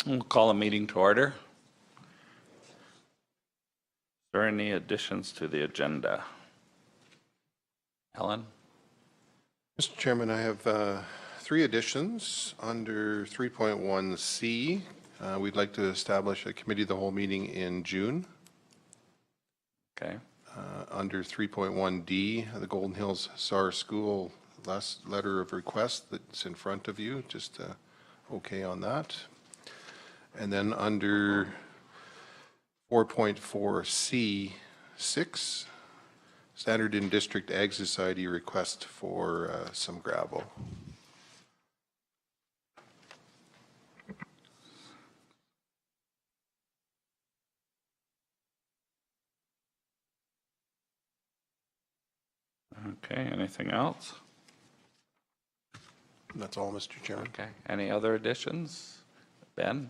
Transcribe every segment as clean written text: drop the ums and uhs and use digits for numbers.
We'll call a meeting to order. Is there any additions to the agenda? Helen? Mr. Chairman, I have 3 additions under 3.1C. We'd like to establish a committee of the whole meeting in June. Okay. Under 3.1D, the Golden Hills SAR School last letter of request that's in front of you, just okay on that. And then under 4.4C6, Standard in District Ag Society request for some gravel. Okay, anything else? That's all, Mr. Chairman. Okay, any other additions? Ben?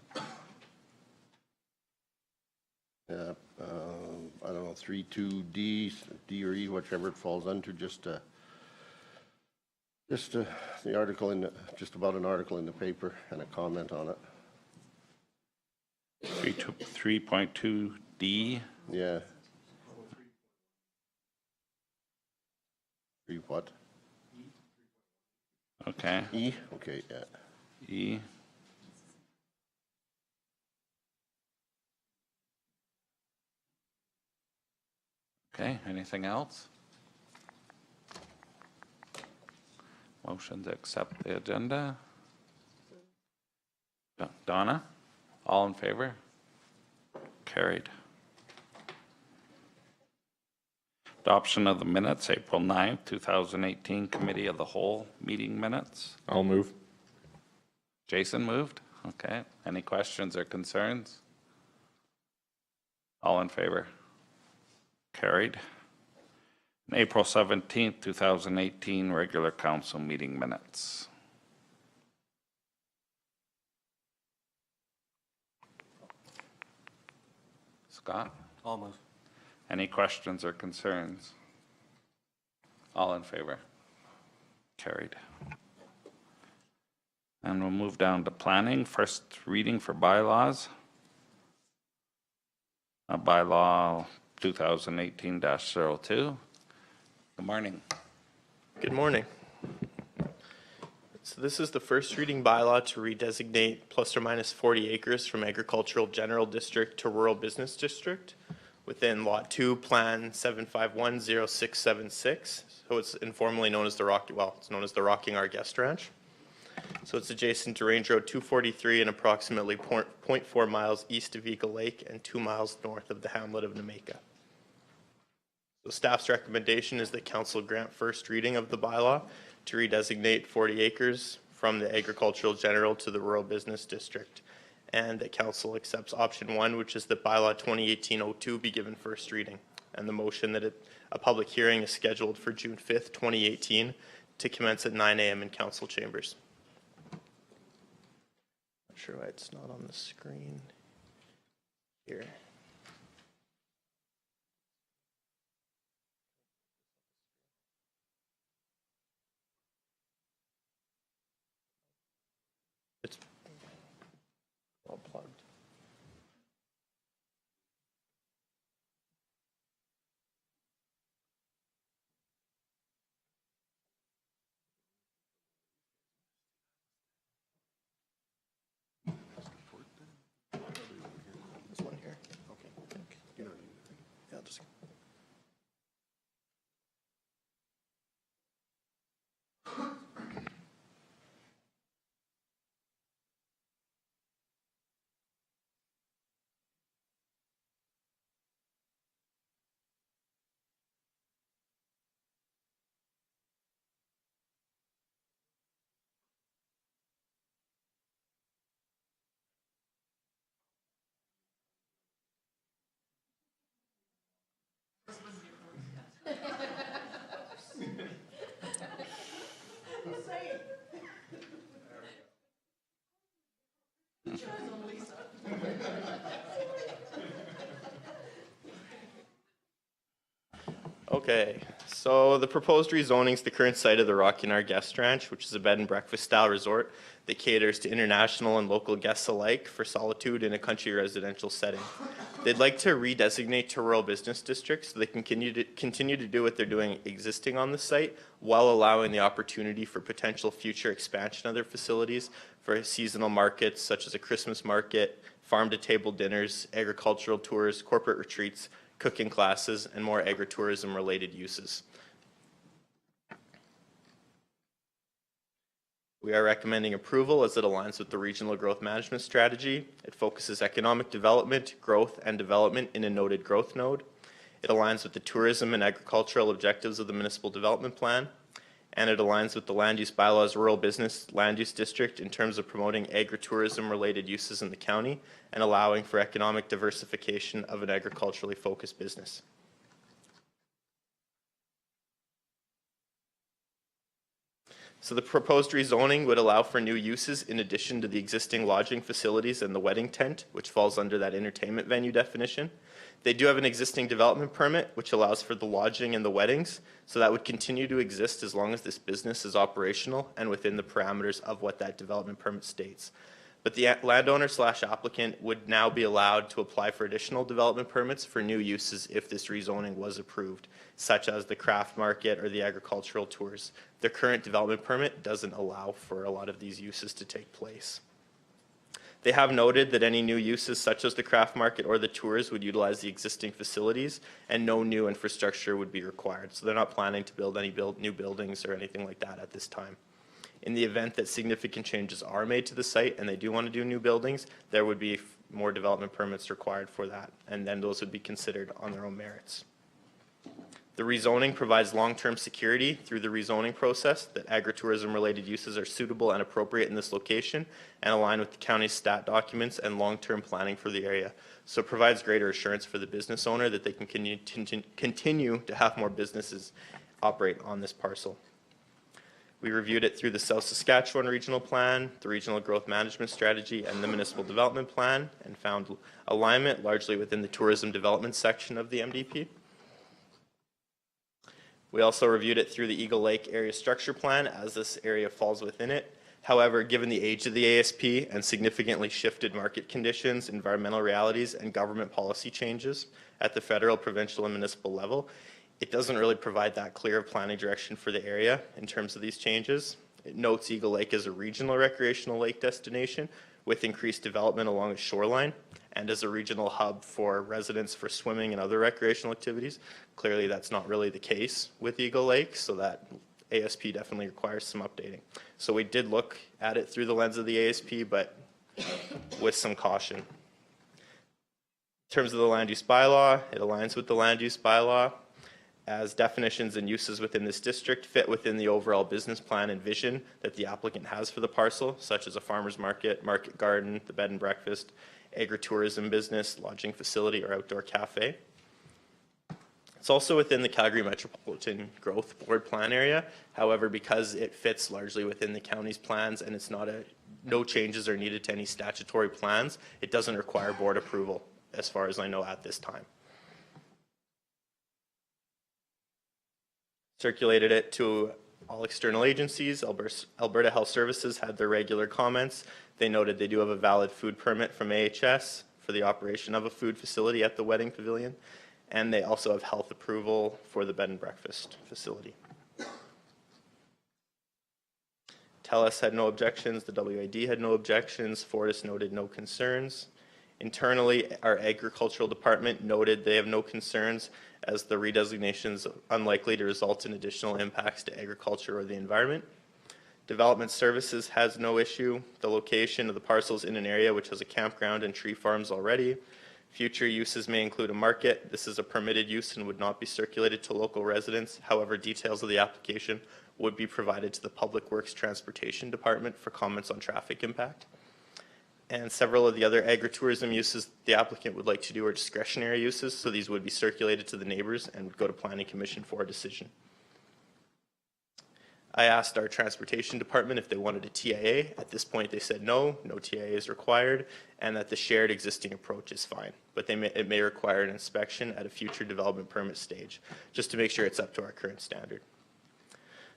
Yeah, I don't know, 3.2D, D or E, whichever it falls under, just the article in the, just about an article in the paper and a comment on it. 3.2D. Yeah. 3 what? Okay. E? Okay, yeah. E. Okay, anything else? Motion to accept the agenda. Donna? All in favor? Carried. Adoption of the minutes, April 9th, 2018, Committee of the Whole meeting minutes. I'll move. Jason moved. Okay. Any questions or concerns? All in favor? Carried. And April 17th, 2018, regular council meeting minutes. Scott? I'll move. Any questions or concerns? All in favor? Carried. And we'll move down to planning. First reading for bylaws. Bylaw 2018-02. Good morning. Good morning. So this is the first reading bylaw to redesignate plus or minus 40 acres from agricultural general district to rural business district within lot 2, plan 7510676. So it's informally known as the it's known as the Rocking Our Guest Ranch. So it's adjacent to Range Road 243 and approximately 0.4 miles east of Eagle Lake and 2 miles north of the hamlet of Nameka. So staff's recommendation is that council grant first reading of the bylaw to redesignate 40 acres from the agricultural general to the rural business district, and that council accepts option 1, which is that bylaw 2018-02 be given first reading, and the motion that a public hearing is scheduled for June 5th, 2018 to commence at 9 a.m. in council chambers. Not sure why it's not on the screen here. It's all plugged. This one here. Okay. Yeah, I'll just. Okay, so the proposed rezoning is the current site of the Rockynar Guest Ranch, which is a bed and breakfast style resort that caters to international and local guests alike for solitude in a country residential setting. They'd like to redesignate to rural business districts so they can continue to do what they're doing existing on the site while allowing the opportunity for potential future expansion of their facilities for seasonal markets such as a Christmas market, farm-to-table dinners, agricultural tours, corporate retreats, cooking classes, and more agritourism-related uses. We are recommending approval as it aligns with the Regional Growth Management Strategy. It focuses economic development, growth, and development in a noted growth node. It aligns with the tourism and agricultural objectives of the Municipal Development Plan. And it aligns with the Land Use Bylaws Rural Business Land Use District in terms of promoting agritourism-related uses in the county and allowing for economic diversification of an agriculturally focused business. So the proposed rezoning would allow for new uses in addition to the existing lodging facilities and the wedding tent, which falls under that entertainment venue definition. They do have an existing development permit, which allows for the lodging and the weddings, so that would continue to exist as long as this business is operational and within the parameters of what that development permit states. But the landowner/applicant would now be allowed to apply for additional development permits for new uses if this rezoning was approved, such as the craft market or the agricultural tours. The current development permit doesn't allow for a lot of these uses to take place. They have noted that any new uses such as the craft market or the tours would utilize the existing facilities and no new infrastructure would be required. So they're not planning to build any new buildings or anything like that at this time. In the event that significant changes are made to the site and they do want to do new buildings, there would be more development permits required for that, and then those would be considered on their own merits. The rezoning provides long-term security through the rezoning process that agritourism-related uses are suitable and appropriate in this location and align with the county's stat documents and long-term planning for the area. So it provides greater assurance for the business owner that they can continue to have more businesses operate on this parcel. We reviewed it through the South Saskatchewan Regional Plan, the Regional Growth Management Strategy, and the Municipal Development Plan, and found alignment largely within the tourism development section of the MDP. We also reviewed it through the Eagle Lake Area Structure Plan, as this area falls within it. However, given the age of the ASP and significantly shifted market conditions, environmental realities, and government policy changes at the federal, provincial, and municipal level, it doesn't really provide that clear planning direction for the area in terms of these changes. It notes Eagle Lake as a regional recreational lake destination with increased development along its shoreline and as a regional hub for residents for swimming and other recreational activities. Clearly, that's not really the case with Eagle Lake, so that ASP definitely requires some updating. So we did look at it through the lens of the ASP, but with some caution. In terms of the land use bylaw, it aligns with the land use bylaw, as definitions and uses within this district fit within the overall business plan and vision that the applicant has for the parcel, such as a farmer's market, market garden, the bed and breakfast, agritourism business, lodging facility, or outdoor cafe. It's also within the Calgary Metropolitan Growth Board plan area. However, because it fits largely within the county's plans and it's not no changes are needed to any statutory plans, it doesn't require board approval, as far as I know at this time. Circulated it to all external agencies. Alberta Health Services had their regular comments. They noted they do have a valid food permit from AHS for the operation of a food facility at the wedding pavilion, and they also have health approval for the bed and breakfast facility. TELUS had no objections. The WAD had no objections. Fortis noted no concerns. Internally, our agricultural department noted they have no concerns as the redesignation is unlikely to result in additional impacts to agriculture or the environment. Development Services has no issue. The location of the parcels in an area which has a campground and tree farms already. Future uses may include a market. This is a permitted use and would not be circulated to local residents. However, details of the application would be provided to the Public Works Transportation Department for comments on traffic impact. And several of the other agritourism uses the applicant would like to do are discretionary uses, so these would be circulated to the neighbors and would go to Planning Commission for a decision. I asked our transportation department if they wanted a TIA. At this point, they said no TIA is required, and that the shared existing approach is fine. But it may require an inspection at a future development permit stage, just to make sure it's up to our current standard.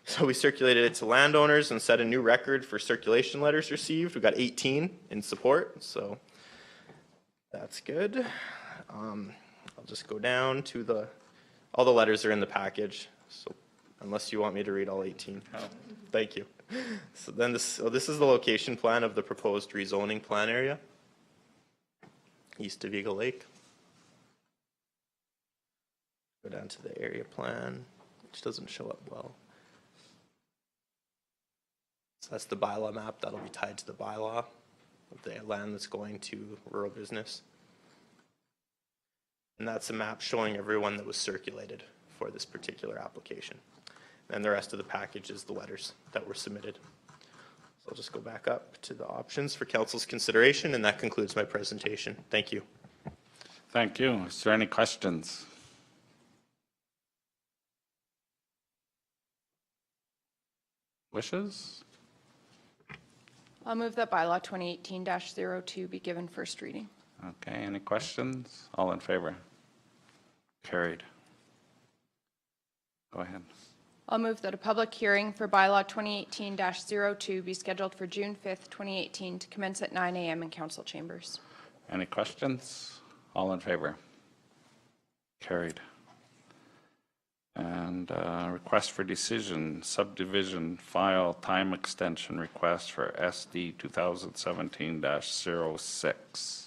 So we circulated it to landowners and set a new record for circulation letters received. We got 18 in support, so that's good. I'll just go down to all the letters are in the package, so unless you want me to read all 18. Thank you. So this is the location plan of the proposed rezoning plan area, east of Eagle Lake. Go down to the area plan, which doesn't show up well. So that's the bylaw map. That'll be tied to the bylaw of the land that's going to rural business. And that's a map showing everyone that was circulated for this particular application. And the rest of the package is the letters that were submitted. So I'll just go back up to the options for council's consideration, and that concludes my presentation. Thank you. Thank you. Is there any questions? Wishes? I'll move that bylaw 2018-02 be given first reading. Okay, any questions? All in favor? Carried. Go ahead. I'll move that a public hearing for bylaw 2018-02 be scheduled for June 5th, 2018 to commence at 9 a.m. in council chambers. Any questions? All in favor? Carried. And request for decision, subdivision file time extension request for SD 2017-06.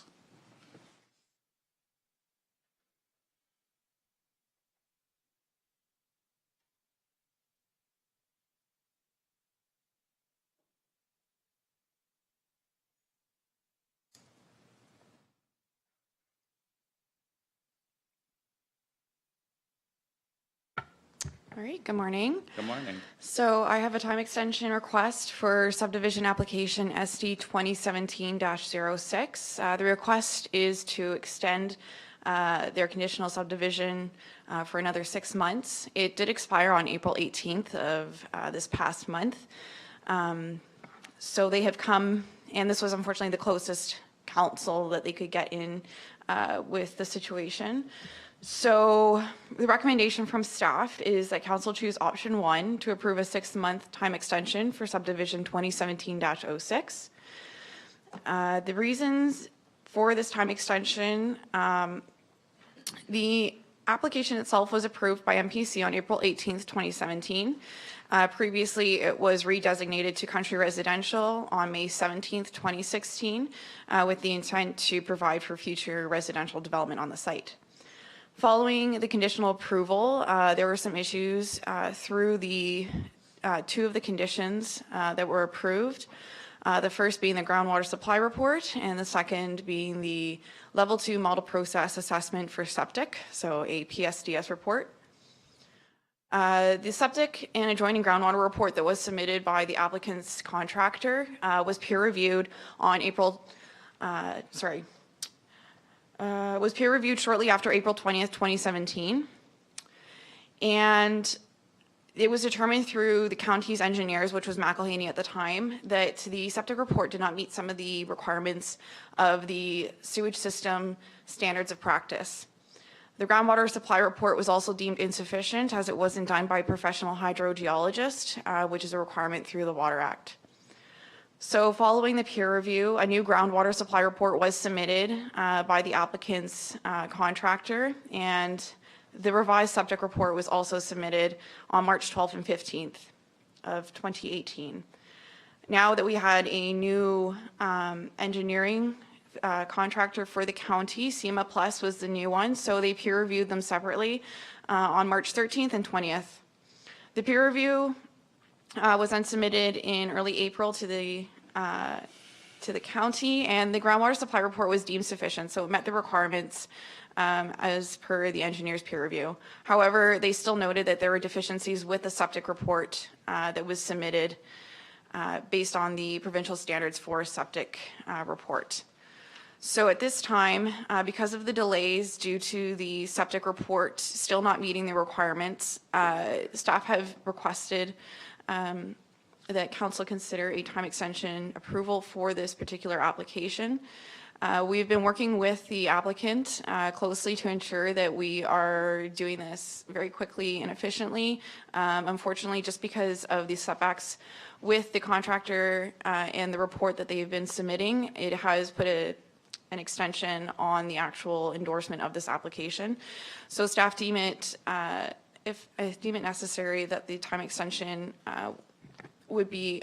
All right, good morning. Good morning. So I have a time extension request for subdivision application SD 2017-06. The request is to extend their conditional subdivision for another 6 months. It did expire on April 18th of this past month. So they have come, and this was unfortunately the closest council that they could get in with the situation. So the recommendation from staff is that council choose option 1 to approve a 6-month time extension for subdivision 2017-06. The reasons for this time extension, the application itself was approved by MPC on April 18th, 2017. Previously, it was redesignated to country residential on May 17th, 2016, with the intent to provide for future residential development on the site. Following the conditional approval, there were some issues through the 2 of the conditions that were approved. The first being the groundwater supply report, and the second being the level 2 model process assessment for septic, so a PSDS report. The septic and adjoining groundwater report that was submitted by the applicant's contractor was peer reviewed on was peer reviewed shortly after April 20th, 2017. And it was determined through the county's engineers, which was McElhaney at the time, that the septic report did not meet some of the requirements of the sewage system standards of practice. The groundwater supply report was also deemed insufficient as it wasn't done by a professional hydrogeologist, which is a requirement through the Water Act. So following the peer review, a new groundwater supply report was submitted by the applicant's contractor, and the revised septic report was also submitted on March 12th and 15th of 2018. Now that we had a new engineering contractor for the county, SEMA Plus was the new one, so they peer reviewed them separately on March 13th and 20th. The peer review was then submitted in early April to the county, and the groundwater supply report was deemed sufficient, so it met the requirements as per the engineer's peer review. However, they still noted that there were deficiencies with the septic report that was submitted based on the provincial standards for septic report. So at this time, because of the delays due to the septic report still not meeting the requirements, staff have requested that council consider a time extension approval for this particular application. We've been working with the applicant closely to ensure that we are doing this very quickly and efficiently. Unfortunately, just because of the setbacks with the contractor and the report that they've been submitting, it has put an extension on the actual endorsement of this application. So staff deem it, deem it necessary that the time extension would be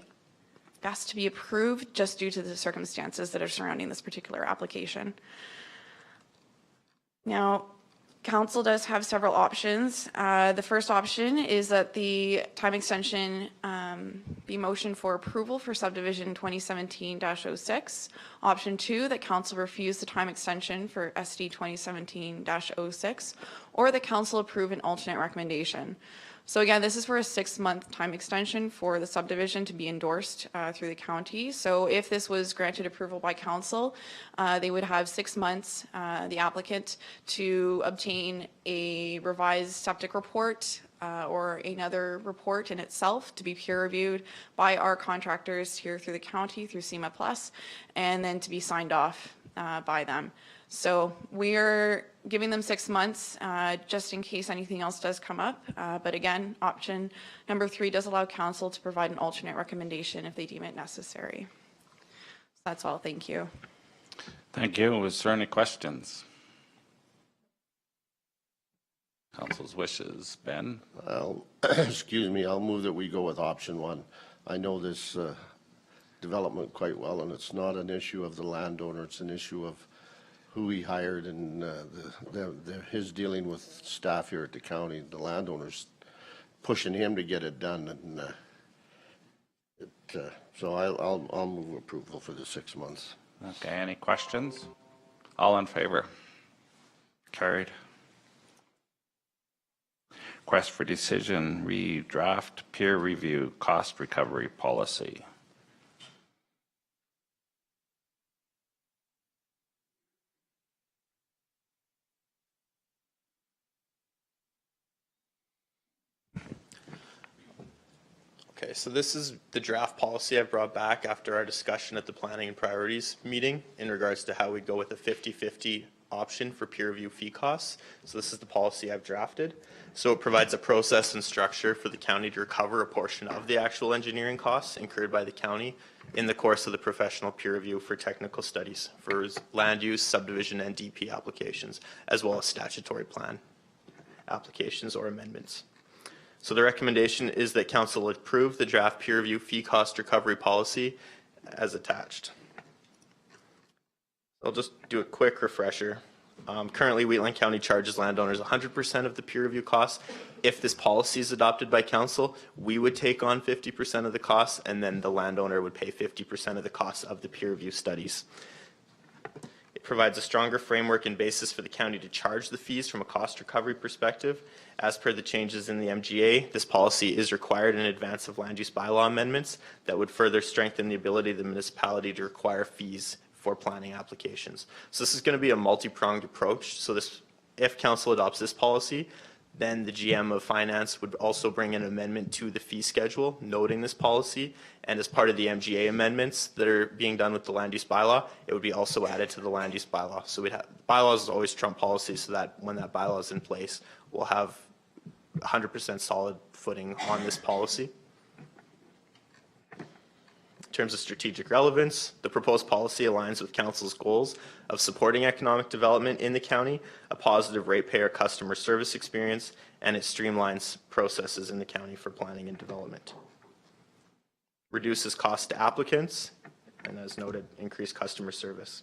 best to be approved just due to the circumstances that are surrounding this particular application. Now, council does have several options. The first option is that the time extension be motioned for approval for subdivision 2017-06. Option 2, that council refuse the time extension for SD 2017-06, or that council approve an alternate recommendation. So again, this is for a 6-month time extension for the subdivision to be endorsed through the county. So if this was granted approval by council, they would have 6 months, the applicant, to obtain a revised septic report or another report in itself to be peer reviewed by our contractors here through the county, through SEMA Plus, and then to be signed off by them. So we're giving them 6 months just in case anything else does come up. But again, option number 3 does allow council to provide an alternate recommendation if they deem it necessary. So that's all. Thank you. Thank you. Is there any questions? Council's wishes. Ben? Excuse me, I'll move that we go with option 1. I know this development quite well, and it's not an issue of the landowner, it's an issue of who he hired and his dealing with staff here at the county. The landowner's pushing him to get it done, and so I'll move approval for the 6 months. Okay, any questions? All in favor? Carried. Request for decision, redraft peer review cost recovery policy. Okay, so this is the draft policy I brought back after our discussion at the planning and priorities meeting in regards to how we go with a 50-50 option for peer review fee costs. So this is the policy I've drafted. So it provides a process and structure for the county to recover a portion of the actual engineering costs incurred by the county in the course of the professional peer review for technical studies for land use, subdivision, and DP applications, as well as statutory plan applications or amendments. So the recommendation is that council approve the draft peer review fee cost recovery policy as attached. I'll just do a quick refresher. Currently, Wheatland County charges landowners 100% of the peer review costs. If this policy is adopted by council, we would take on 50% of the costs, and then the landowner would pay 50% of the costs of the peer review studies. It provides a stronger framework and basis for the county to charge the fees from a cost recovery perspective. As per the changes in the MGA, this policy is required in advance of land use bylaw amendments that would further strengthen the ability of the municipality to require fees for planning applications. So this is going to be a multi-pronged approach. So this, if council adopts this policy, then the GM of finance would also bring an amendment to the fee schedule noting this policy, and as part of the MGA amendments that are being done with the land use bylaw, it would be also added to the land use bylaw. So we'd have, bylaws is always trump policy, so that when that bylaw is in place, we'll have 100% solid footing on this policy. In terms of strategic relevance, the proposed policy aligns with council's goals of supporting economic development in the county, a positive ratepayer customer service experience, and it streamlines processes in the county for planning and development. Reduces cost to applicants, and as noted, increased customer service.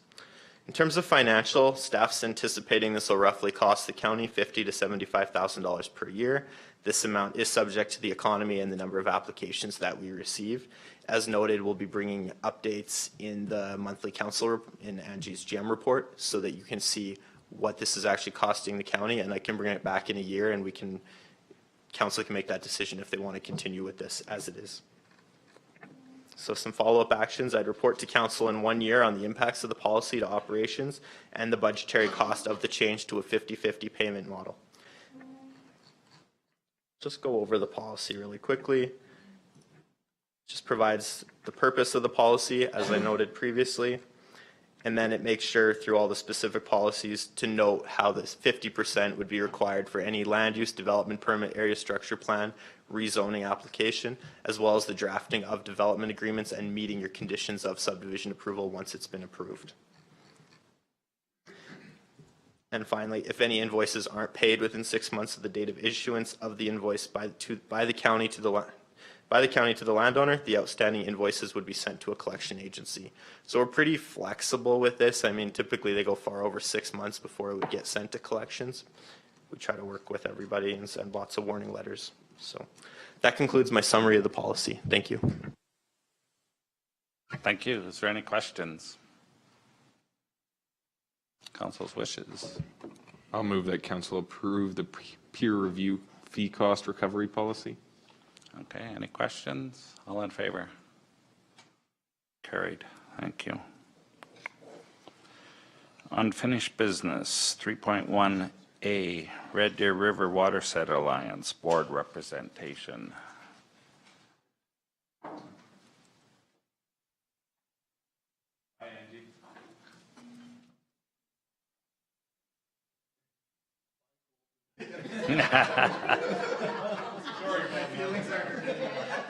In terms of financial, staff's anticipating this will roughly cost the county $50,000 to $75,000 per year. This amount is subject to the economy and the number of applications that we receive. As noted, we'll be bringing updates in the monthly council in Angie's GM report so that you can see what this is actually costing the county, and I can bring it back in a year and we can, council can make that decision if they want to continue with this as it is. So some follow-up actions, I'd report to council in 1 year on the impacts of the policy to operations and the budgetary cost of the change to a 50-50 payment model. Just go over the policy really quickly. provides the purpose of the policy, as I noted previously, and then it makes sure through all the specific policies to note how this 50% would be required for any land use development permit, area structure plan, rezoning application, as well as the drafting of development agreements and meeting your conditions of subdivision approval once it's been approved. And finally, if any invoices aren't paid within 6 months of the date of issuance of the invoice by the county to the landowner, the outstanding invoices would be sent to a collection agency. So we're pretty flexible with this. I mean, typically they go far over 6 months before it would get sent to collections. We try to work with everybody and send lots of warning letters. So that concludes my summary of the policy. Thank you. Thank you. Is there any questions? Council's wishes. I'll move that council approve the peer review fee cost recovery policy. Okay, any questions? All in favor? Carried. Thank you. Unfinished business, 3.1A, Red Deer River Watershed Alliance Board Representation.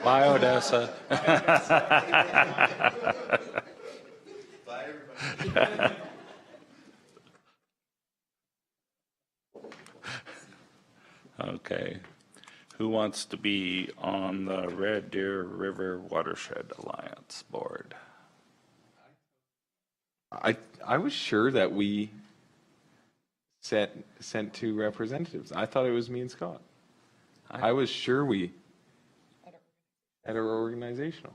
Bye, Odessa. Okay. Who wants to be on the Red Deer River Watershed Alliance Board? I was sure that we sent two representatives. I thought it was me and Scott. I was sure we at our organizational.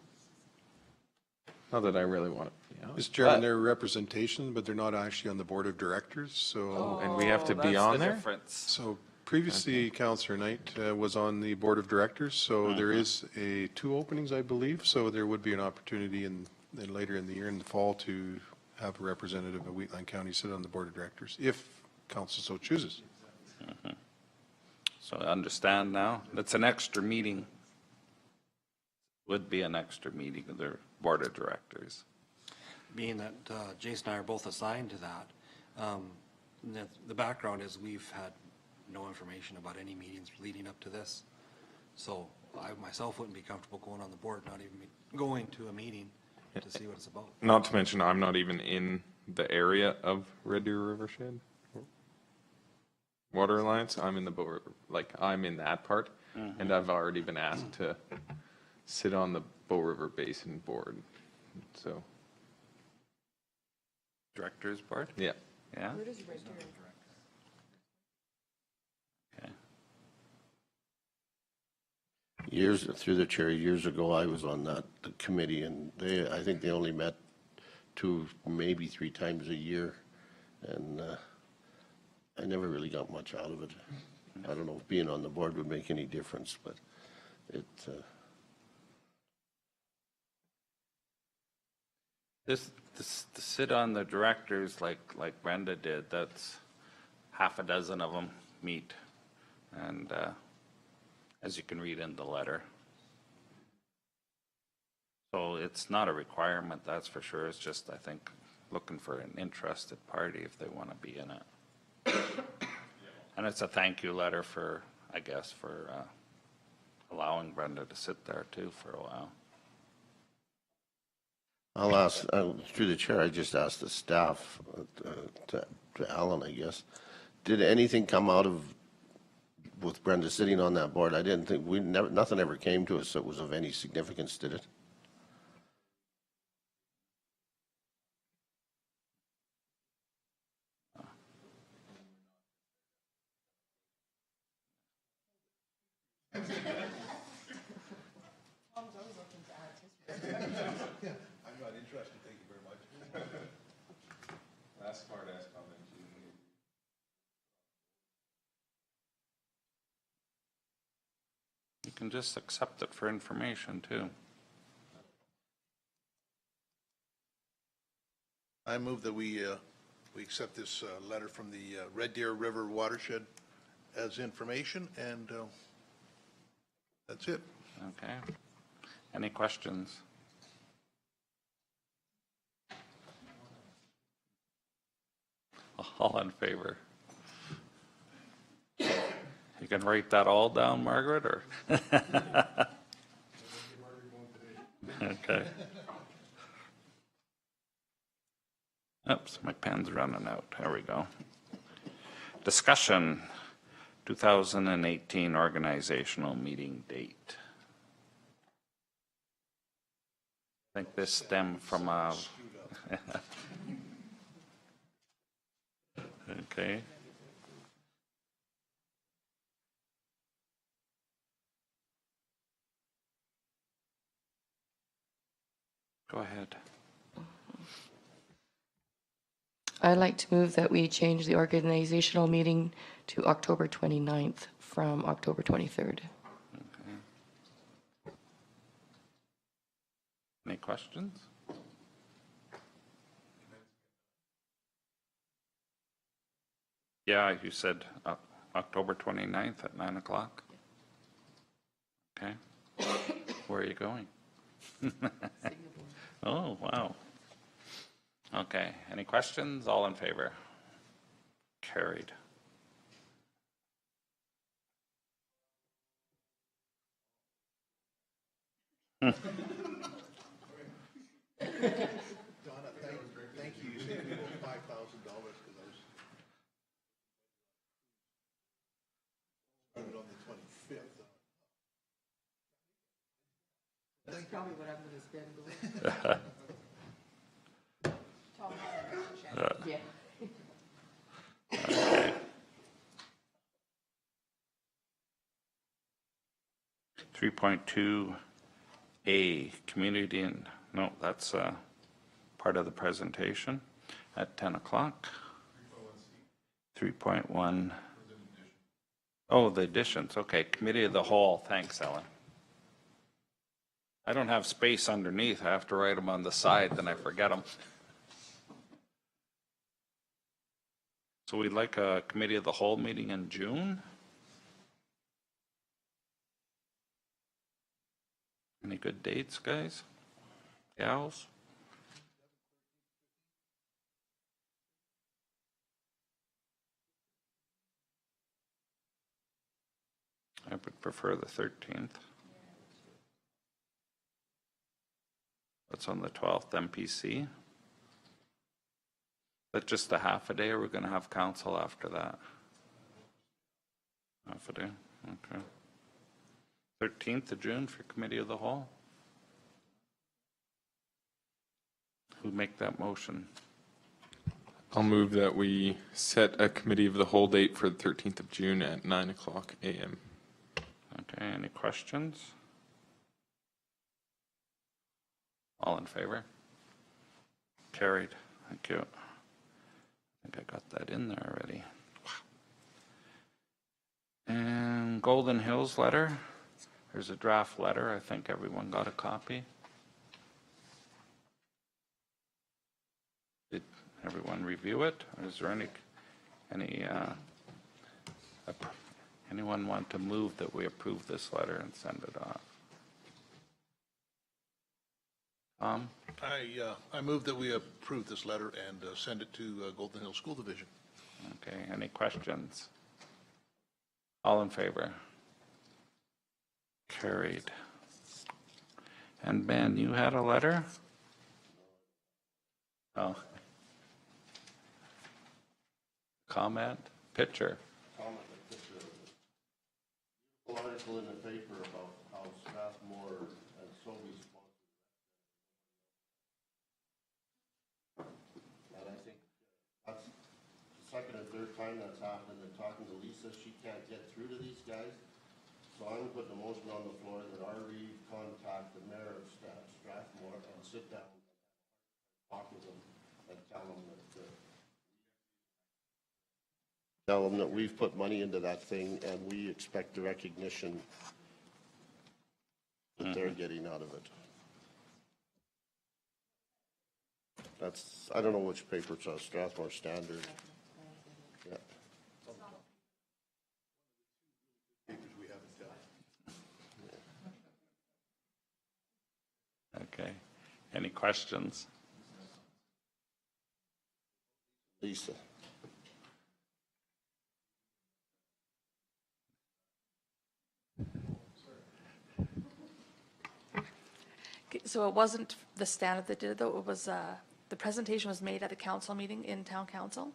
Not that I really want to. Mr. Chairman, they're representation, but they're not actually on the board of directors, so. And we have to be That's on the there? difference. So previously, Councillor Knight was on the board of directors, so there is two openings, I believe, so there would be an opportunity in later in the year, in the fall, to have a representative of Wheatland County sit on the board of directors, if council so chooses. So I understand now. That's an extra meeting. Would be an extra meeting of their board of directors. Being that Jason and I are both assigned to that, the background is we've had no information about any meetings leading up to this. So I myself wouldn't be comfortable going on the board, not even going to a meeting to see what it's about. Not to mention, I'm not even in the area of Red Deer Rivershed Water Alliance. I'm in the board, I'm in that part, and I've already been asked to sit on the Bow River Basin board. So, Directors board? yeah. Yeah? Okay. Through the chair, years ago, I was on that committee, and I think they only met 2, maybe 3 times a year, and I never really got much out of it. I don't know if being on the board would make any difference, but it, This to sit on the directors like Brenda did, that's half a dozen of them meet. And as you can read in the letter. So it's not a requirement, that's for sure. It's just, I think, looking for an interested party if they want to be in it. And it's a thank you letter for, I guess, for allowing Brenda to sit there too for a while. I'll ask, through the chair, I just asked the staff, to Alan, I guess, did anything come out of, with Brenda sitting on that board? I didn't think, nothing ever came to us that was of any significance, did it? You can just accept it for information too. I move that we accept this letter from the Red Deer River Watershed as information, and that's it. Okay. Any questions? All in favor? You can write that all down, Margaret, or? Okay. Oops, my pen's running out. There we go. Discussion, 2018 organizational meeting date. I think this stemmed from a... Okay. Go ahead. I'd like to move that we change the organizational meeting to October 29th from October 23rd. Any questions? Yeah, you said October 29th at 9 o'clock? Okay. Where are you going? Oh, wow. Okay, any questions? All in favor? Carried. Donna, thank you. You saved me about $5,000 because I was on the 25th. That's probably what I'm going to spend. Yeah. 3.2A, community and, no, that's part of the presentation at 10 o'clock. 3.1. Oh, the additions, okay, committee of the whole, thanks, Ellen. I don't have space underneath, I have to write them on the side, then I forget them. So we'd like a committee of the whole meeting in June? Any good dates, guys? Gals? I would prefer the 13th. That's on the 12th, MPC. That's just a half a day, or we're going to have council after that? Half a day, okay. 13th of June for committee of the whole? Who make that motion? I'll move that we set a committee of the whole date for the 13th of June at 9 o'clock a.m. Okay, any questions? All in favor? Carried, thank you. I think I got that in there already. And Golden Hills letter. There's a draft letter. I think everyone got a copy. Did everyone review it? Or is there anyone want to move that we approve this letter and send it off? Tom? I move that we approve this letter and send it to Golden Hills School Division. Okay, any questions? All in favor? Carried. And Ben, you had a letter? Oh. Comment? Picture? Article in the paper about how Strathmore and Sobeys sponsored. And I think that's the second or third time that's happened. And talking to Lisa, she can't get through to these guys. So I'm putting a motion on the floor that our Reed contact the mayor of Strathmore and sit down, talk with them, and tell them that we've put money into that thing and we expect the recognition that they're getting out of it. That's, I don't know which paper it's on, Strathmore Standard. Yeah. Papers we haven't done. Any questions? Lisa? So it wasn't the standard that did it, though, it was, the presentation was made at the council meeting in town council.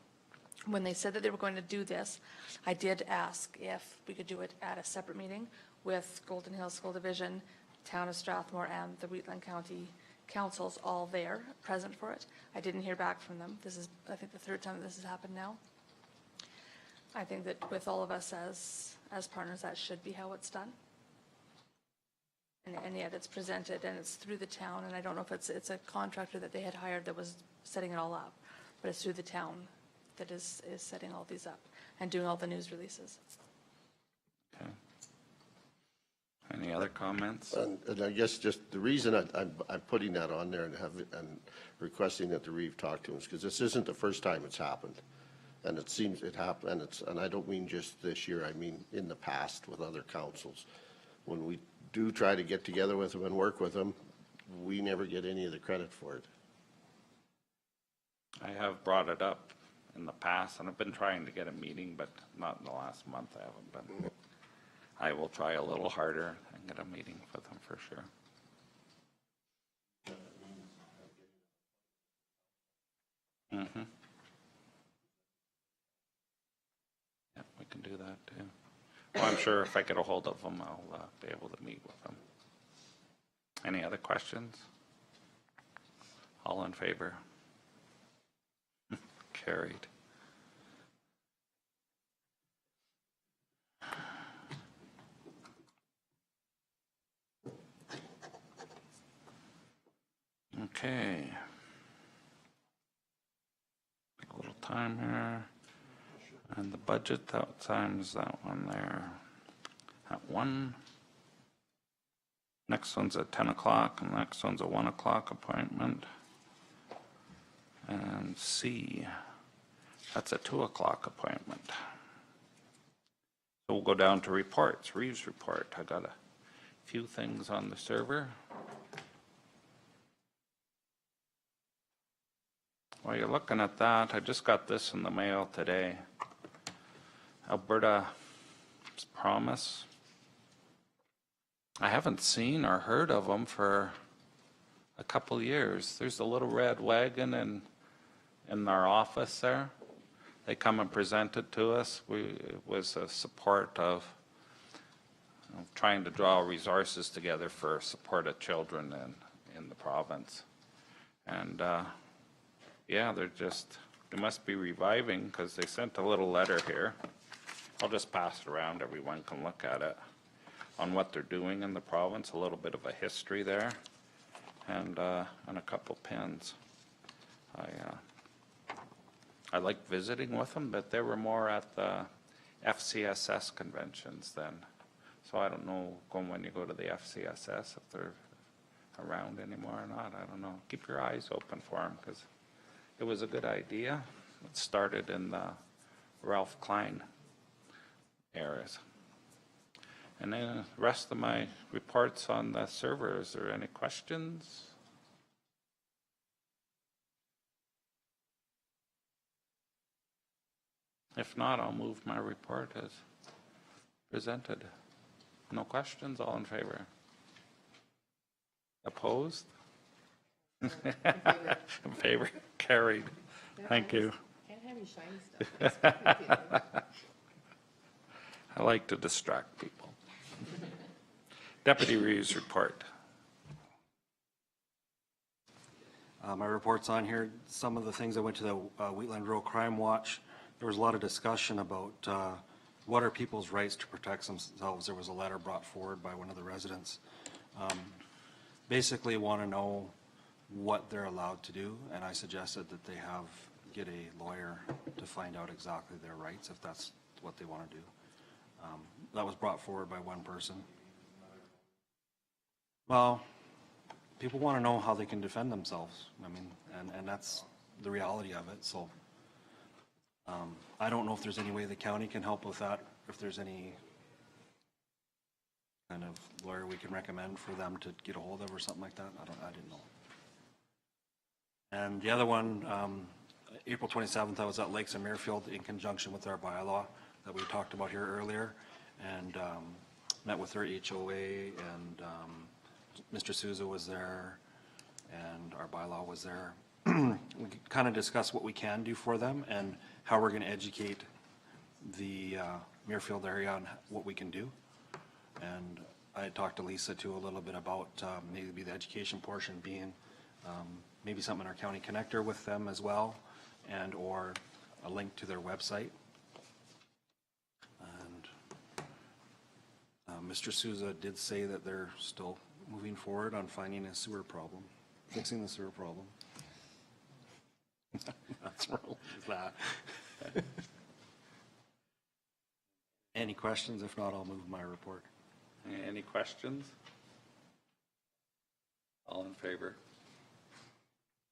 When they said that they were going to do this, I did ask if we could do it at a separate meeting with Golden Hills School Division, Town of Strathmore, and the Wheatland County Councils all there, present for it. I didn't hear back from them. This is, I think, the third time that this has happened now. I think that with all of us as partners, that should be how it's done. And yet it's presented and it's through the town, and I don't know if it's a contractor that they had hired that was setting it all up, but it's through the town that is setting all these up and doing all the news releases. Okay. Any other comments? And I guess just the reason I'm putting that on there and requesting that the Reeve talk to him is because this isn't the first time it's happened. And it seems it happened, and I don't mean just this year, I mean in the past with other councils. When we do try to get together with them and work with them, we never get any of the credit for it. I have brought it up in the past, and I've been trying to get a meeting, but not in the last month. I haven't been. I will try a little harder and get a meeting with them for sure. Mm-hmm. Yeah, we can do that too. Well, I'm sure if I get a hold of them, I'll be able to meet with them. Any other questions? All in favor? Carried. Okay. Take a little time here. And the budget, that time's that one there at 1. Next one's at 10 o'clock, and the next one's a 1 o'clock appointment. And C, that's a 2 o'clock appointment. So we'll go down to reports. Reeves report. I got a few things on the server. While you're looking at that, I just got this in the mail today. Alberta's Promise. I haven't seen or heard of them for a couple years. There's a little red wagon in our office there. They come and present it to us. It was a support of trying to draw resources together for support of children in the province. And yeah, they must be reviving because they sent a little letter here. I'll just pass it around, everyone can look at it, on what they're doing in the province, a little bit of a history there, and a couple pins. I like visiting with them, but they were more at the FCSS conventions then. So I don't know when you go to the FCSS if they're around anymore or not. I don't know. Keep your eyes open for them because it was a good idea. It started in the Ralph Klein areas. And then the rest of my reports on the server, is there any questions? If not, I'll move my report as presented. No questions, all in favor? Opposed? In favor? Carried. Thank you. Can't have any shiny stuff. I like to distract people. Deputy Reeves report. My report's on here. Some of the things I went to the Wheatland Rural Crime Watch. There was a lot of discussion about what are people's rights to protect themselves. There was a letter brought forward by one of the residents. Basically want to know what they're allowed to do, and I suggested that they get a lawyer to find out exactly their rights if that's what they want to do. That was brought forward by one person. Well, people want to know how they can defend themselves. I mean, and that's the reality of it. So I don't know if there's any way the county can help with that, if there's any kind of lawyer we can recommend for them to get a hold of or something like that. I didn't know. And the other one, April 27th, I was at Lakes and Muirfield in conjunction with our bylaw that we talked about here earlier, and met with their HOA, and Mr. Souza was there, and our bylaw was there. We kind of discussed what we can do for them and how we're going to educate the Muirfield area on what we can do. And I had talked to Lisa too a little bit about maybe the education portion being maybe something in our county connector with them as well, and or a link to their website. And Mr. Souza did say that they're still moving forward on finding a sewer problem, fixing the sewer problem. That's where we'll leave that. Any questions? If not, I'll move my report. Any questions? All in favor?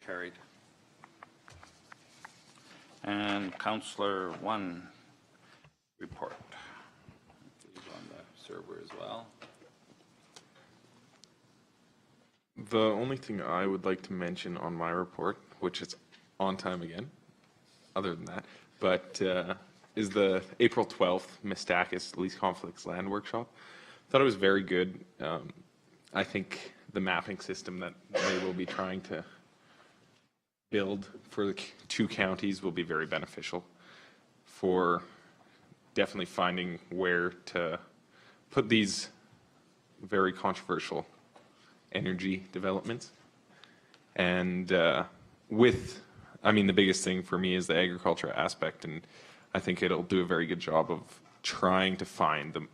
Carried. And Councillor 1 report. He's on the server as well. The only thing I would like to mention on my report, which is on time again, other than that, but is the April 12th Mistakis Least Conflicts Land Workshop. Thought it was very good. I think the mapping system that they will be trying to build for the two counties will be very beneficial for definitely finding where to put these very controversial energy developments. And I mean, the biggest thing for me is the agriculture aspect, and I think it'll do a very good job of trying to find the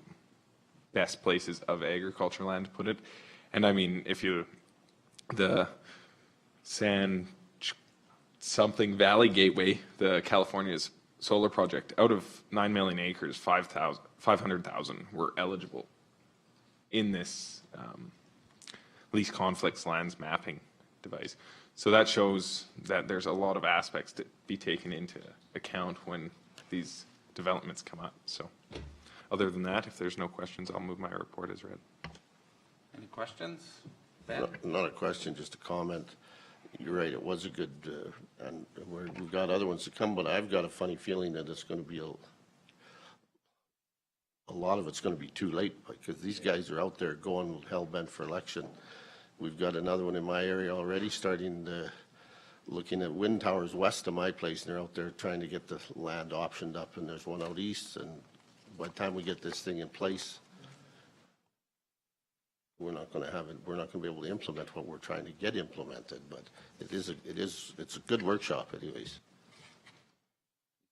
best places of agriculture land to put it. And I mean, the San something Valley Gateway, the California's solar project, out of 9 million acres, 500,000 were eligible in this least conflicts lands mapping device. So that shows that there's a lot of aspects to be taken into account when these developments come up. So other than that, if there's no questions, I'll move my report as read. Any questions? Ben? Not a question, just a comment. You're right, it was a good, and we've got other ones to come, but I've got a funny feeling that it's going to be a lot of it's going to be too late, because these guys are out there going hell-bent for election. We've got another one in my area already starting looking at wind towers west of my place, and they're out there trying to get the land optioned up, and there's one out east, and by the time we get this thing in place, we're not going to be able to implement what we're trying to get implemented, but it's a good workshop anyways.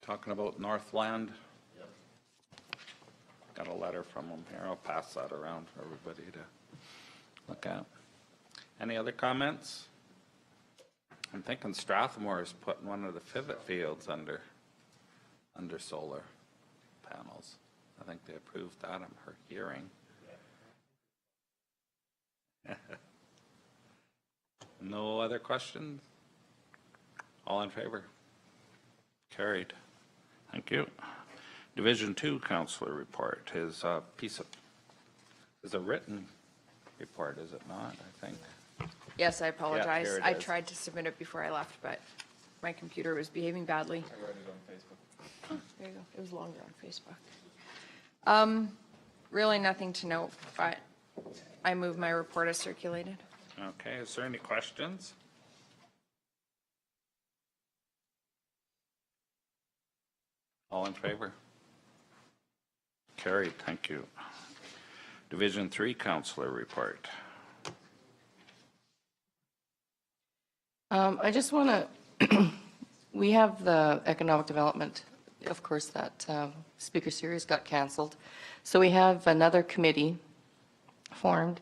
Talking about Northland? Yep. Got a letter from them here. I'll pass that around for everybody to look at. Any other comments? I'm thinking Strathmore is putting one of the pivot fields under solar panels. I think they approved that in her hearing. No other questions? All in favor? Carried. Thank you. Division 2 Councillor report is a written report, is it not? I think. Yes, I apologize. here it I is. tried to submit it before I left, but my computer was behaving badly. I read it on Facebook. Oh, there you go. It was longer on Facebook. Really nothing to note, but I move my report as circulated. Okay, is there any questions? All in favor? Carried, thank you. Division 3 Councillor report. I just want to, we have the economic development, of course, that speaker series got canceled. So we have another committee formed.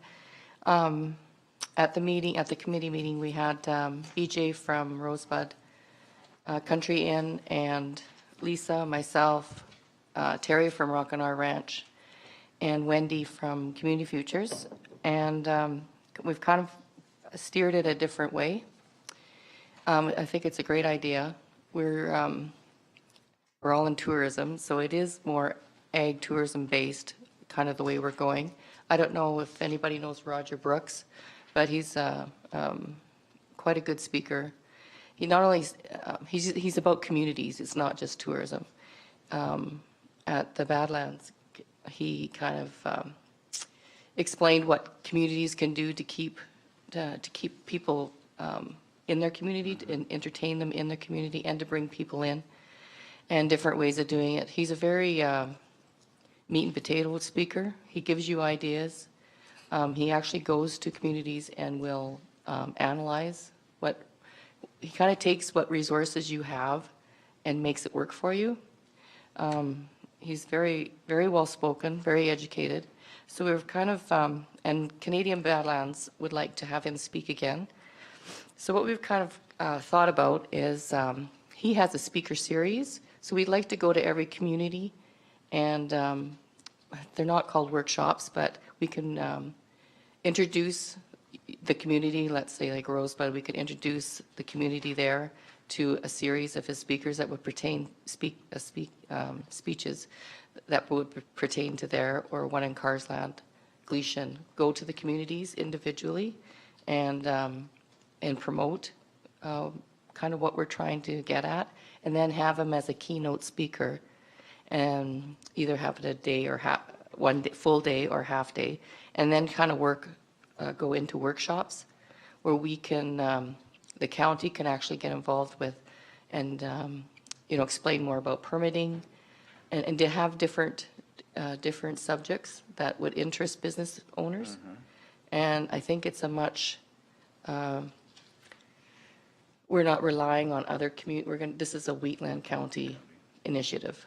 At the committee meeting, we had BJ from Rosebud Country Inn, and Lisa, myself, Terry from Rockenar Ranch, and Wendy from Community Futures. And we've kind of steered it a different way. I think it's a great idea. We're all in tourism, so it is more ag tourism based, kind of the way we're going. I don't know if anybody knows Roger Brooks, but he's quite a good speaker. he not only, he's about communities, it's not just tourism. At the Badlands, he kind of explained what communities can do to keep people in their community and entertain them in their community and to bring people in, and different ways of doing it. He's a very meat and potato speaker. He gives you ideas. He actually goes to communities and will analyze what, he kind of takes what resources you have and makes it work for you. He's very, very well spoken, very educated. So we've kind of, and Canadian Badlands would like to have him speak again. So what we've kind of thought about is he has a speaker series. So we'd like to go to every community, and they're not called workshops, but we can introduce the community, let's say like Rosebud, we could introduce the community there to a series of his speakers that would pertain, speeches that would pertain to there, or one in Carsland, Gleason, go to the communities individually and promote kind of what we're trying to get at, and then have him as a keynote speaker, and either have it a day or one day, full day or half day, and then kind of go into workshops where we can, the county can actually get involved with and, explain more about permitting and to have different subjects that would interest business owners. And I think it's a much, we're not relying on other this is a Wheatland County initiative.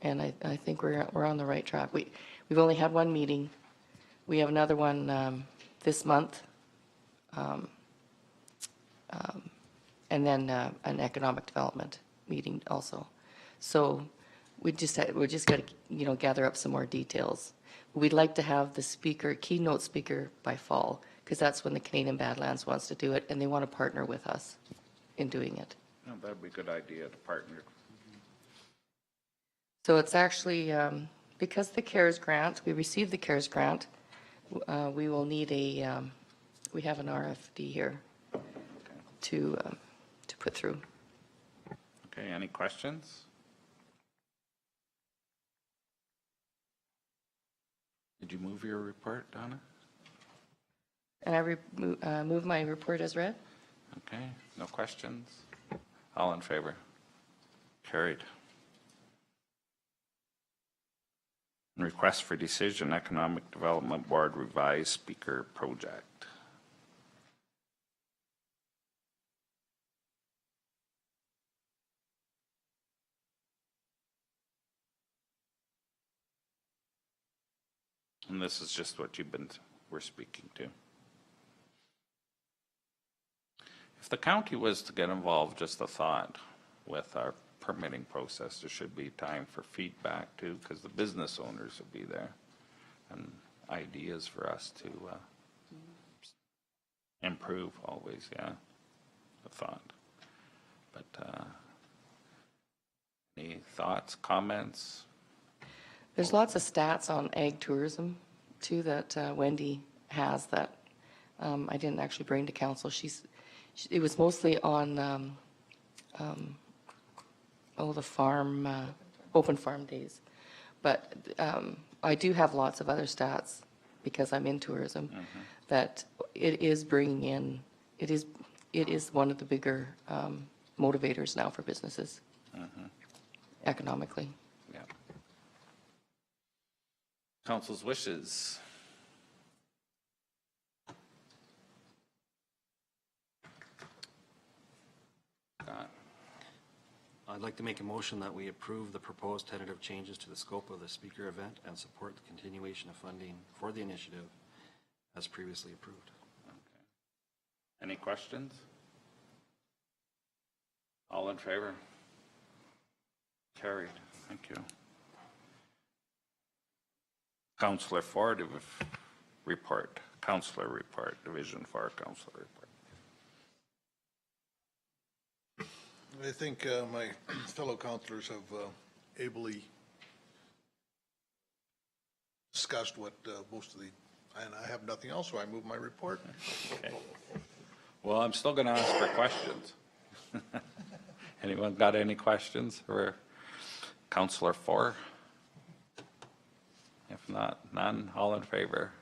And I think we're on the right track. We've only had one meeting. We have another one this month. And then an economic development meeting also. So we're just got to, gather up some more details. We'd like to have the keynote speaker by fall, because that's when the Canadian Badlands wants to do it, and they want to partner with us in doing it. No, that'd be a good idea to partner. So it's actually, because the CARES grant, we received the CARES grant, we will need we have an RFD here to put through. Okay, any questions? Did you move your report, Donna? And I move my report as read. Okay, no questions? All in favor? Carried. Request for decision, Economic Development Board revised speaker project. And this is just what we're speaking to. If the county was to get involved, just a thought, with our permitting process, there should be time for feedback too, because the business owners will be there, and ideas for us to improve always, yeah, a thought. But any thoughts, comments? There's lots of stats on ag tourism too that Wendy has that I didn't actually bring to council. It was mostly on the farm, open farm days. But I do have lots of other stats because I'm in tourism that it is bringing in, it is one of the bigger motivators now for businesses economically. Yeah. Council's wishes. I'd like to make a motion that we approve the proposed tentative changes to the scope of the speaker event and support the continuation of funding for the initiative as previously approved. Okay. Any questions? All in favor? Carried. Thank you. Councillor Ford report. Councillor report. Division 4 Councillor report. I think my fellow councillors have ably discussed what most of and I have nothing else, so I move my report. Okay. Well, I'm still going to ask for questions. Anyone got any questions for Counselor Four? If not, none, all in favor?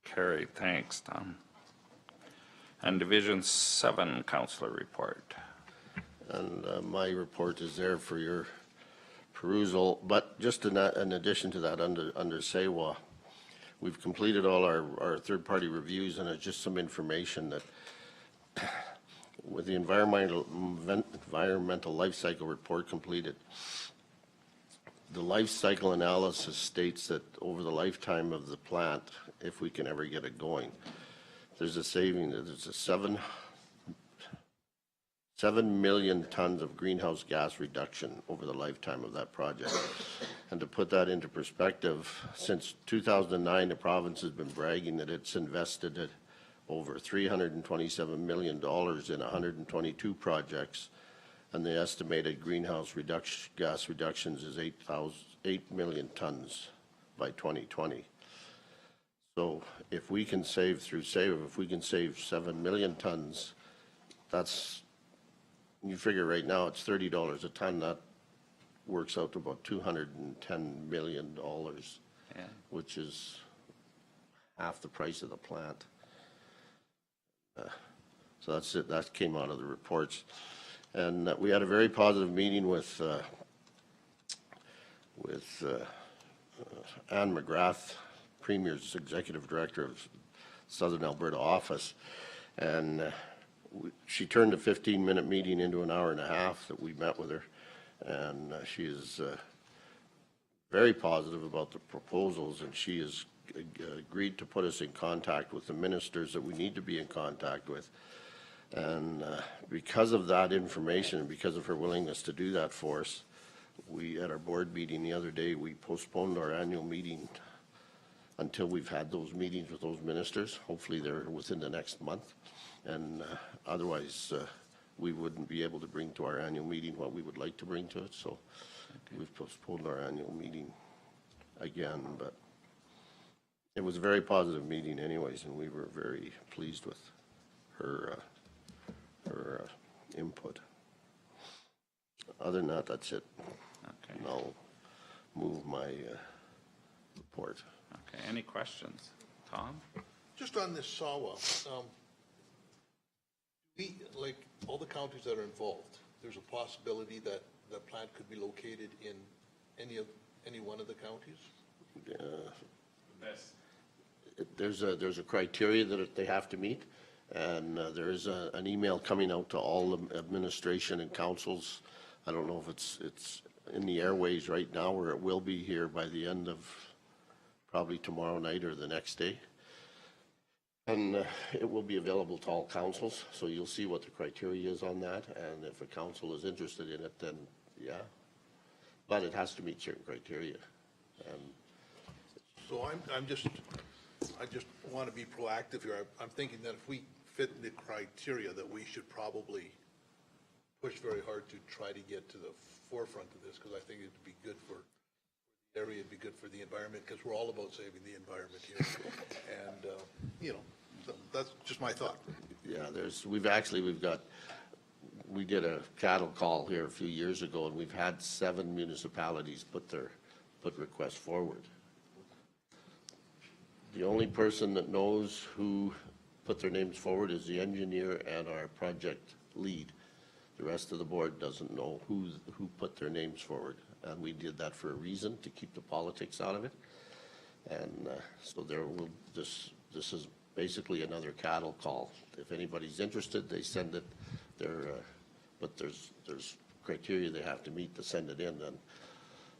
Carried, thanks, Tom. And Division 7, Counselor report. And my report is there for your perusal, but just in addition to that, under SEWA, we've completed all our third-party reviews, and it's just some information that with the environmental life cycle report completed, the life cycle analysis states that over the lifetime of the plant, if we can ever get it going, there's a saving, there's a 7 million tons of greenhouse gas reduction over the lifetime of that project. And to put that into perspective, since 2009, the province has been bragging that it's invested over $327 million in 122 projects, and the estimated greenhouse gas reductions is 8 million tons by 2020. So if we can save through SAVE, if we can save 7 million tons, that's, you figure right now it's $30 a ton, that works out to about $210 million, Yeah. which is half the price of the plant. So that's it, that came out of the reports. And we had a very positive meeting with Anne McGrath, Premier's Executive Director of Southern Alberta Office, and she turned a 15-minute meeting into an hour and a half that we met with her, and she is very positive about the proposals, and she has agreed to put us in contact with the ministers that we need to be in contact with. And because of that information and because of her willingness to do that for us, we, at our board meeting the other day, we postponed our annual meeting until we've had those meetings with those ministers. Hopefully they're within the next month. And otherwise, we wouldn't be able to bring to our annual meeting what we would like to bring to it. So we've postponed our annual meeting again. But it was a very positive meeting anyways, and we were very pleased with her input. Other than that, that's it. Okay. And I'll move my report. Okay, any questions? Tom? Just on this SAWA, like all the counties that are involved, there's a possibility that the plant could be located in any one of the counties? There's a criteria that they have to meet, and there is an email coming out to all the administration and councils. I don't know if it's in the airways right now, or it will be here by the end of probably tomorrow night or the next day. And it will be available to all councils, so you'll see what the criteria is on that, and if a council is interested in it, then yeah. But it has to meet certain criteria. And So I just want to be proactive here. I'm thinking that if we fit the criteria, that we should probably push very hard to try to get to the forefront of this, because I think it'd be good for the area, it'd be good for the environment, because we're all about saving the environment here. And, you know, so that's just my thought. yeah, we did a cattle call here a few years ago, and we've had 7 municipalities put requests forward. The only person that knows who put their names forward is the engineer and our project lead. The rest of the board doesn't know who put their names forward, and we did that for a reason, to keep the politics out of it. And so this is basically another cattle call. If anybody's interested, they send it there, but there's criteria they have to meet to send it in. And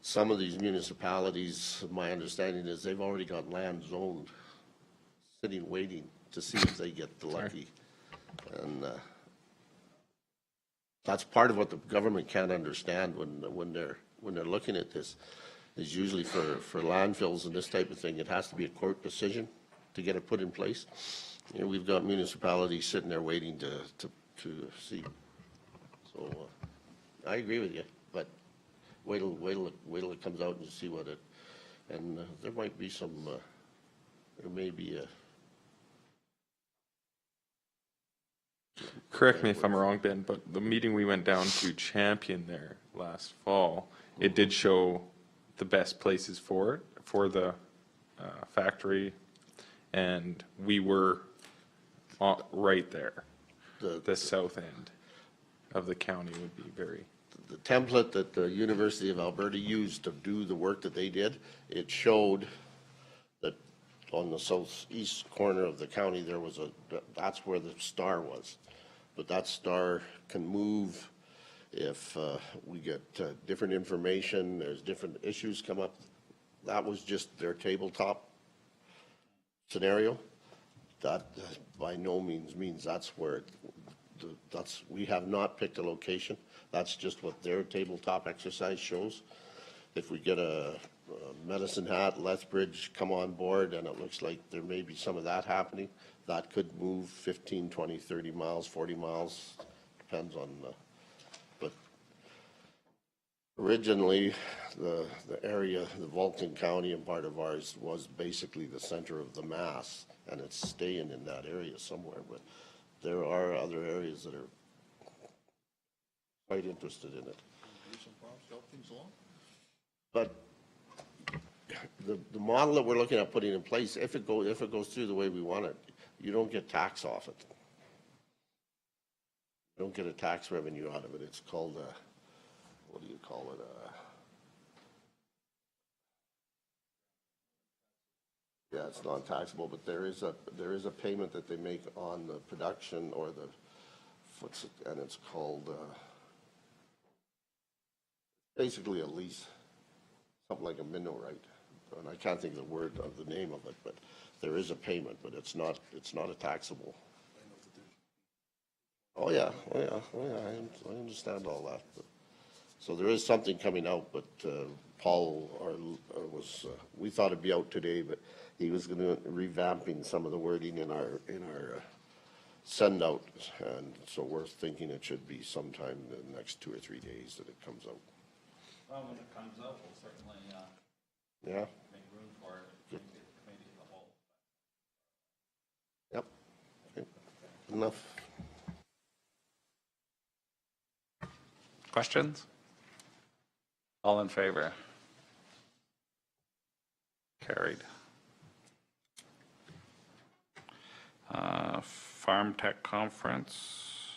some of these municipalities, my understanding is they've already got land zoned, sitting waiting to see if they get the lucky. And that's part of what the government can't understand when they're looking at this, is usually for landfills and this type of thing, it has to be a court decision to get it put in place. You know, we've got municipalities sitting there waiting to see. So I agree with you, but wait till it comes out and see what it, and there might be some, there may be Correct me if I'm wrong, Ben, but the meeting we went down to Champion there last fall, it did show the best places for it, for the factory, and we were right there. The south end of the county would be very, The template that the University of Alberta used to do the work that they did, it showed that on the southeast corner of the county, there was that's where the star was. But that star can move if we get different information, there's different issues come up. That was just their tabletop scenario. That by no means that's where we have not picked a location. That's just what their tabletop exercise shows. If we get a Medicine Hat, Lethbridge come on board, and it looks like there may be some of that happening, that could move 15, 20, 30 miles, 40 miles, depends on but originally the area, the Vulcan County and part of ours was basically the center of the mass, and it's staying in that area somewhere, but there are other areas that are quite interested in it. But the model that we're looking at putting in place, if it goes through the way we want it, you don't get tax off it. You don't get a tax revenue out of it. It's called what do you call it? Yeah, it's non-taxable, but there is a payment that they make on the production or and it's called basically a lease, something like a minnow right. And I can't think of the name of it, but there is a payment, but it's not a taxable. Oh yeah, I understand all that. But, so there is something coming out, but Paul we thought it'd be out today, but he was going to revamping some of the wording in our send out, and so we're thinking it should be sometime in the next 2 or 3 days that it comes out. Well, when it comes out, we'll certainly Yeah. make room for it. Maybe the committee as a whole. Yep. Okay. Enough. Questions? All in favor? Carried. Farm Tech Conference.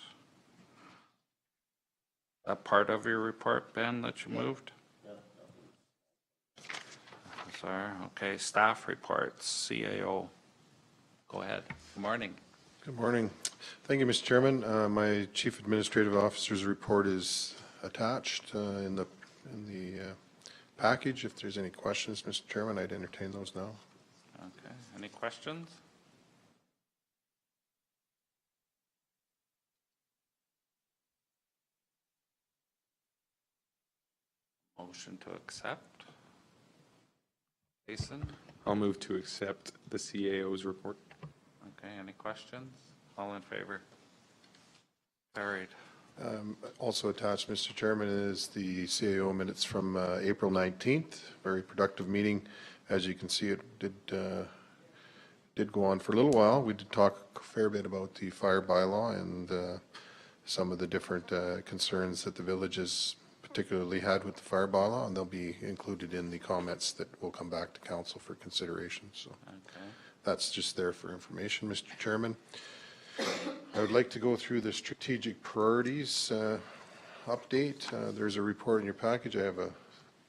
That part of your report, Ben, that you moved? Sorry, okay, staff reports, CAO. Go ahead. Good morning. Good morning. Thank you, Mr. Chairman. My Chief Administrative Officer's report is attached in the package. If there's any questions, Mr. Chairman, I'd entertain those now. Okay, any questions? Motion to accept. Jason? I'll move to accept the CAO's report. Okay, any questions? All in favor? Carried. Also attached, Mr. Chairman, is the CAO minutes from April 19th. Very productive meeting. As you can see, it did go on for a little while. We did talk a fair bit about the fire bylaw and some of the different concerns that the villages particularly had with the fire bylaw, and they'll be included in the comments that will come back to council for consideration. So that's just there for information, Mr. Chairman. I would like to go through the strategic priorities update. There's a report in your package. I have a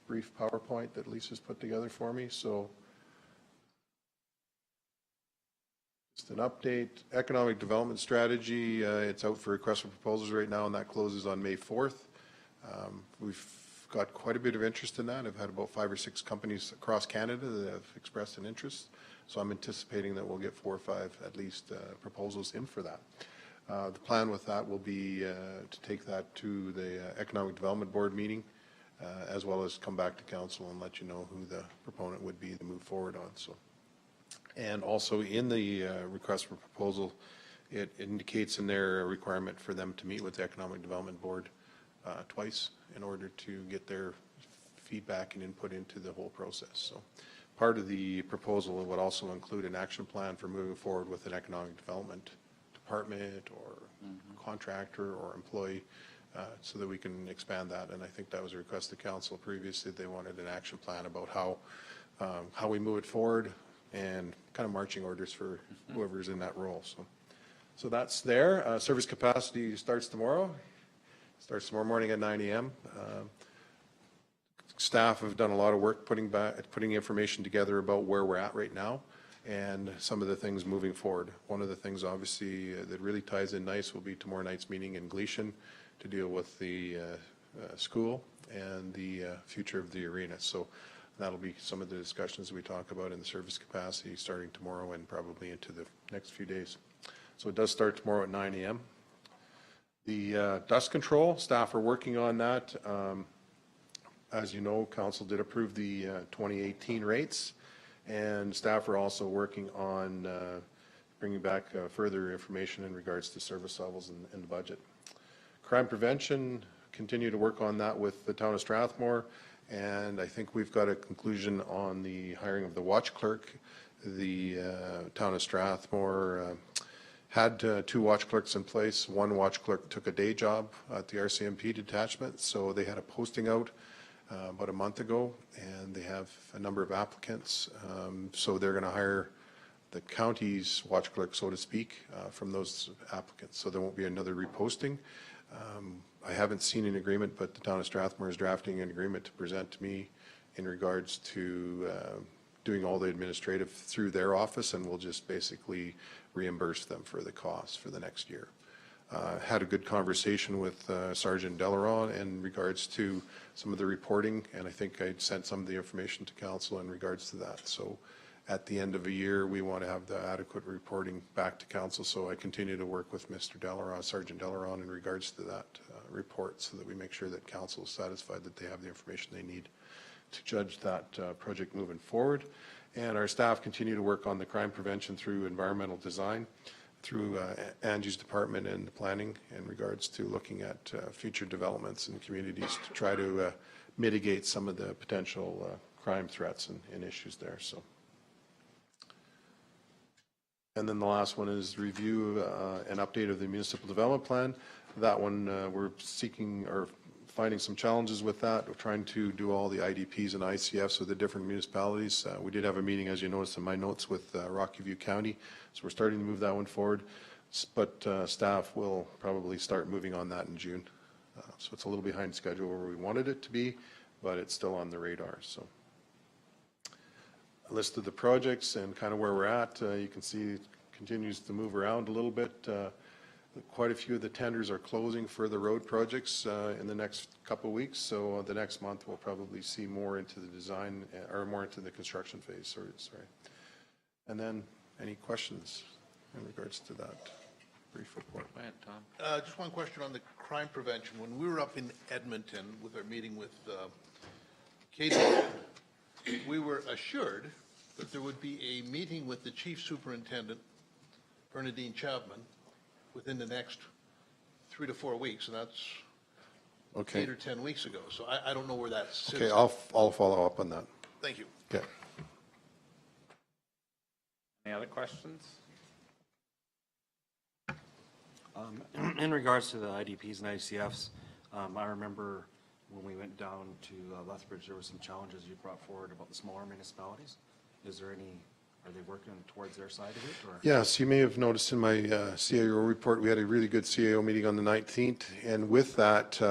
brief PowerPoint that Lisa's put together for me. So just an update. Economic development strategy. It's out for request for proposals right now, and that closes on May 4th. We've got quite a bit of interest in that. I've had about 5 or 6 companies across Canada that have expressed an interest. So I'm anticipating that we'll get 4 or 5 at least proposals in for that. The plan with that will be to take that to the Economic Development Board meeting, as well as come back to council and let you know who the proponent would be to move forward on. So, and also in the request for proposal, it indicates in there a requirement for them to meet with the Economic Development Board twice in order to get their feedback and input into the whole process. So part of the proposal would also include an action plan for moving forward with an economic development department or contractor or employee, so that we can expand that. And I think that was a request to council previously. They wanted an action plan about how we move it forward and kind of marching orders for whoever's in that role. So that's there. Service capacity starts tomorrow. Starts tomorrow morning at 9 a.m. Staff have done a lot of work putting information together about where we're at right now and some of the things moving forward. One of the things, obviously, that really ties in nice will be tomorrow night's meeting in Gleason to deal with the school and the future of the arena. So that'll be some of the discussions we talk about in the service capacity starting tomorrow and probably into the next few days. So it does start tomorrow at 9 a.m. The dust control, staff are working on that. As you know, council did approve the 2018 rates, and staff are also working on bringing back further information in regards to service levels and the budget. Crime prevention, continue to work on that with the town of Strathmore, and I think we've got a conclusion on the hiring of the watch clerk. The town of Strathmore had 2 watch clerks in place. One watch clerk took a day job at the RCMP detachment, so they had a posting out about a month ago, and they have a number of applicants. So they're going to hire the county's watch clerk, so to speak, from those applicants. So there won't be another reposting. I haven't seen an agreement, but the town of Strathmore is drafting an agreement to present to me in regards to doing all the administrative through their office, and we'll just basically reimburse them for the costs for the next year. Had a good conversation with Sergeant Delaron in regards to some of the reporting, and I think I sent some of the information to council in regards to that. So at the end of a year, we want to have the adequate reporting back to council. So I continue to work with Mr. Delaron, Sergeant Delaron, in regards to that report, so that we make sure that council is satisfied that they have the information they need to judge that project moving forward. And our staff continue to work on the crime prevention through environmental design, through Angie's department and the planning in regards to looking at future developments in communities to try to mitigate some of the potential crime threats and issues there. So, and then the last one is review an update of the municipal development plan. That one we're seeking or finding some challenges with that. We're trying to do all the IDPs and ICFs with the different municipalities. We did have a meeting, as you noticed in my notes, with Rocky View County. So we're starting to move that one forward. But staff will probably start moving on that in June. So it's a little behind schedule where we wanted it to be, but it's still on the radar. So a list of the projects and kind of where we're at. You can see it continues to move around a little bit. Quite a few of the tenders are closing for the road projects in the next couple of weeks. So the next month we'll probably see more into the design or more into the construction phase. Sorry. And then any questions in regards to that brief report? Go ahead, Tom. Just one question on the crime prevention. When we were up in Edmonton with our meeting with Katie, we were assured that there would be a meeting with the chief superintendent, Bernadine Chapman, within the next 3 to 4 weeks, and that's Okay. 8 or 10 weeks ago. So I don't know where that sits. Okay, I'll follow up on that. Thank you. Okay. Any other questions? In regards to the IDPs and ICFs, I remember when we went down to Lethbridge, there were some challenges you brought forward about the smaller municipalities. Is there any, are they working towards their side of it? Or? Yes, you may have noticed in my CAO report, we had a really good CAO meeting on the 19th. And with that,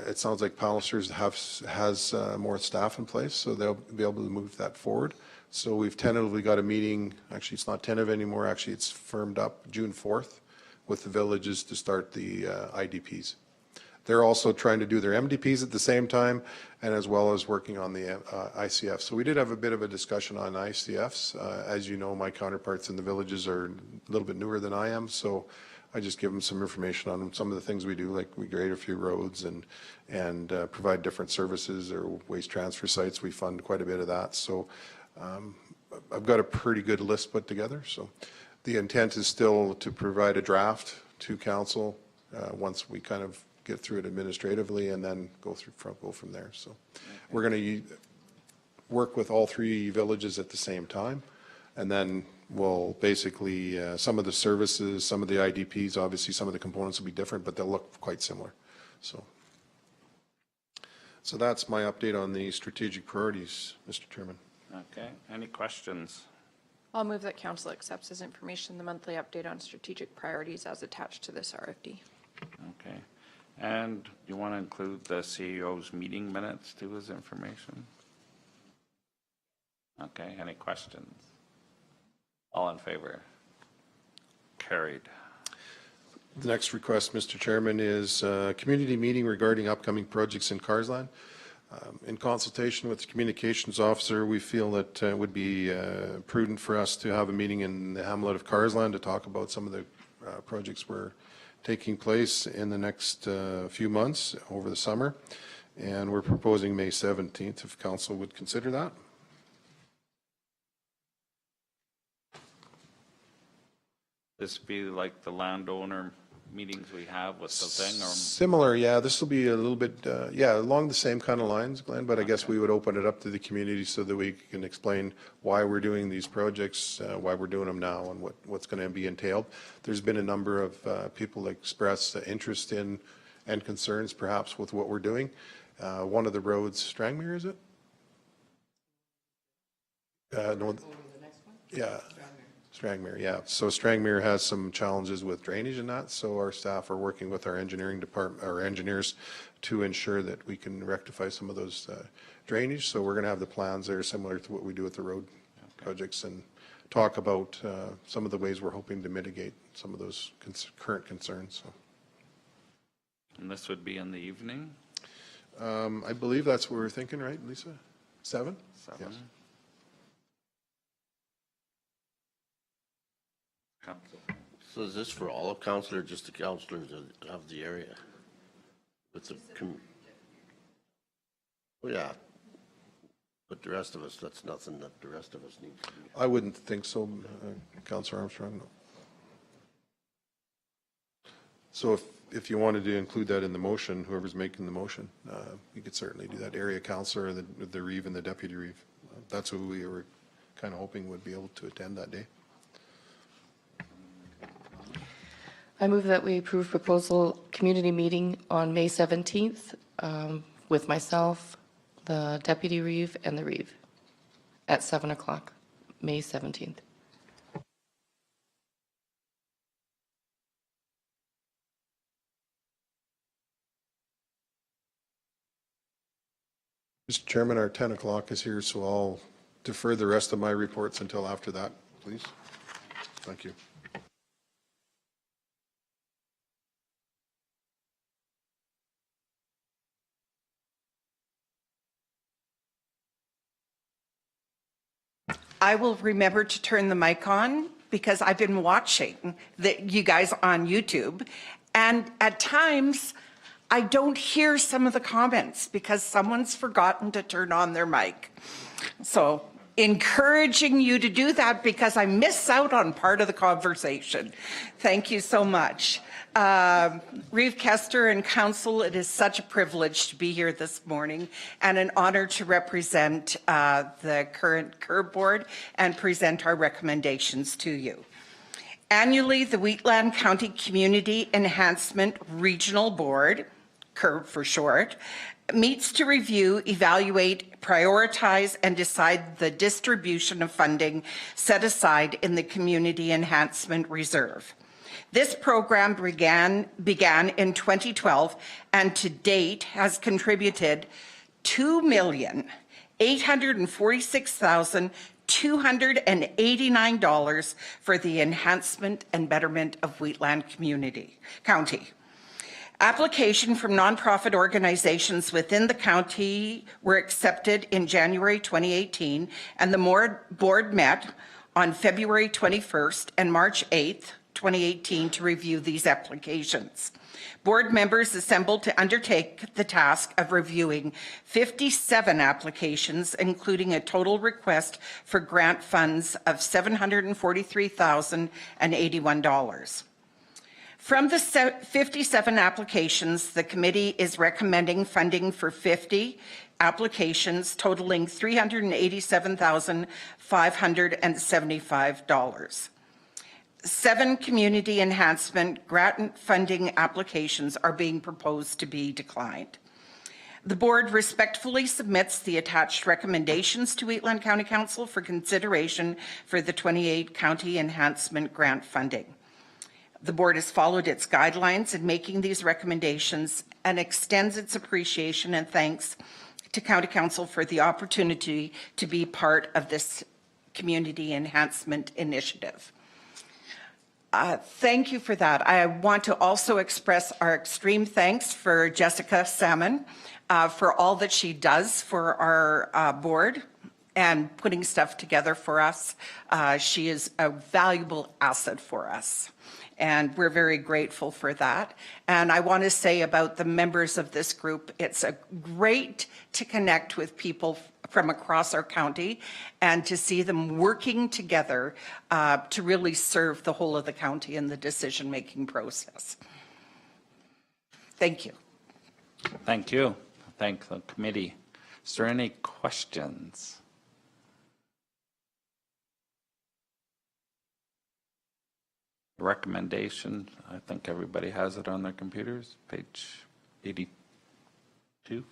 it sounds like Pallisers has more staff in place, so they'll be able to move that forward. So we've tentatively got a meeting, actually it's not tentative anymore, actually it's firmed up June 4th with the villages to start the IDPs. They're also trying to do their MDPs at the same time, and as well as working on the ICF. So we did have a bit of a discussion on ICFs. As you know, my counterparts in the villages are a little bit newer than I am, so I just give them some information on some of the things we do, like we grade a few roads and provide different services or waste transfer sites. We fund quite a bit of that. So I've got a pretty good list put together. So the intent is still to provide a draft to council once we kind of get through it administratively, and then go from there. So we're going to work with all 3 villages at the same time, and then will basically, some of the services, some of the IDPs, obviously some of the components will be different, but they'll look quite similar. So that's my update on the strategic priorities, Mr. Chairman. Okay, any questions? I'll move that council accepts as information the monthly update on strategic priorities as attached to this RFD. Okay, and you want to include the CEO's meeting minutes too as information? Okay, any questions? All in favor? Carried. The next request, Mr. Chairman, is a community meeting regarding upcoming projects in Carsland. In consultation with the communications officer, we feel that it would be prudent for us to have a meeting in the hamlet of Carsland to talk about some of the projects we're taking place in the next few months over the summer. And we're proposing May 17th, if council would consider that. This be like the landowner meetings we have with the thing, or? Similar, yeah. This will be a little bit, yeah, along the same kind of lines, Glenn, but I guess we would open it up to the community so that we can explain why we're doing these projects, why we're doing them now, and what's going to be entailed. There's been a number of people express interest in and concerns perhaps with what we're doing. One of the roads, Strangmere, is it? No, yeah. Strangmere, yeah. So Strangmere has some challenges with drainage and that, so our staff are working with our engineering department, our engineers, to ensure that we can rectify some of those drainage. So we're going to have the plans there similar to what we do with the road projects, and talk about some of the ways we're hoping to mitigate some of those current concerns. So. And this would be in the evening? I believe that's what we're thinking, right, Lisa? 7? 7? Yes. Council. So is this for all of council or just the councillors of the area? With the well, yeah. But the rest of us, that's nothing that the rest of us need to do. I wouldn't think so, Councillor Armstrong. No. So if you wanted to include that in the motion, whoever's making the motion, you could certainly do that. Area councillor, the Reeve and the deputy Reeve. That's who we were kind of hoping would be able to attend that day. I move that we approve proposal community meeting on May 17th with myself, the Deputy Reeve, and the Reeve at 7 o'clock, May 17th. Mr. Chairman, our 10 o'clock is here, so I'll defer the rest of my reports until after that, please. Thank you. I will remember to turn the mic on because I've been watching you guys on YouTube, and at times I don't hear some of the comments because someone's forgotten to turn on their mic. So encouraging you to do that because I miss out on part of the conversation. Thank you so much. Reeve Kester and Council, it is such a privilege to be here this morning and an honor to represent the current CURB board and present our recommendations to you. Annually, the Wheatland County Community Enhancement Regional Board, CURB for short, meets to review, evaluate, prioritize, and decide the distribution of funding set aside in the Community Enhancement Reserve. This program began in 2012 and to date has contributed $2,846,289 for the enhancement and betterment of Wheatland County. Application from nonprofit organizations within the county were accepted in January 2018, and the board met on February 21st and March 8th, 2018 to review these applications. Board members assembled to undertake the task of reviewing 57 applications, including a total request for grant funds of $743,081. From the 57 applications, the committee is recommending funding for 50 applications totaling $387,575. 7 community enhancement grant funding applications are being proposed to be declined. The board respectfully submits the attached recommendations to Wheatland County Council for consideration for the 28 county enhancement grant funding. The board has followed its guidelines in making these recommendations and extends its appreciation and thanks to County Council for the opportunity to be part of this community enhancement initiative. Thank you for that. I want to also express our extreme thanks for Jessica Salmon for all that she does for our board and putting stuff together for us. She is a valuable asset for us, and we're very grateful for that. And I want to say about the members of this group, it's great to connect with people from across our county and to see them working together to really serve the whole of the county in the decision-making process. Thank you. Thank you. Thank the committee. Is there any questions? Recommendation, I think everybody has it on their computers, page 82.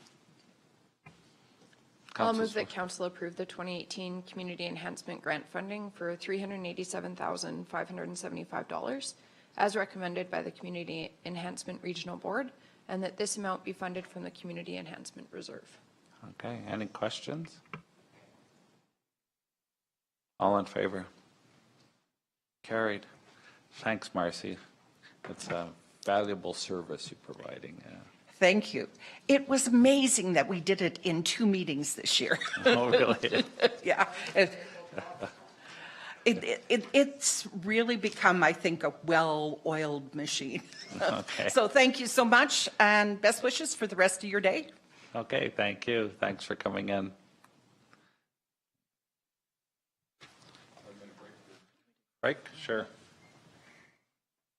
I'll move that council approve the 2018 Community Enhancement Grant Funding for $387,575 as recommended by the Community Enhancement Regional Board, and that this amount be funded from the Community Enhancement Reserve. Okay, any questions? All in favor? Carried. Thanks, Marcy. It's a valuable service you're providing. Thank you. It was amazing that we did it in 2 meetings this year. Oh, really? Yeah. It's really become, I think, a well-oiled machine. Okay. So thank you so much, and best wishes for the rest of your day. Okay, thank you. Thanks for coming in. Break? Sure. Is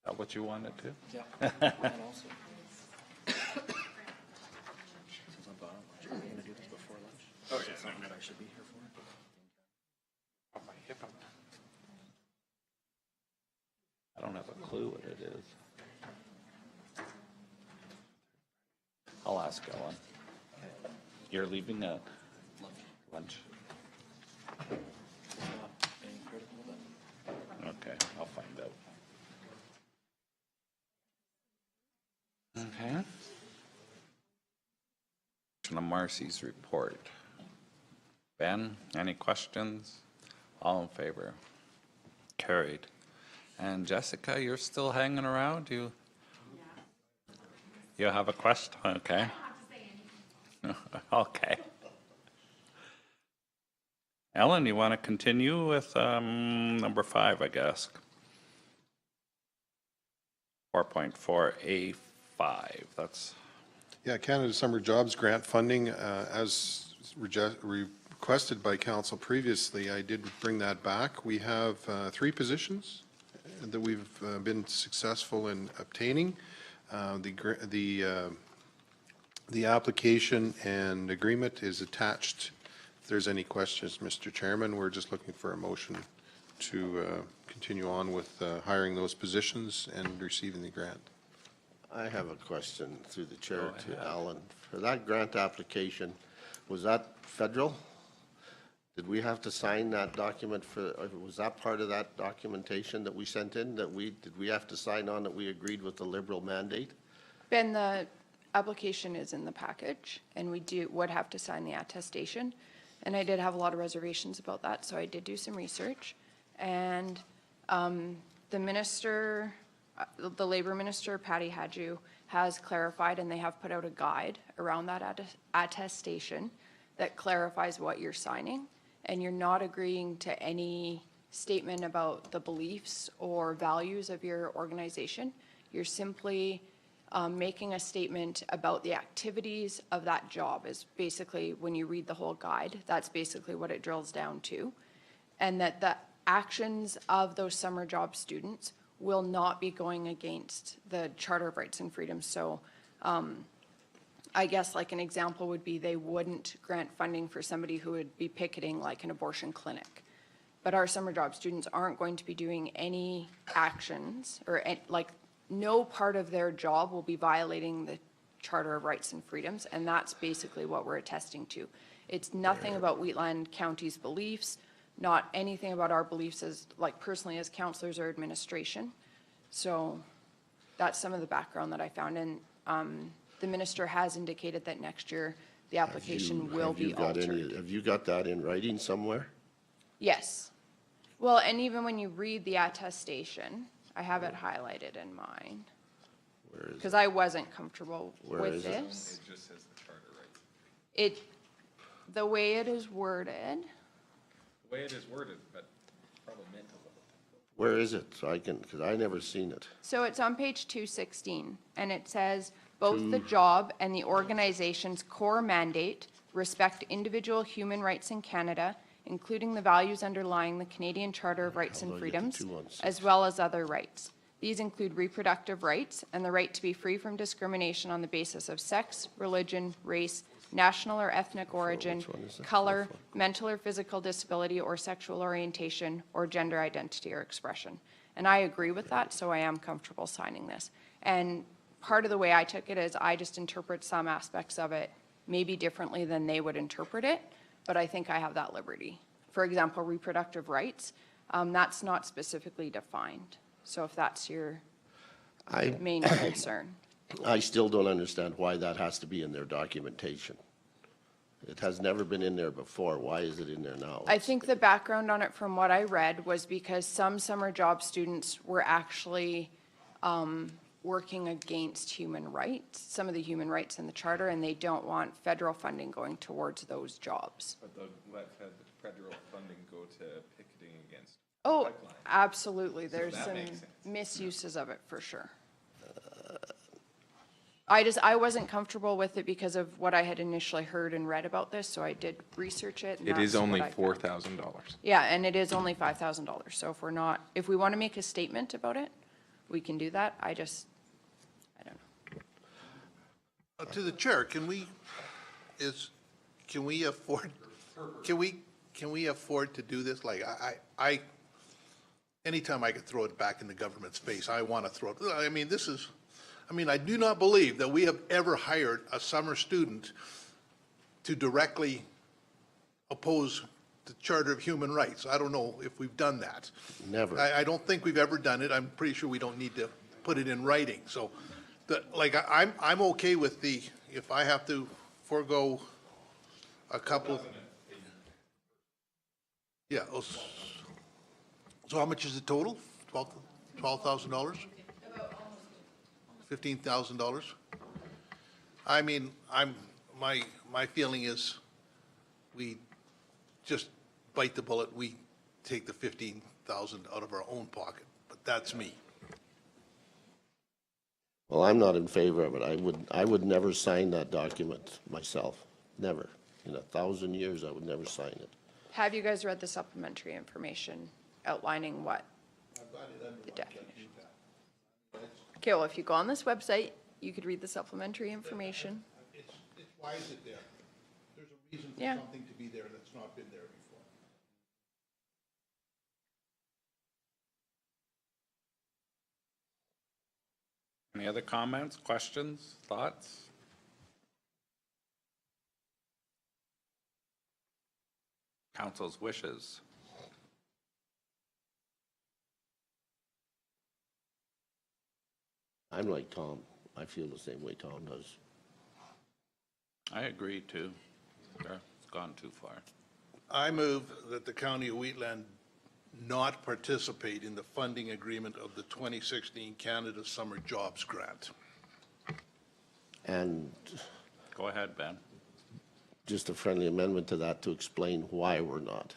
that what you wanted to? Yeah. Oh, yeah. Something that I should be here for. I don't have a clue what it is. I'll ask Ellen. You're leaving at lunch? Okay, I'll find out. Okay. On Marcy's report. Ben, any questions? All in favor? Carried. And Jessica, you're still hanging around? You have a question? Okay. Okay. Ellen, you want to continue with number 5, I guess? 4.4A5, that's... Yeah, Canada Summer Jobs Grant funding, as requested by council previously, I did bring that back. We have 3 positions that we've been successful in obtaining. The application and agreement is attached. If there's any questions, Mr. Chairman, we're just looking for a motion to continue on with hiring those positions and receiving the grant. I have a question through the chair to Alan. For that grant application, was that federal? Did we have to sign that document was that part of that documentation that we sent in did we have to sign on that we agreed with the Liberal mandate? Ben, the application is in the package, and we would have to sign the attestation. And I did have a lot of reservations about that, so I did do some research. And the minister, the Labor Minister, Patty Hadju, has clarified, and they have put out a guide around that attestation that clarifies what you're signing. And you're not agreeing to any statement about the beliefs or values of your organization. You're simply making a statement about the activities of that job is basically, when you read the whole guide, that's basically what it drills down to. And that the actions of those summer job students will not be going against the Charter of Rights and Freedoms. So I guess like an example would be they wouldn't grant funding for somebody who would be picketing like an abortion clinic. But our summer job students aren't going to be doing any actions or like no part of their job will be violating the Charter of Rights and Freedoms, and that's basically what we're attesting to. It's nothing about Wheatland County's beliefs, not anything about our beliefs as, like personally as counselors or administration. So that's some of the background that I found, and the minister has indicated that next year the application will be altered. Have you got that in writing somewhere? Yes. Well, and even when you read the attestation, I have it highlighted in mine. Where is Because I wasn't comfortable Where with is it? this. It just says the charter rights. The way it is worded, The way it is worded, but probably meant a little. Where is it? So I can, because I never seen it. so it's on page 216, and it says, both the job and the organization's core mandate respect individual human rights in Canada, including the values underlying the Canadian Charter of Rights and How do I get to Freedoms, 216? as well as other rights. These include reproductive rights and the right to be free from discrimination on the basis of sex, religion, race, national or ethnic origin, Which one is that? color, mental or physical disability, or sexual orientation, or gender identity or expression. And I agree with that, so I am comfortable signing this. And part of the way I took it is I just interpret some aspects of it maybe differently than they would interpret it, but I think I have that liberty. For example, reproductive rights, that's not specifically defined. So if that's your main concern. I still don't understand why that has to be in their documentation. It has never been in there before. Why is it in there now? I think the background on it from what I read was because some summer job students were actually working against human rights, some of the human rights in the charter, and they don't want federal funding going towards those jobs. But they'll let federal funding go to picketing against. Oh, pipeline. absolutely. There's that some makes sense. misuses of it for sure. I wasn't comfortable with it because of what I had initially heard and read about this, so I did research it. And It is that's only what I found. $4,000. Yeah, and it is only $5,000. So if we want to make a statement about it, we can do that. I don't know. To the chair, can we afford to do this? Like, anytime I could throw it back in the government's face, I want to throw it. I do not believe that we have ever hired a summer student to directly oppose the Charter of Human Rights. I don't know if we've done that. Never. I don't think we've ever done it. I'm pretty sure we don't need to put it in writing. So, I'm okay with if I have to forego a couple. Yeah. So how much is the total? $12,000? $15,000? My feeling is we just bite the bullet, we take the $15,000 out of our own pocket, but that's me. Well, I'm not in favor of it. I would never sign that document myself. Never. In 1,000 years, I would never sign it. Have you guys read the supplementary information outlining what the definition? Okay, well, if you go on this website, you could read the supplementary information. It's why is it there? There's a reason for Yeah. something to be there that's not been there before. Any other comments, questions, thoughts? Council's wishes. I'm like Tom. I feel the same way Tom does. I agree too. It's gone too far. I move that the County of Wheatland not participate in the funding agreement of the 2016 Canada Summer Jobs Grant. And Go ahead, Ben. just a friendly amendment to that to explain why we're not.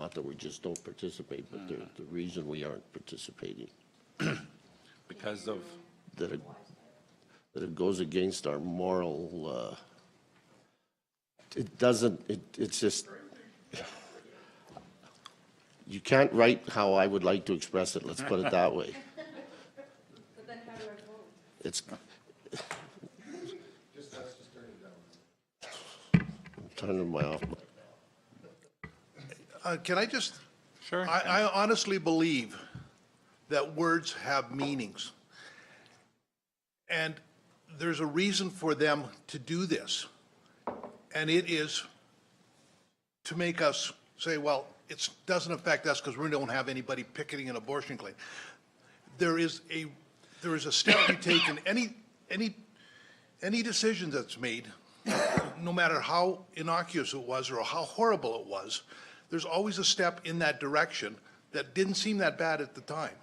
Not that we just don't participate, but the reason we aren't participating. Because of, That it goes against our moral, it's just, you can't write how I would like to express it, let's put it that way. It's. Turn my off. Can I just? Sure. I honestly believe that words have meanings. And there's a reason for them to do this. And it is to make us say, well, it doesn't affect us because we don't have anybody picketing an abortion clinic. There is a step you take in any decision that's made, no matter how innocuous it was or how horrible it was, there's always a step in that direction that didn't seem that bad at the time.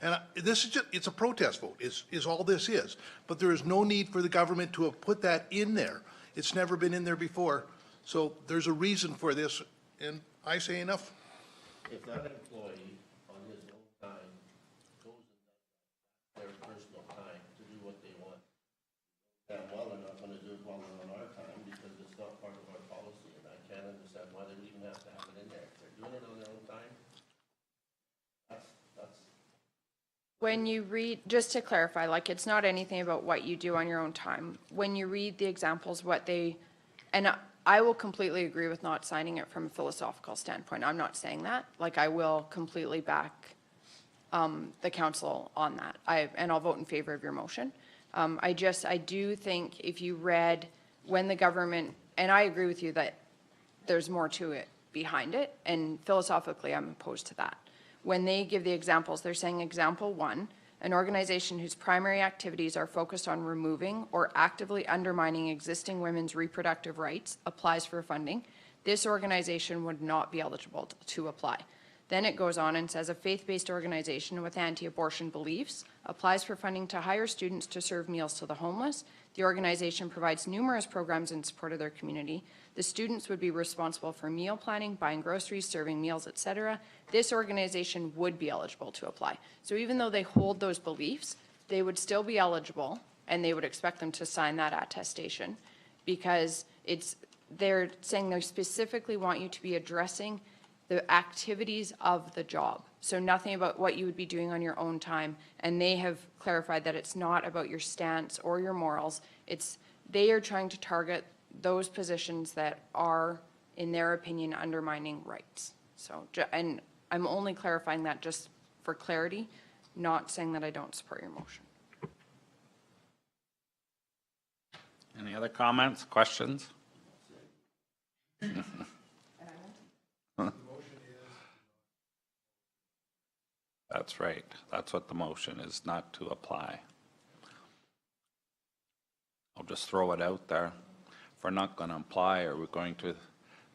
And this is just, it's a protest vote, is all this is. But there is no need for the government to have put that in there. It's never been in there before. So there's a reason for this, and I say enough. If that employee on his own time goes and does their personal time to do what they want, they're well enough going to do it while they're on our time because it's not part of our policy, and I can't understand why they would even have to have it in there. If they're doing it on their own time, that's. When you read, just to clarify, like, it's not anything about what you do on your own time. When you read the examples, and I will completely agree with not signing it from a philosophical standpoint. I'm not saying that. Like, I will completely back the council on that. And I'll vote in favor of your motion. I do think if you read when the government, and I agree with you that there's more to it behind it, and philosophically I'm opposed to that. When they give the examples, they're saying example 1, an organization whose primary activities are focused on removing or actively undermining existing women's reproductive rights applies for funding. This organization would not be eligible to apply. Then it goes on and says a faith-based organization with anti-abortion beliefs applies for funding to hire students to serve meals to the homeless. The organization provides numerous programs in support of their community. The students would be responsible for meal planning, buying groceries, serving meals, etc. This organization would be eligible to apply. So even though they hold those beliefs, they would still be eligible, and they would expect them to sign that attestation because they're saying they specifically want you to be addressing the activities of the job. So nothing about what you would be doing on your own time. And they have clarified that it's not about your stance or your morals. They are trying to target those positions that are, in their opinion, undermining rights. So, and I'm only clarifying that just for clarity, not saying that I don't support your motion. Any other comments, questions? That's right. That's what the motion is, not to apply. I'll just throw it out there. If we're not going to apply, are we going to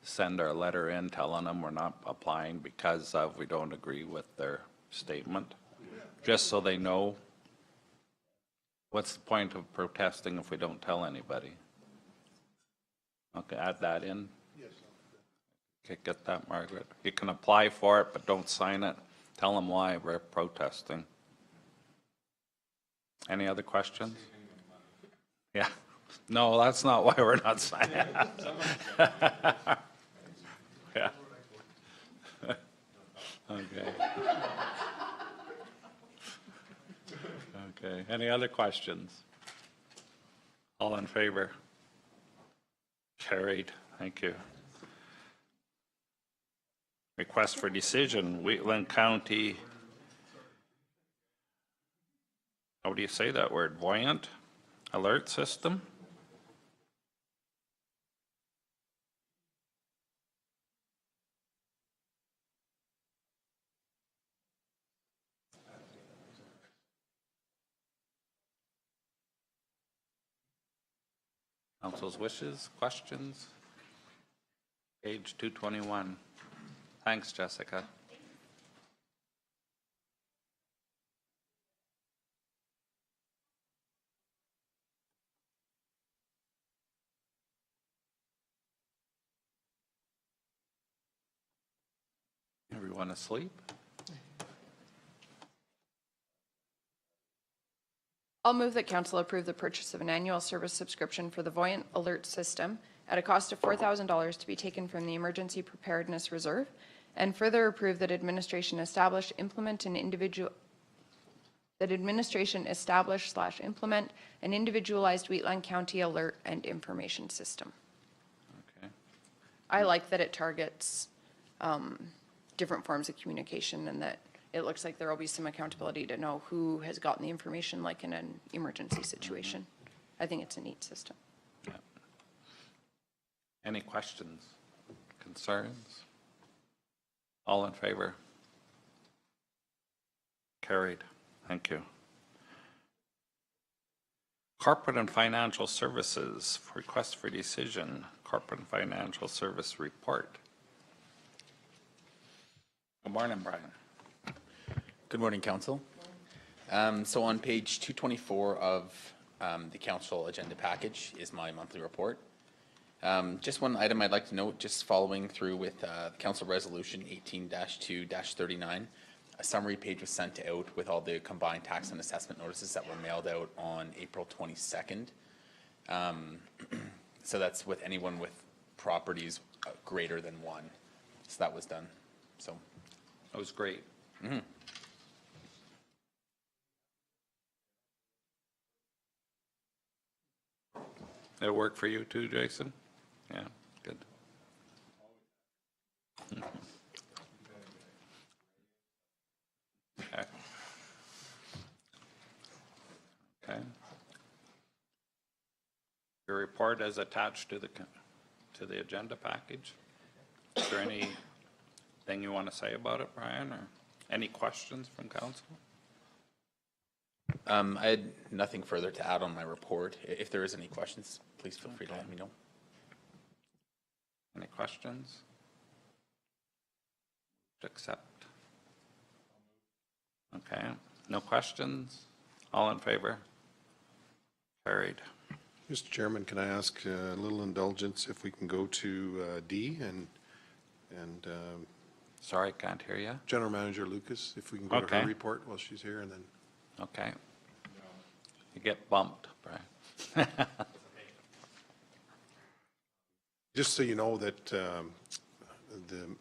send our letter in telling them we're not applying because we don't agree with their statement? Just so they know. What's the point of protesting if we don't tell anybody? Okay, add that in. Yes. Okay, get that, Margaret. You can apply for it, but don't sign it. Tell them why we're protesting. Any other questions? Yeah. No, that's not why we're not signing it. Yeah. Okay. Okay. Any other questions? All in favor? Carried. Thank you. Request for decision, Wheatland County, how do you say that word, Voyant Alert System? Council's wishes, questions? Page 221. Thanks, Jessica. Everyone asleep? I'll move that council approve the purchase of an annual service subscription for the Voyant Alert System at a cost of $4,000 to be taken from the Emergency Preparedness Reserve and further approve that administration establish, implement an individual, that administration establish/implement an individualized Wheatland County alert and information system. Okay. I like that it targets different forms of communication, and that it looks like there will be some accountability to know who has gotten the information, like in an emergency situation. I think it's a neat system. Yeah. Any questions, concerns? All in favor? Carried. Thank you. Corporate and Financial Services, request for decision, Corporate and Financial Service Report. Good morning, Brian. Good morning, Council. So on page 224 of the Council agenda package is my monthly report. Just one item I'd like to note, just following through with Council Resolution 18-2-39, a summary page was sent out with all the combined tax and assessment notices that were mailed out on April 22nd. So that's with anyone with properties greater than one. So that was done. So That was great. mm-hmm. It worked for you too, Jason? Yeah, good. Okay. Okay. Your report is attached to the agenda package. Is there anything you want to say about it, Brian, or any questions from council? I had nothing further to add on my report. If there is any questions, please feel free to let me know. Any questions? Accept. Okay, no questions? All in favor? Carried. Mr. Chairman, can I ask a little indulgence if we can go to D and Sorry, can't hear you. General Manager Lucas, if we can go to Okay. her report while she's here, and then Okay. You get bumped, Brian. just so you know that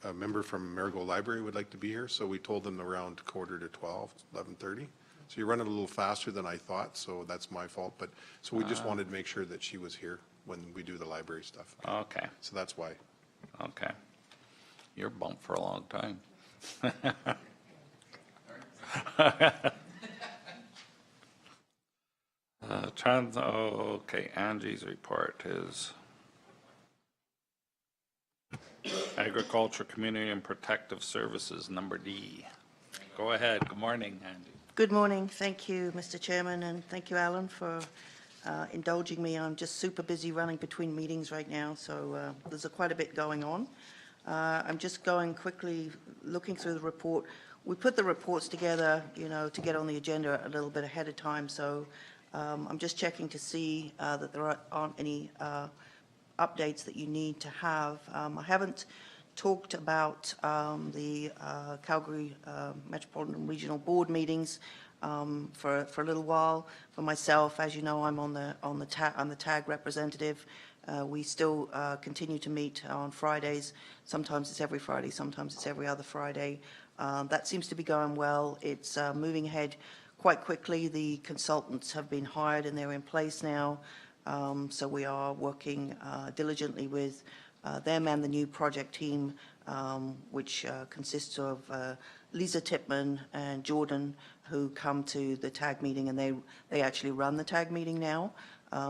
a member from Marigold Library would like to be here, so we told them around 11:45, 11:30. So you're running a little faster than I thought, so that's my fault. But so we just wanted to make sure that she was here when we do the library stuff. Okay, So that's why. okay. You're bumped for a long time. Okay, Angie's report is Agriculture, Community and Protective Services, number D. Go ahead. Good morning, Angie. Good morning. Thank you, Mr. Chairman, and thank you, Alan, for indulging me. I'm just super busy running between meetings right now, so there's quite a bit going on. I'm just going quickly, looking through the report. We put the reports together, you know, to get on the agenda a little bit ahead of time, so I'm just checking to see that there aren't any updates that you need to have. I haven't talked about the Calgary Metropolitan Regional Board meetings for a little while. For myself, as you know, I'm on the TAG representative. We still continue to meet on Fridays. Sometimes it's every Friday, sometimes it's every other Friday. That seems to be going well. It's moving ahead quite quickly. The consultants have been hired and they're in place now. So we are working diligently with them and the new project team, which consists of Lisa Tipman and Jordan, who come to the TAG meeting, and they actually run the TAG meeting now.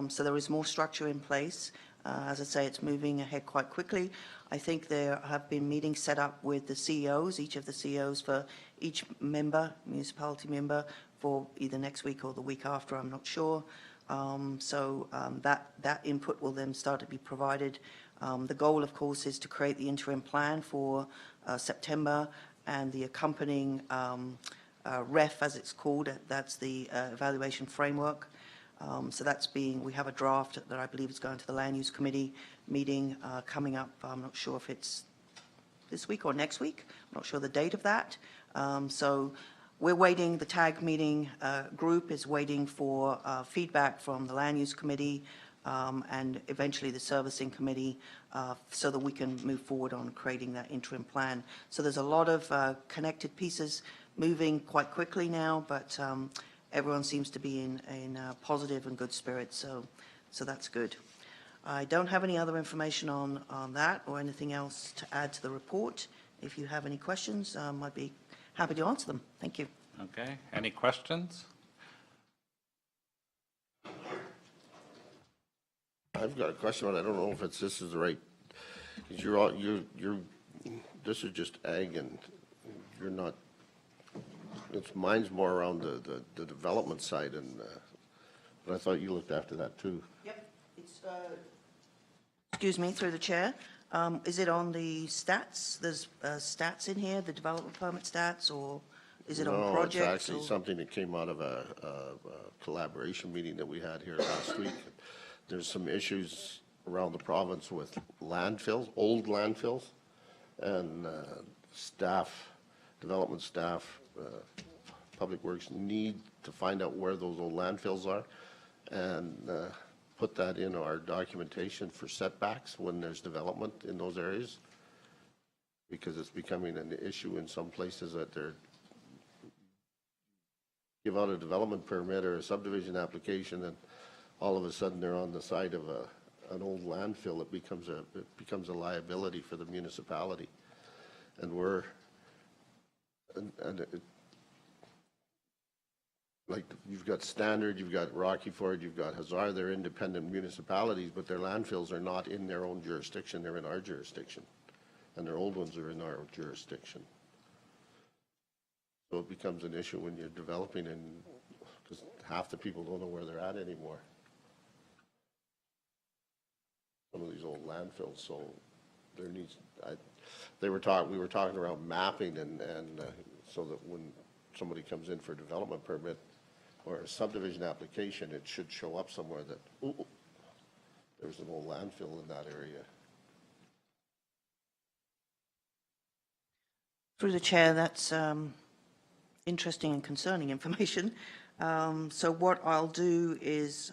So there is more structure in place. As I say, it's moving ahead quite quickly. I think there have been meetings set up with the CEOs, each of the CEOs for each member, municipality member, for either next week or the week after, I'm not sure. That input will then start to be provided. The goal, of course, is to create the interim plan for September, and the accompanying REF, as it's called, that's the evaluation framework. We have a draft that I believe is going to the Land Use Committee meeting coming up. I'm not sure if it's this week or next week. I'm not sure the date of that. So we're waiting, the TAG meeting group is waiting for feedback from the Land Use Committee and eventually the servicing committee, so that we can move forward on creating that interim plan. So there's a lot of connected pieces moving quite quickly now, but everyone seems to be in positive and good spirits, so that's good. I don't have any other information on that or anything else to add to the report. If you have any questions, I'd be happy to answer them. Thank you. Okay, any questions? I've got a question, but I don't know if this is the right, because this is just ag and you're not, mine's more around the development side and, but I thought you looked after that too. Yep. It's, excuse me, through the chair. Is it on the stats? There's stats in here, the development permit stats, or is it on projects? No, it's actually or- something that came out of a collaboration meeting that we had here last week. There's some issues around the province with landfills, old landfills, and staff, development staff, Public Works need to find out where those old landfills are and put that in our documentation for setbacks when there's development in those areas, because it's becoming an issue in some places that they're give out a development permit or a subdivision application and all of a sudden they're on the side of an old landfill. It becomes a liability for the municipality. And like you've got Standard, you've got Rocky Ford, you've got Hazard, they're independent municipalities, but their landfills are not in their own jurisdiction, they're in our jurisdiction. And their old ones are in our jurisdiction. So it becomes an issue when you're developing, and because half the people don't know where they're at anymore. Some of these old landfills, so there needs, we were talking around mapping and so that when somebody comes in for a development permit or a subdivision application, it should show up somewhere that, ooh, there's an old landfill in that area. Through the chair, that's interesting and concerning information. So what I'll do is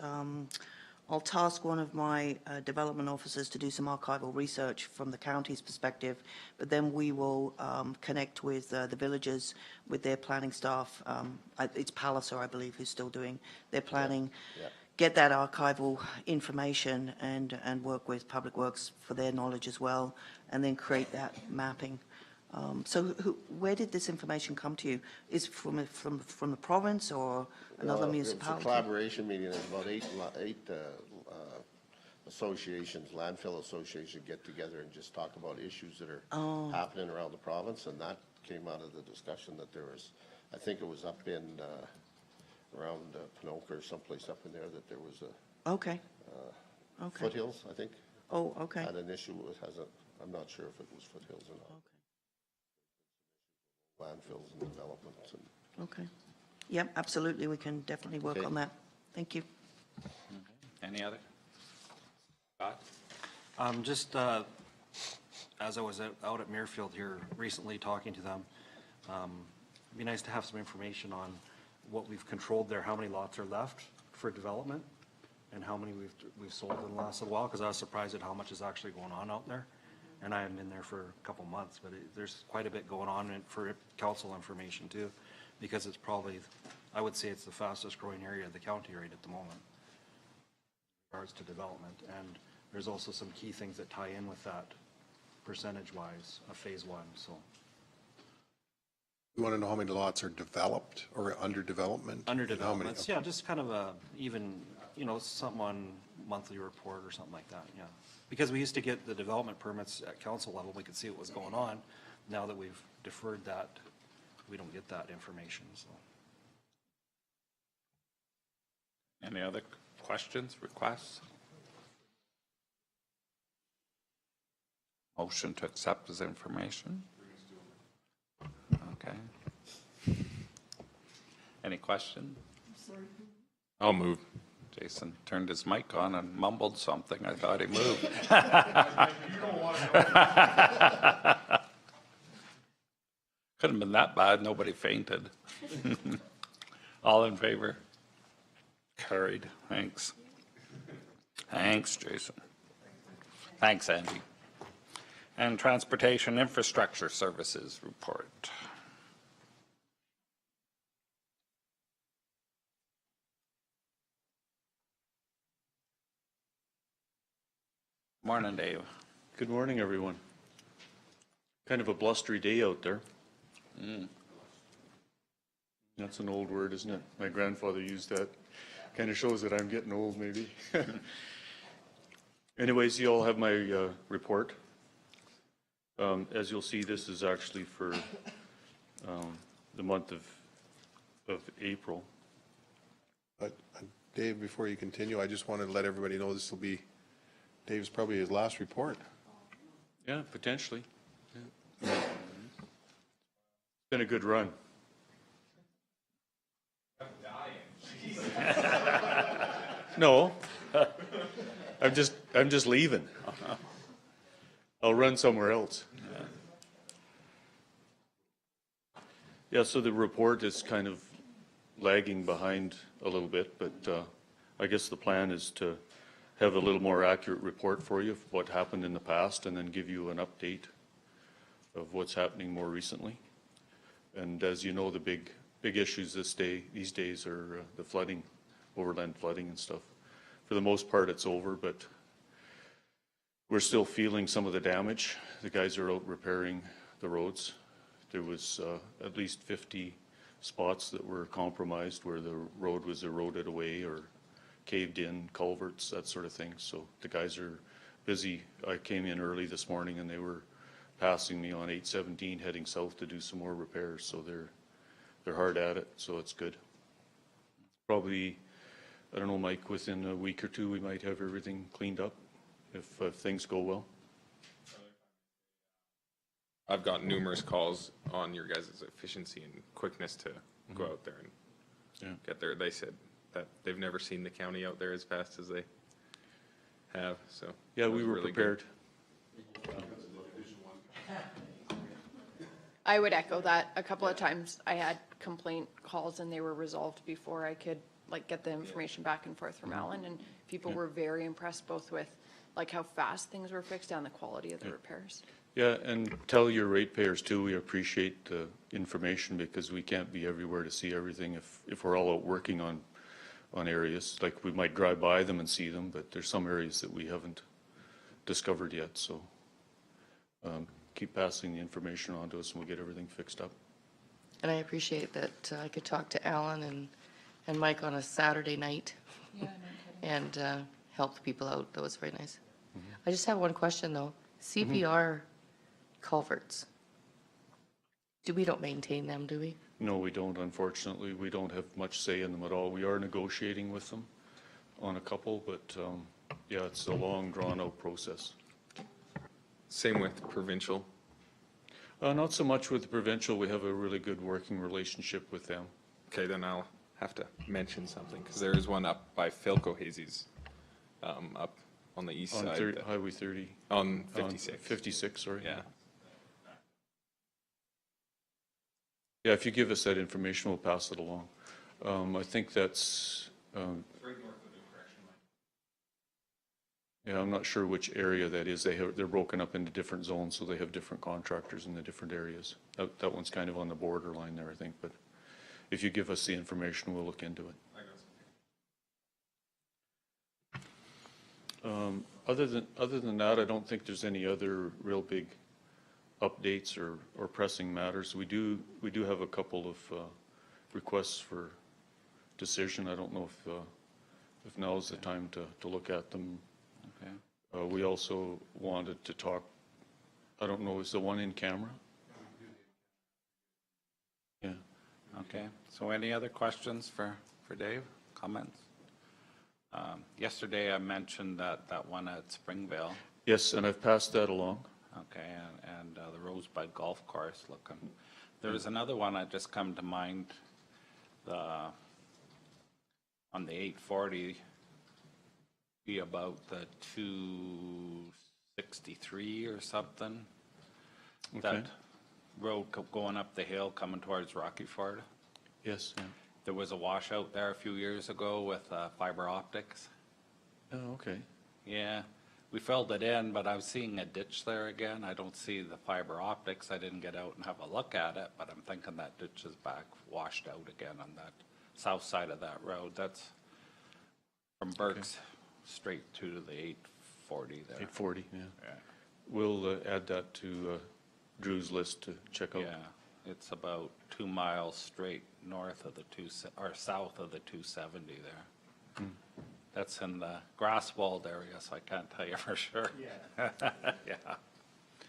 I'll task one of my development officers to do some archival research from the county's perspective, but then we will connect with the villages, with their planning staff. It's Palliser, I believe, who's still doing their planning. Yeah. Get that archival information and work with Public Works for their knowledge as well, and then create that mapping. So where did this information come to you? Is it from the province or another municipality? It's a collaboration meeting. There's about eight associations, landfill associations, get together and just talk about issues that are happening around the province. And that came out of the discussion that there was, I think it was up in around Panoka or someplace up in there, that there was a Okay. Foothills, I think. Oh, okay. Had an issue with, I'm not sure if it was Foothills or not. Okay. Landfills and developments. And Okay. Yep, absolutely. We can definitely work Okay. on that. Thank you. Any other? Scott? Just as I was out at Muirfield here recently talking to them, it'd be nice to have some information on what we've controlled there, how many lots are left for development, and how many we've sold in the last little while, because I was surprised at how much is actually going on out there. And I haven't been there for a couple months, but there's quite a bit going on for council information too, because it's probably, I would say it's the fastest growing area of the county right at the moment in regards to development. And there's also some key things that tie in with that percentage-wise of phase one, so. You want to know how many lots are developed or under development? Under And how many- developments, yeah, just kind of a even, something on monthly report or something like that, yeah. Because we used to get the development permits at council level, we could see what was going on. Now that we've deferred that, we don't get that information, so. Any other questions, requests? Motion to accept as information? Okay. Any question? I'll move. Jason turned his mic on and mumbled something. I thought he moved. Couldn't have been that bad. Nobody fainted. All in favor? Carried. Thanks. Thanks, Jason. Thanks, Andy. And Transportation Infrastructure Services report. Morning, Dave. Good morning, everyone. Kind of a blustery day out there. That's an old word, isn't it? My grandfather used that. Kind of shows that I'm getting old, maybe. Anyways, you all have my report. As you'll see, this is actually for the month of April. Dave, before you continue, I just wanted to let everybody know this will be Dave's probably his last report. Yeah, potentially. Yeah. It's been a good run. No, I'm just leaving. I'll run somewhere else. Yeah, so the report is kind of lagging behind a little bit, but I guess the plan is to have a little more accurate report for you of what happened in the past and then give you an update of what's happening more recently. And as you know, the big issues these days are the flooding, overland flooding and stuff. For the most part, it's over, but we're still feeling some of the damage. The guys are out repairing the roads. There was at least 50 spots that were compromised where the road was eroded away or caved in, culverts, that sort of thing. So the guys are busy. I came in early this morning and they were passing me on 817 heading south to do some more repairs. So they're hard at it, so it's good. Probably, I don't know, Mike, within a week or two we might have everything cleaned up if things go well. I've got numerous calls on your guys' efficiency and quickness to go out there and get there. They said that they've never seen the county out there as fast as they have, so. Yeah, we were really prepared. I would echo that. A couple of times I had complaint calls and they were resolved before I could like get the information back and forth from Alan, and people were very impressed both with like how fast things were fixed and the quality of the repairs. Yeah, and tell your ratepayers too, we appreciate the information because we can't be everywhere to see everything if we're all out working on areas. Like we might drive by them and see them, but there's some areas that we haven't discovered yet. So keep passing the information on to us and we'll get everything fixed up. And I appreciate that I could talk to Alan and Mike on a Saturday night and help the people out. That was very nice. I just have one question though. CPR culverts. We don't maintain them, do we? No, we don't, unfortunately. We don't have much say in them at all. We are negotiating with them on a couple, but yeah, it's a long, drawn-out process. Same with provincial. Not so much with the provincial. We have a really good working relationship with them. Okay, then I'll have to mention something because there is one up by Phil Cohesi's, up on the east On side. Highway 30. On 56. 56, sorry. Yeah. Yeah, if you give us that information, we'll pass it along. I think that's, yeah, I'm not sure which area that is. They're broken up into different zones, so they have different contractors in the different areas. That one's kind of on the borderline there, I think, but if you give us the information, we'll look into it. Other than that, I don't think there's any other real big updates or pressing matters. We do have a couple of requests for decision. I don't know if now is the time to look at them. Okay. We also wanted to talk, I don't know, is the one in camera? Yeah. Okay, so any other questions for Dave? Comments? Yesterday I mentioned that one at Springvale. Yes, and I've passed that along. Okay, and the Rosebud Golf Course looking. There's another one that just come to mind, on the 840, be about the 263 or something. Okay. That road going up the hill coming towards Rocky Ford. Yes. Yeah. There was a washout there a few years ago with fiber optics. Oh, okay. Yeah, we filled it in, but I'm seeing a ditch there again. I don't see the fiber optics. I didn't get out and have a look at it, but I'm thinking that ditch is back washed out again on that south side of that road. That's from Burke's straight to the 840 there. 840, yeah. Yeah. We'll add that to Drew's list to check out. Yeah, it's about 2 miles straight north of the or south of the 270 there. That's in the Grasswald area, so I can't tell you for sure. Yeah. Yeah.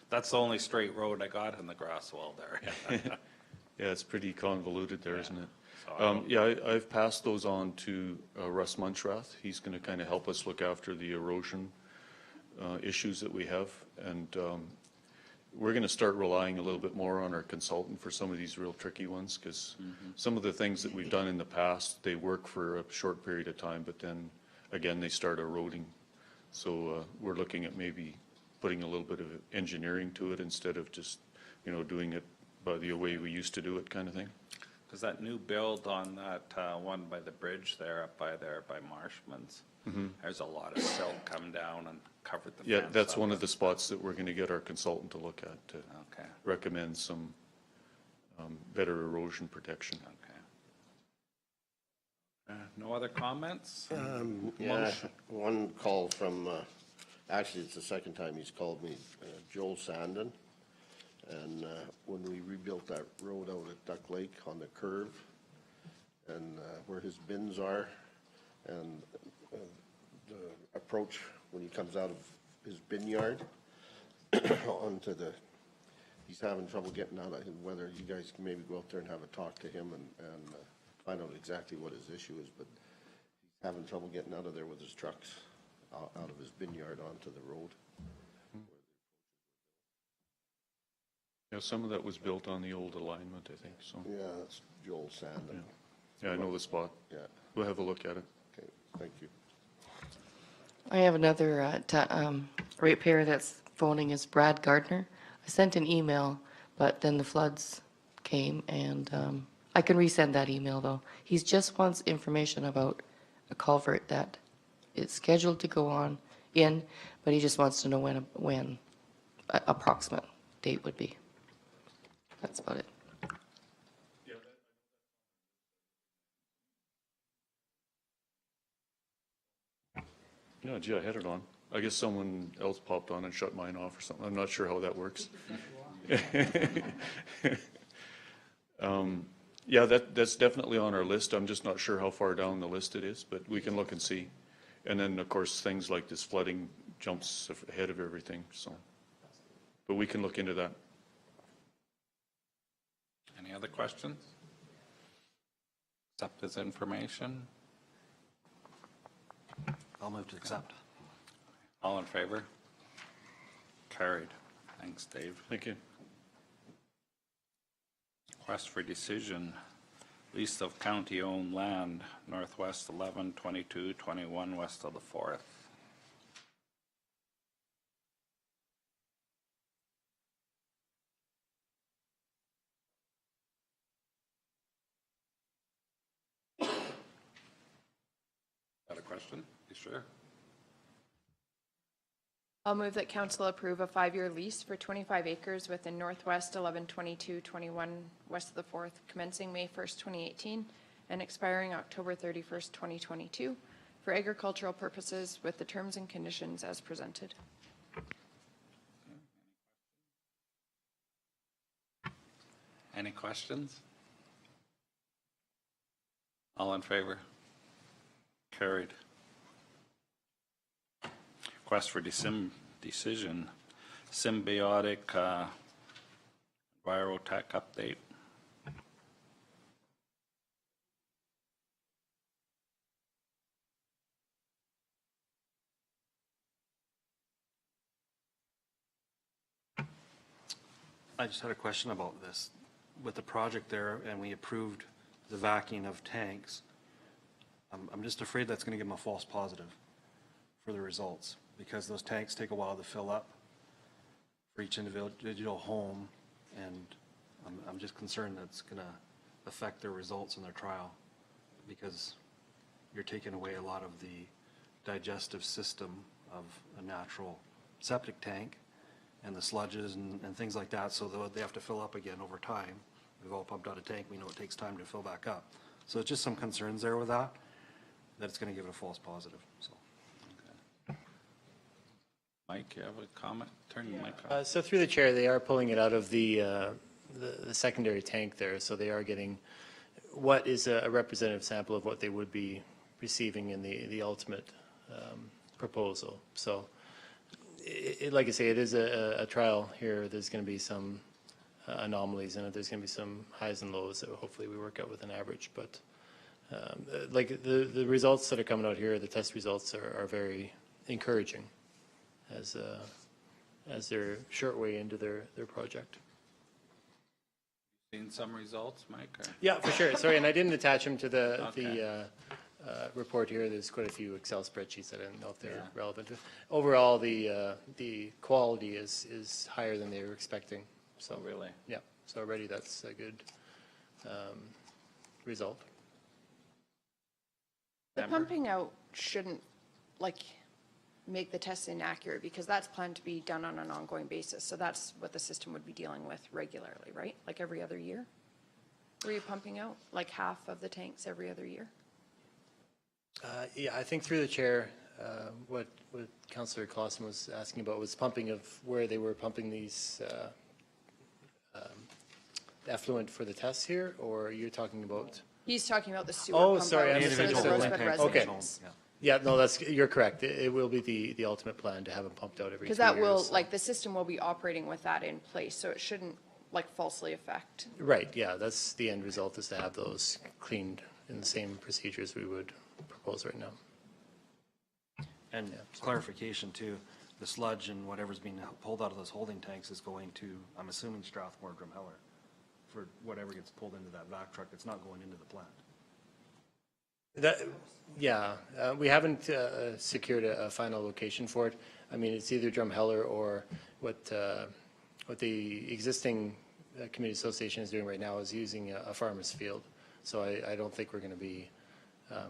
That's the only straight road I got in the Grasswald area. Yeah, it's pretty convoluted there, isn't it? So Yeah, I've passed those on to Russ Munchrath. He's going to kind of help us look after the erosion issues that we have. And we're going to start relying a little bit more on our consultant for some of these real tricky ones, because some of the things that we've done in the past, they work for a short period of time, but then again, they start eroding. So we're looking at maybe putting a little bit of engineering to it instead of just, doing it by the way we used to do it kind of thing. Because that new build on that one by the bridge there, up by there by Marshman's, there's a lot of silt come down and covered the fence. Yeah, that's up. one of the spots that we're going to get our consultant to look at to Okay, recommend some better erosion protection. okay. No other comments? Yeah, one call from, actually, it's the second time he's called me, Joel Sandin. And when we rebuilt that road out at Duck Lake on the curve and where his bins are and the approach when he comes out of his bin yard onto the, he's having trouble getting out of him, whether you guys can maybe go out there and have a talk to him and find out exactly what his issue is, but he's having trouble getting out of there with his trucks, out of his bin yard onto the road. Yeah, some of that was built on the old alignment, I think, so. Yeah, that's Joel Sandin. Yeah, I know the spot. Yeah, We'll have a look at it. okay, thank you. I have another ratepayer that's phoning is Brad Gardner. I sent an email, but then the floods came, and I can resend that email, though. He just wants information about a culvert that is scheduled to go in, but he just wants to know when approximate date would be. That's about it. Yeah, gee, I had it on. I guess someone else popped on and shut mine off or something. I'm not sure how that works. Yeah, that's definitely on our list. I'm just not sure how far down the list it is, but we can look and see. And then, of course, things like this flooding jumps ahead of everything, so. But we can look into that. Any other questions? Accept this information. I'll move to accept. All in favor? Carried. Thanks, Dave. Thank you. Request for decision, lease of county-owned land, Northwest 11, 22, 21, west of the 4th. Got a question? You sure? I'll move that council approve a 5-year lease for 25 acres within Northwest 112221 west of the 4th, commencing May 1st, 2018, and expiring October 31st, 2022, for agricultural purposes with the terms and conditions as presented. Any questions? All in favor? Carried. Request for decision, Symbiotic Virotech update. I just had a question about this. With the project there, and we approved the vacuuming of tanks, I'm just afraid that's going to give them a false positive for the results, because those tanks take a while to fill up for each individual home, and I'm just concerned that's going to affect their results in their trial, because you're taking away a lot of the digestive system of a natural septic tank and the sludges and things like that, so they have to fill up again over time. We've all pumped out a tank, we know it takes time to fill back up. So it's just some concerns there with that it's gonna give it a false positive, so. Mike, you have a comment? Turn your mic on. So through the chair, they are pulling it out of the secondary tank there, so they are getting what is a representative sample of what they would be receiving in the ultimate proposal. So, like I say, it is a trial here. There's going to be some anomalies in it. There's going to be some highs and lows that hopefully we work out with an average. But like the results that are coming out here, the test results are very encouraging as they're short way into their project. Seen some results, Mike? Or? Yeah, for sure. Sorry, and I didn't attach them to the report here. There's quite a few Excel spreadsheets that I didn't know if they're relevant. Overall, the quality is higher than they were expecting. So really, yeah. So already that's a good result. The pumping out shouldn't make the test inaccurate because that's planned to be done on an ongoing basis. So that's what the system would be dealing with regularly, right? Like every other year? Were you pumping out like half of the tanks every other year? Yeah, I think through the chair, what Councillor Clausen was asking about was pumping of where they were pumping these effluent for the tests here, or you're talking about? He's talking about the sewer Oh, pump sorry, out I for the misunderstood. Rosebud residents. Okay. Yeah, no, you're correct. It will be the ultimate plan to have them pumped out every 2 years. Because that will, the system will be operating with that in place, so it shouldn't falsely affect. Right, yeah, that's the end result, is to have those cleaned in the same procedures we would propose right now. And clarification too, the sludge and whatever's being pulled out of those holding tanks is going to, I'm assuming, Strathmore Drumheller for whatever gets pulled into that vac truck. It's not going into the plant. We haven't secured a final location for it. I mean, it's either Drumheller or what the existing community association is doing right now is using a farmer's field. So I don't think we're going to be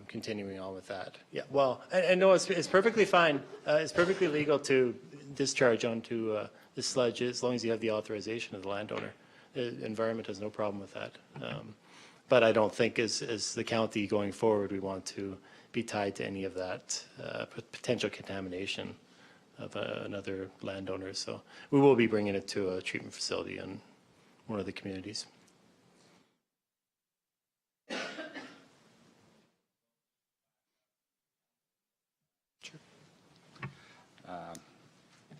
continuing on with that. Yeah, well, and no, it's perfectly fine. It's perfectly legal to discharge onto the sludge as long as you have the authorization of the landowner. The environment has no problem with that. But I don't think as the county going forward, we want to be tied to any of that potential contamination of another landowner. So we will be bringing it to a treatment facility in one of the communities.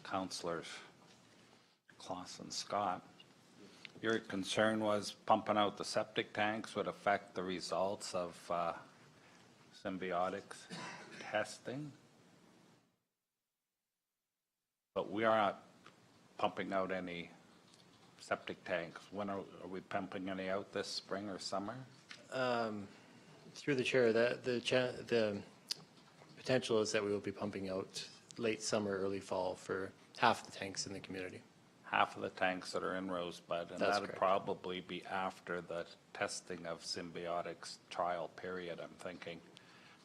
Councillors Clausen, Scott, your concern was pumping out the septic tanks would affect the results of symbiotics testing? But we are not pumping out any septic tanks. When are we pumping any out, this spring or summer? Through the chair, the potential is that we will be pumping out late summer, early fall for half the tanks in the community. Half of the tanks that are in Rosebud, and That's that'll correct. probably be after the testing of symbiotics trial period, I'm thinking.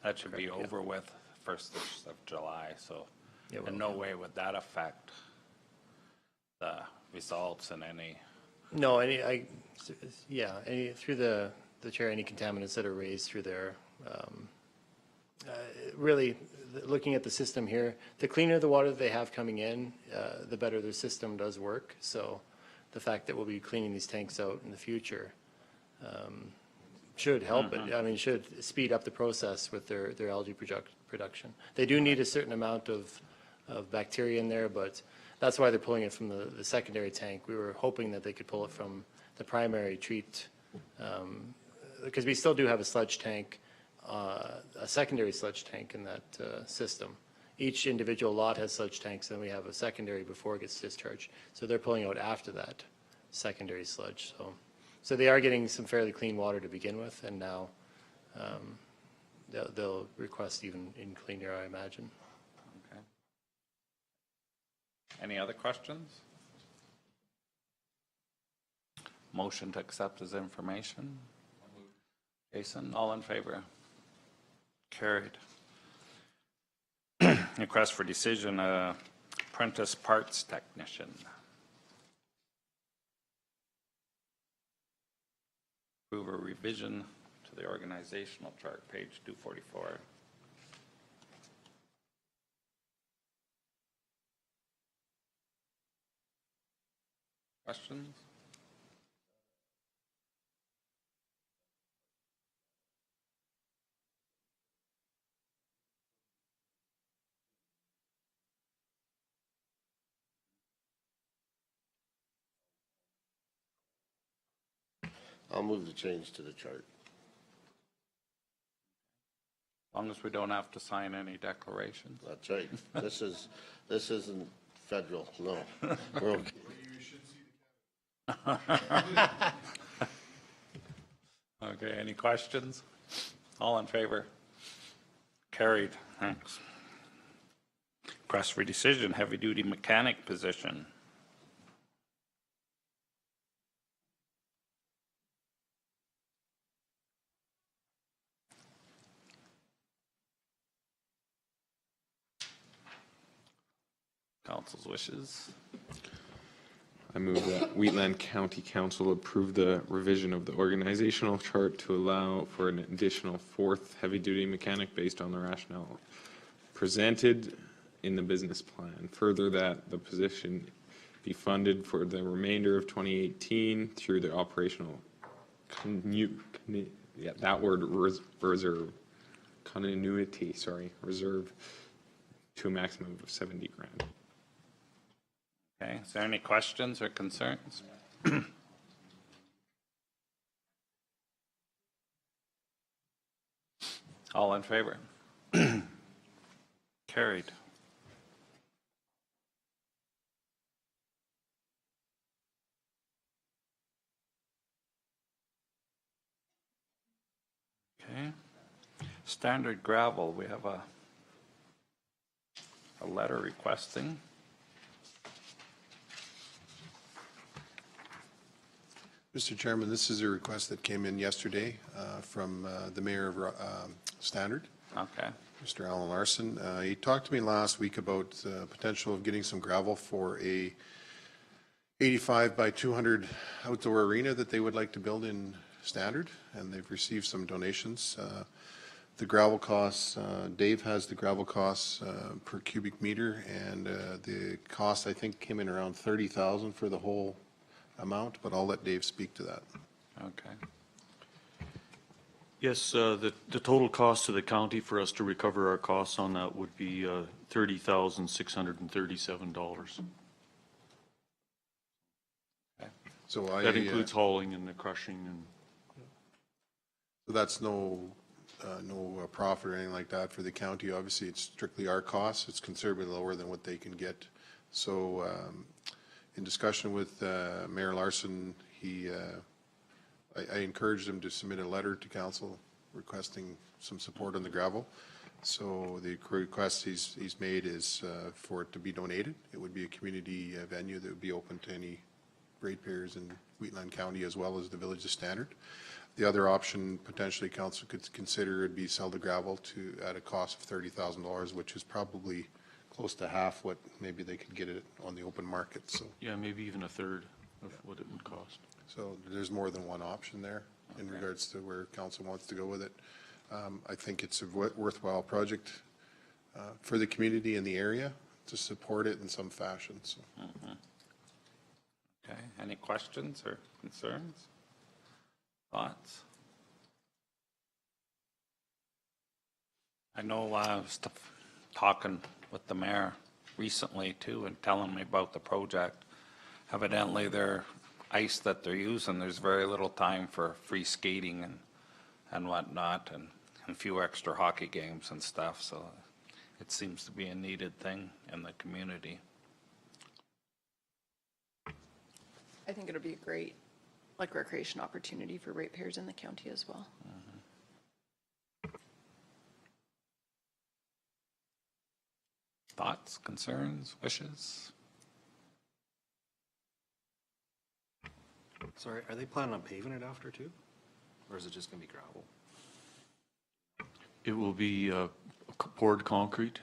That should be Correct, over with 1st of July, so Yeah, in no way would that affect the results in any. No, through the chair, any contaminants that are raised through there, really, looking at the system here, the cleaner the water that they have coming in, the better their system does work. So the fact that we'll be cleaning these tanks out in the future should help it. I mean, should speed up the process with their algae production. They do need a certain amount of bacteria in there, but that's why they're pulling it from the secondary tank. We were hoping that they could pull it from the primary treat, because we still do have a sludge tank, a secondary sludge tank in that system. Each individual lot has sludge tanks, and we have a secondary before it gets discharged. So they're pulling out after that secondary sludge. So they are getting some fairly clean water to begin with, and now they'll request even in cleaner, I imagine. Okay. Any other questions? Motion to accept as information? Jason, all in favor? Carried. Request for decision, apprentice parts technician. Approve a revision to the organizational chart, page 244. Questions? I'll move the change to the chart. As long as we don't have to sign any declarations. That's right. This isn't federal, no. We're okay. Okay, any questions? All in favor? Carried, thanks. Request for decision, heavy-duty mechanic position. Council's wishes. I move that Wheatland County Council approve the revision of the organizational chart to allow for an additional fourth heavy-duty mechanic based on the rationale presented in the business plan. Further, that the position be funded for the remainder of 2018 through the operational reserve continuity, reserve to a maximum of 70 grand. Okay, is there any questions or concerns? All in favor? Carried. Okay. Standard gravel, we have a letter requesting. Mr. Chairman, this is a request that came in yesterday from the mayor of Standard. Okay. Mr. Alan Larson. He talked to me last week about the potential of getting some gravel for a 85 by 200 outdoor arena that they would like to build in Standard, and they've received some donations. The gravel costs, Dave has the gravel costs per cubic meter, and the cost I think came in around 30,000 for the whole amount, but I'll let Dave speak to that. Okay. Yes, the total cost to the county for us to recover our costs on that would be $30,637. Okay. So that includes hauling and the crushing and. So that's no profit or anything like that for the county. Obviously, it's strictly our costs. It's considerably lower than what they can get. So in discussion with Mayor Larson, I encouraged him to submit a letter to council requesting some support on the gravel. So the request he's made is for it to be donated. It would be a community venue that would be open to any ratepayers in Wheatland County as well as the Village of Standard. The other option potentially council could consider would be sell the gravel at a cost of $30,000, which is probably close to half what maybe they could get it on the open market. So yeah, maybe even a third of what it would cost. So there's more than one option there in regards to where council wants to go with it. I think it's a worthwhile project for the community in the area to support it in some fashion. So. Okay, any questions or concerns? Thoughts? I know I was talking with the mayor recently too and telling me about the project. Evidently their ice that they're using, there's very little time for free skating and whatnot, and a few extra hockey games and stuff, so it seems to be a needed thing in the community. I think it'll be a great, recreation opportunity for ratepayers in the county as well. Thoughts, concerns, wishes? Sorry, are they planning on paving it after too? Or is it just going to be gravel? It will be poured concrete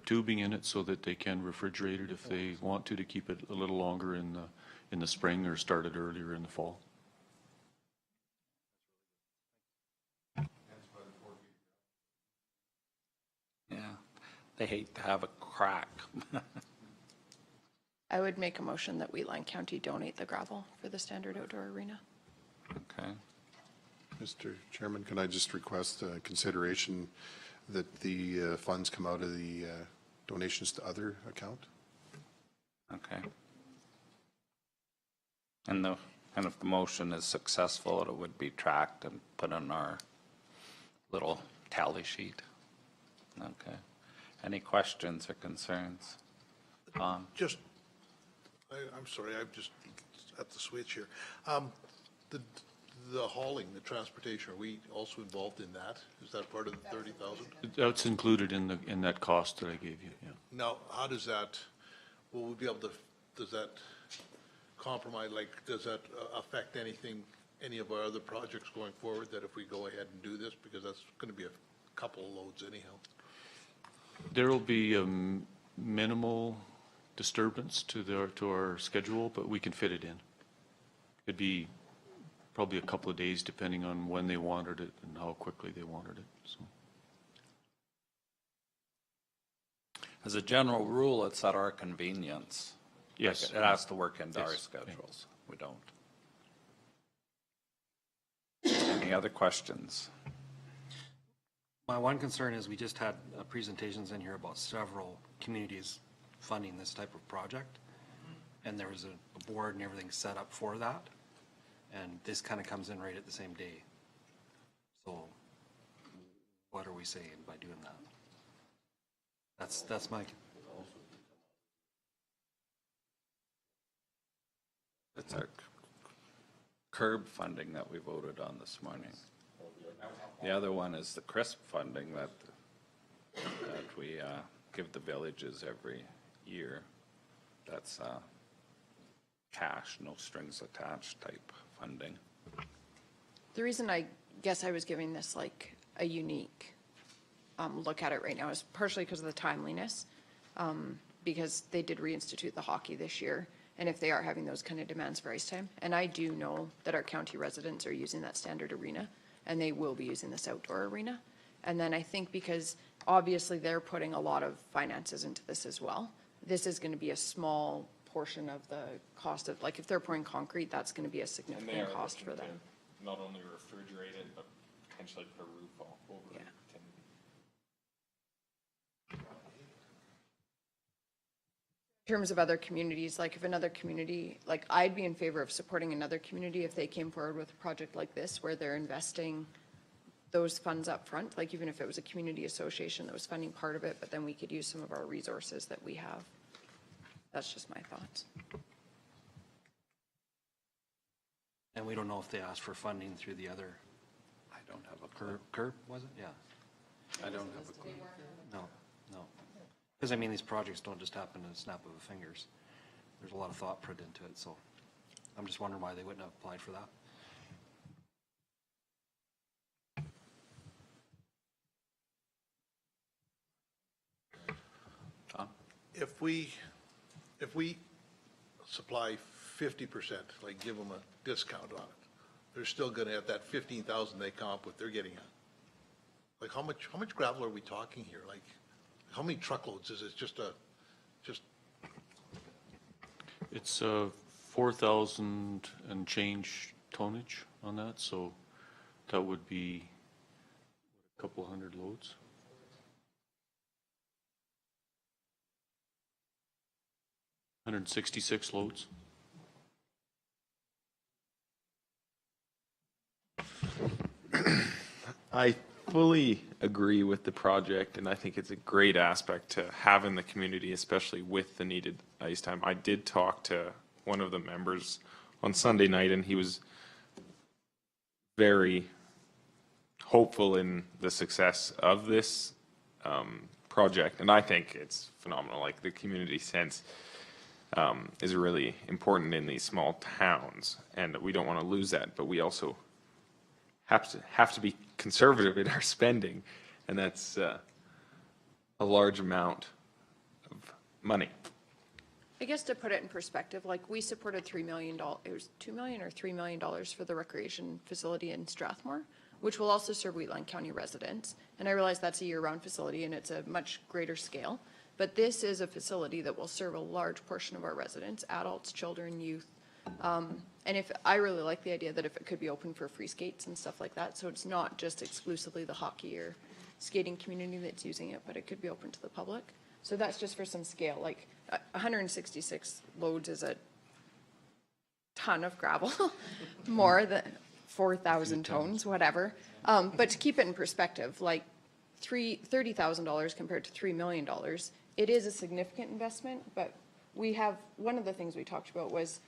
tubing in it so that they can refrigerate it if they want to keep it a little longer in the spring or start it earlier in the fall. Yeah, they hate to have a crack. I would make a motion that Wheatland County donate the gravel for the standard outdoor arena. Okay. Mr. Chairman, can I just request consideration that the funds come out of the donations to other account? Okay. And if the motion is successful, it would be tracked and put on our little tally sheet. Okay. Any questions or concerns? Tom? I'm sorry, I'm just at the switch here. The hauling, the transportation, are we also involved in that? Is that part of the 30,000? That's included in that cost that I gave you, yeah. Now, how does that, will we be able to, does that compromise, like, does that affect anything, any of our other projects going forward, that if we go ahead and do this, because that's going to be a couple of loads anyhow? There will be a minimal disturbance to our schedule, but we can fit it in. It'd be probably a couple of days depending on when they wanted it and how quickly they wanted it. So. As a general rule, it's at our convenience. Yes. It has to work into our Yes. schedules. We don't. Any other questions? My one concern is we just had presentations in here about several communities funding this type of project. And there was a board and everything set up for that. And this kind of comes in right at the same day. So what are we saying by doing that? That's my. It's our curb funding that we voted on this morning. The other one is the CRISP funding that we give the villages every year. That's cash, no strings attached type funding. The reason I guess I was giving this like a unique look at it right now is partially because of the timeliness, because they did reinstitute the hockey this year, and if they are having those kind of demands for ice time, and I do know that our county residents are using that standard arena, and they will be using this outdoor arena. And then I think because obviously they're putting a lot of finances into this as well, this is going to be a small portion of the cost of, like if they're pouring concrete, that's going to be a significant cost for them. Not only refrigerate it, but potentially put a roof over it. In terms of other communities, like if another community, like I'd be in favor of supporting another community if they came forward with a project like this where they're investing those funds up front, like even if it was a community association that was funding part of it, but then we could use some of our resources that we have. That's just my thoughts. And we don't know if they asked for funding through the other. I don't have a clue. Curb, was it? Yeah. I don't have a clue. No. Because I mean, these projects don't just happen in a snap of the fingers. There's a lot of thought put into it, so I'm just wondering why they wouldn't have applied for that. Tom? If we supply 50%, like give them a discount on it, they're still gonna have that 15,000 they come up with, they're getting a, like how much gravel are we talking here? Like, how many truckloads is it? It's 4,000 and change tonnage on that, so that would be a couple hundred loads. $166 loads. I fully agree with the project, and I think it's a great aspect to have in the community, especially with the needed ice time. I did talk to one of the members on Sunday night, and he was very hopeful in the success of this project, and I think it's phenomenal. Like, the community sense is really important in these small towns, and we don't want to lose that, but we also have to be conservative in our spending, and that's a large amount of money. I guess to put it in perspective, like we supported $3 million, it was $2 million or $3 million for the recreation facility in Strathmore, which will also serve Wheatland County residents. And I realize that's a year-round facility and it's a much greater scale. But this is a facility that will serve a large portion of our residents, adults, children, youth. And if I really like the idea that if it could be open for free skates and stuff like that, so it's not just exclusively the hockey or skating community that's using it, but it could be open to the public. So that's just for some scale, like 166 loads is a ton of gravel, more than 4,000 tons, whatever. But to keep it in perspective, like $30,000 compared to $3 million, it is a significant investment, but we have, one of the things we talked about was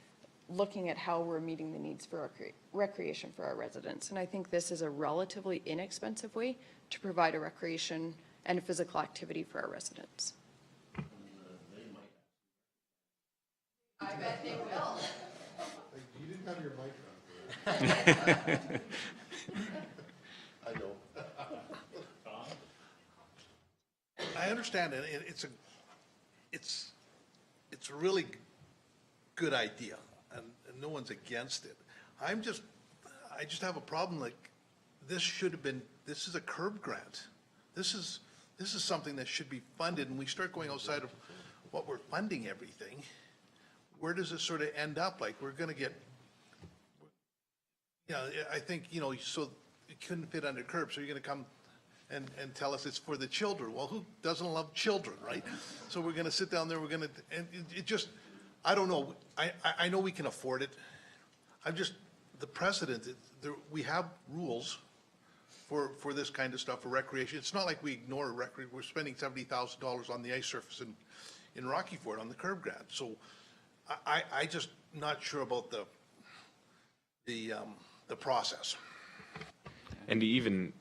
looking at how we're meeting the needs for our recreation for our residents. And I think this is a relatively inexpensive way to provide a recreation and a physical activity for our residents. I bet they will. You didn't have your mic on. I know. I understand, and it's a really good idea, and no one's against it. I just have a problem, like, this should have been, this is a curb grant. This is something that should be funded, and we start going outside of what we're funding everything. Where does this sort of end up? Like, we're gonna get, you know, I think, you know, so it couldn't fit under curb, so you're gonna come and tell us it's for the children. Well, who doesn't love children, right? So we're gonna sit down there, and it just, I don't know. I know we can afford it. I'm just, the precedent, we have rules for this kind of stuff, for recreation. It's not like we ignore recreation. We're spending $70,000 on the ice surface in Rocky Ford on the curb grant. So I just not sure about the process. And even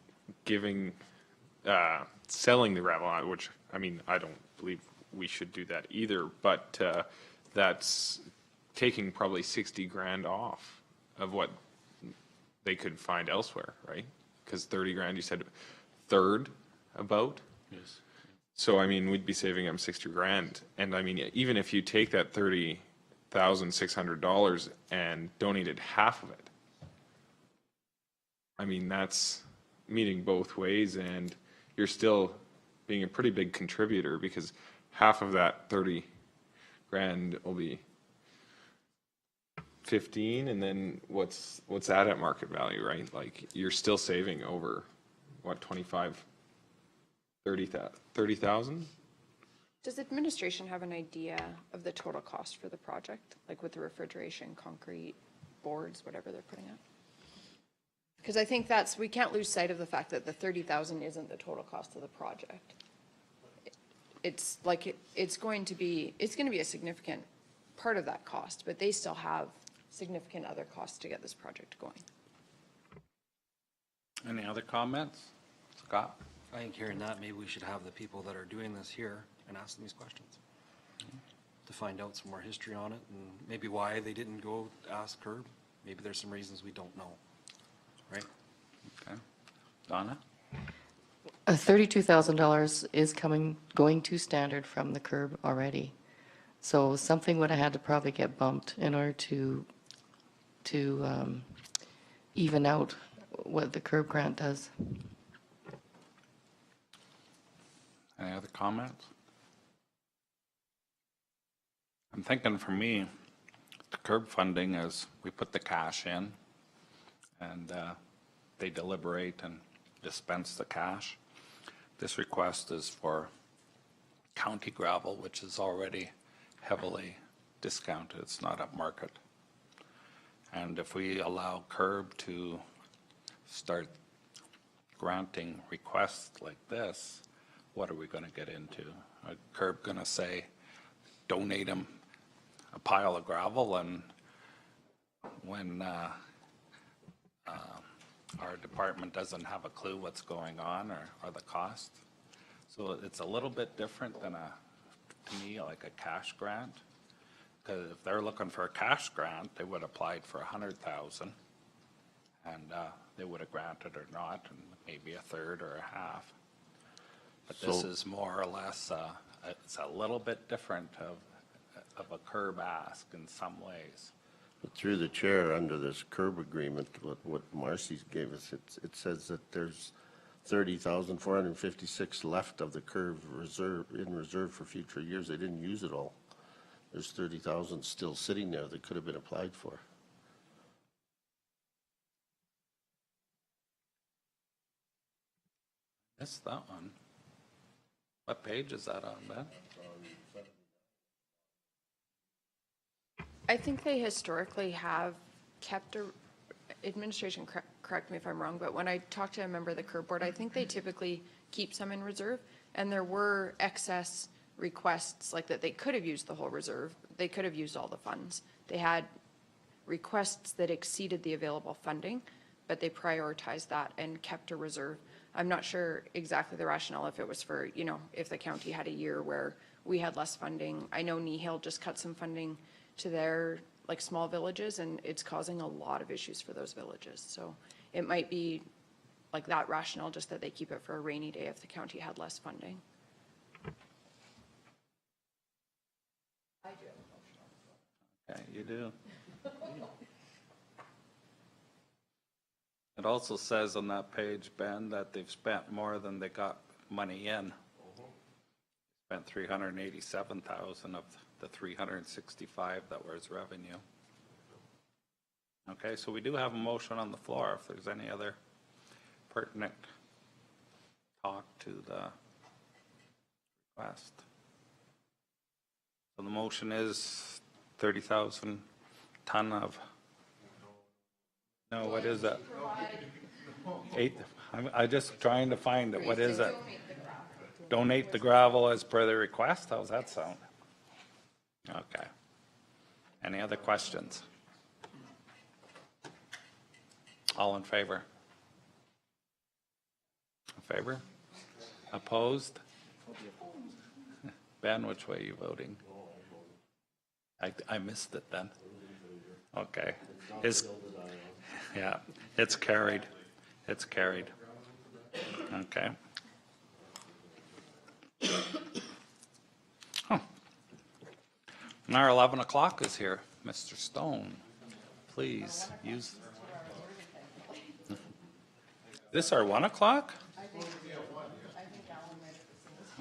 giving, selling the gravel, which, I mean, I don't believe we should do that either, but that's taking probably 60 grand off of what they could find elsewhere, right? Because 30 grand, you said third about? Yes. So, I mean, we'd be saving them 60 grand. And I mean, even if you take that $30,600 and donated half of it, I mean, that's meeting both ways, and you're still being a pretty big contributor, because half of that 30 grand will be 15, and then what's that at market value, right? Like, you're still saving over, what, 25, 30,000? Does administration have an idea of the total cost for the project, like with the refrigeration, concrete, boards, whatever they're putting up? Because I think we can't lose sight of the fact that the 30,000 isn't the total cost of the project. It's like, it's going to be a significant part of that cost, but they still have significant other costs to get this project going. Any other comments? Scott? I think hearing that, maybe we should have the people that are doing this here and ask them these questions to find out some more history on it, and maybe why they didn't go ask Herb. Maybe there's some reasons we don't know, right? Okay. Donna? $32,000 is going to standard from the curb already. So something would have had to probably get bumped in order to even out what the curb grant does. Any other comments? I'm thinking for me, the curb funding is we put the cash in and they deliberate and dispense the cash. This request is for county gravel, which is already heavily discounted. It's not at market. And if we allow curb to start granting requests like this, what are we going to get into? A curb going to say, donate them a pile of gravel, and when our department doesn't have a clue what's going on or the cost. So it's a little bit different than to me, like a cash grant. Because if they're looking for a cash grant, they would have applied for 100,000, and they would have granted or not, and maybe a third or a half. But this So- is more or less, it's a little bit different of a curb ask in some ways. But through the chair, under this curb agreement, what Marcy's gave us, it says that there's 30,456 left of the curb in reserve for future years. They didn't use it all. There's 30,000 still sitting there that could have been applied for. Missed that one. What page is that on, Ben? I think they historically have kept administration, correct me if I'm wrong, but when I talked to a member of the curb board, I think they typically keep some in reserve. And there were excess requests like that. They could have used the whole reserve. They could have used all the funds. They had requests that exceeded the available funding, but they prioritized that and kept a reserve. I'm not sure exactly the rationale, if it was for, you know, if the county had a year where we had less funding. I know Nehill just cut some funding to their like small villages, and it's causing a lot of issues for those villages. So it might be like that rationale, just that they keep it for a rainy day if the county had less funding. Okay, you do. It also says on that page, Ben, that they've spent more than they got money in. Spent 387,000 of the 365 that was revenue. Okay, so we do have a motion on the floor if there's any other pertinent talk to the request. So the motion is 30,000 ton of, no, what is that? I'm just trying to find it. What is it? Donate the gravel as per the request? How's that sound? Okay. Any other questions? All in favor? In favor? Opposed? Ben, which way are you voting? I missed it then. Okay. Yeah, it's carried. It's carried. Okay. And our 11 o'clock is here. Mr. Stone, please use. This our 1 o'clock?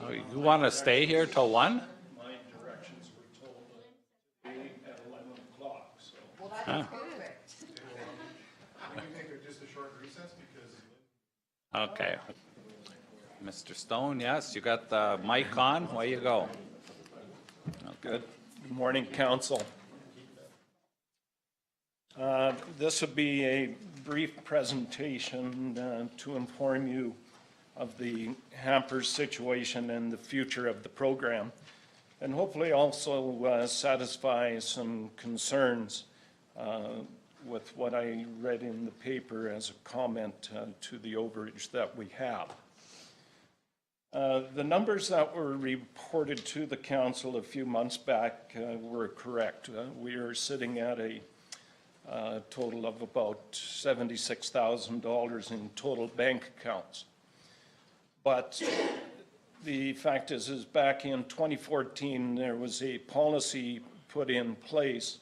Oh, you want to stay here till 1? My directions were told at 11 o'clock, so. Well, Huh. that's perfect. We can take just a short recess because. Okay. Mr. Stone, yes, you got the mic on. Away you go. Oh, good. Good morning, council. This would be a brief presentation to inform you of the hamper situation and the future of the program, and hopefully also satisfy some concerns with what I read in the paper as a comment to the overage that we have. The numbers that were reported to the council a few months back were correct. We are sitting at a total of about $76,000 in total bank accounts. But the fact is back in 2014, there was a policy put in place,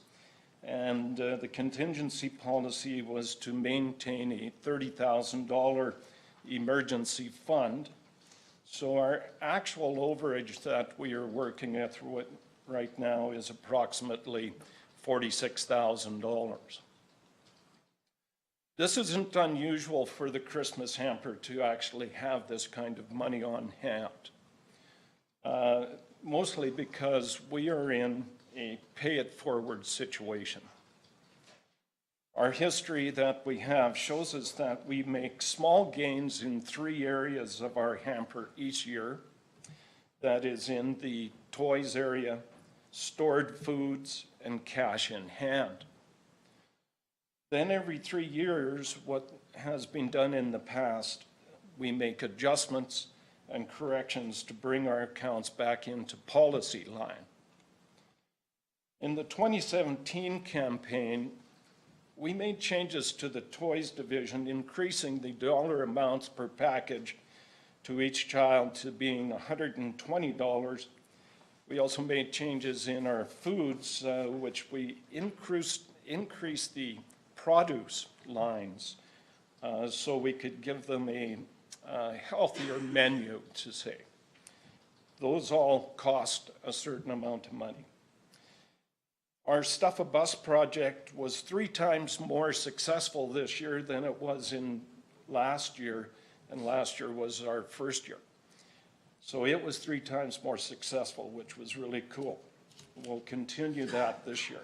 and the contingency policy was to maintain a $30,000 emergency fund. So our actual overage that we are working at right now is approximately $46,000. This isn't unusual for the Christmas hamper to actually have this kind of money on hand, mostly because we are in a pay-it-forward situation. Our history that we have shows us that we make small gains in 3 areas of our hamper each year. That is in the toys area, stored foods, and cash in hand. Then every 3 years, what has been done in the past, we make adjustments and corrections to bring our accounts back into policy line. In the 2017 campaign, we made changes to the toys division, increasing the dollar amounts per package to each child to being $120. We also made changes in our foods, which we increased the produce lines so we could give them a healthier menu, to say. Those all cost a certain amount of money. Our Stuff a Bus project was 3 times more successful this year than it was in last year, and last year was our first year. So it was 3 times more successful, which was really cool. We'll continue that this year.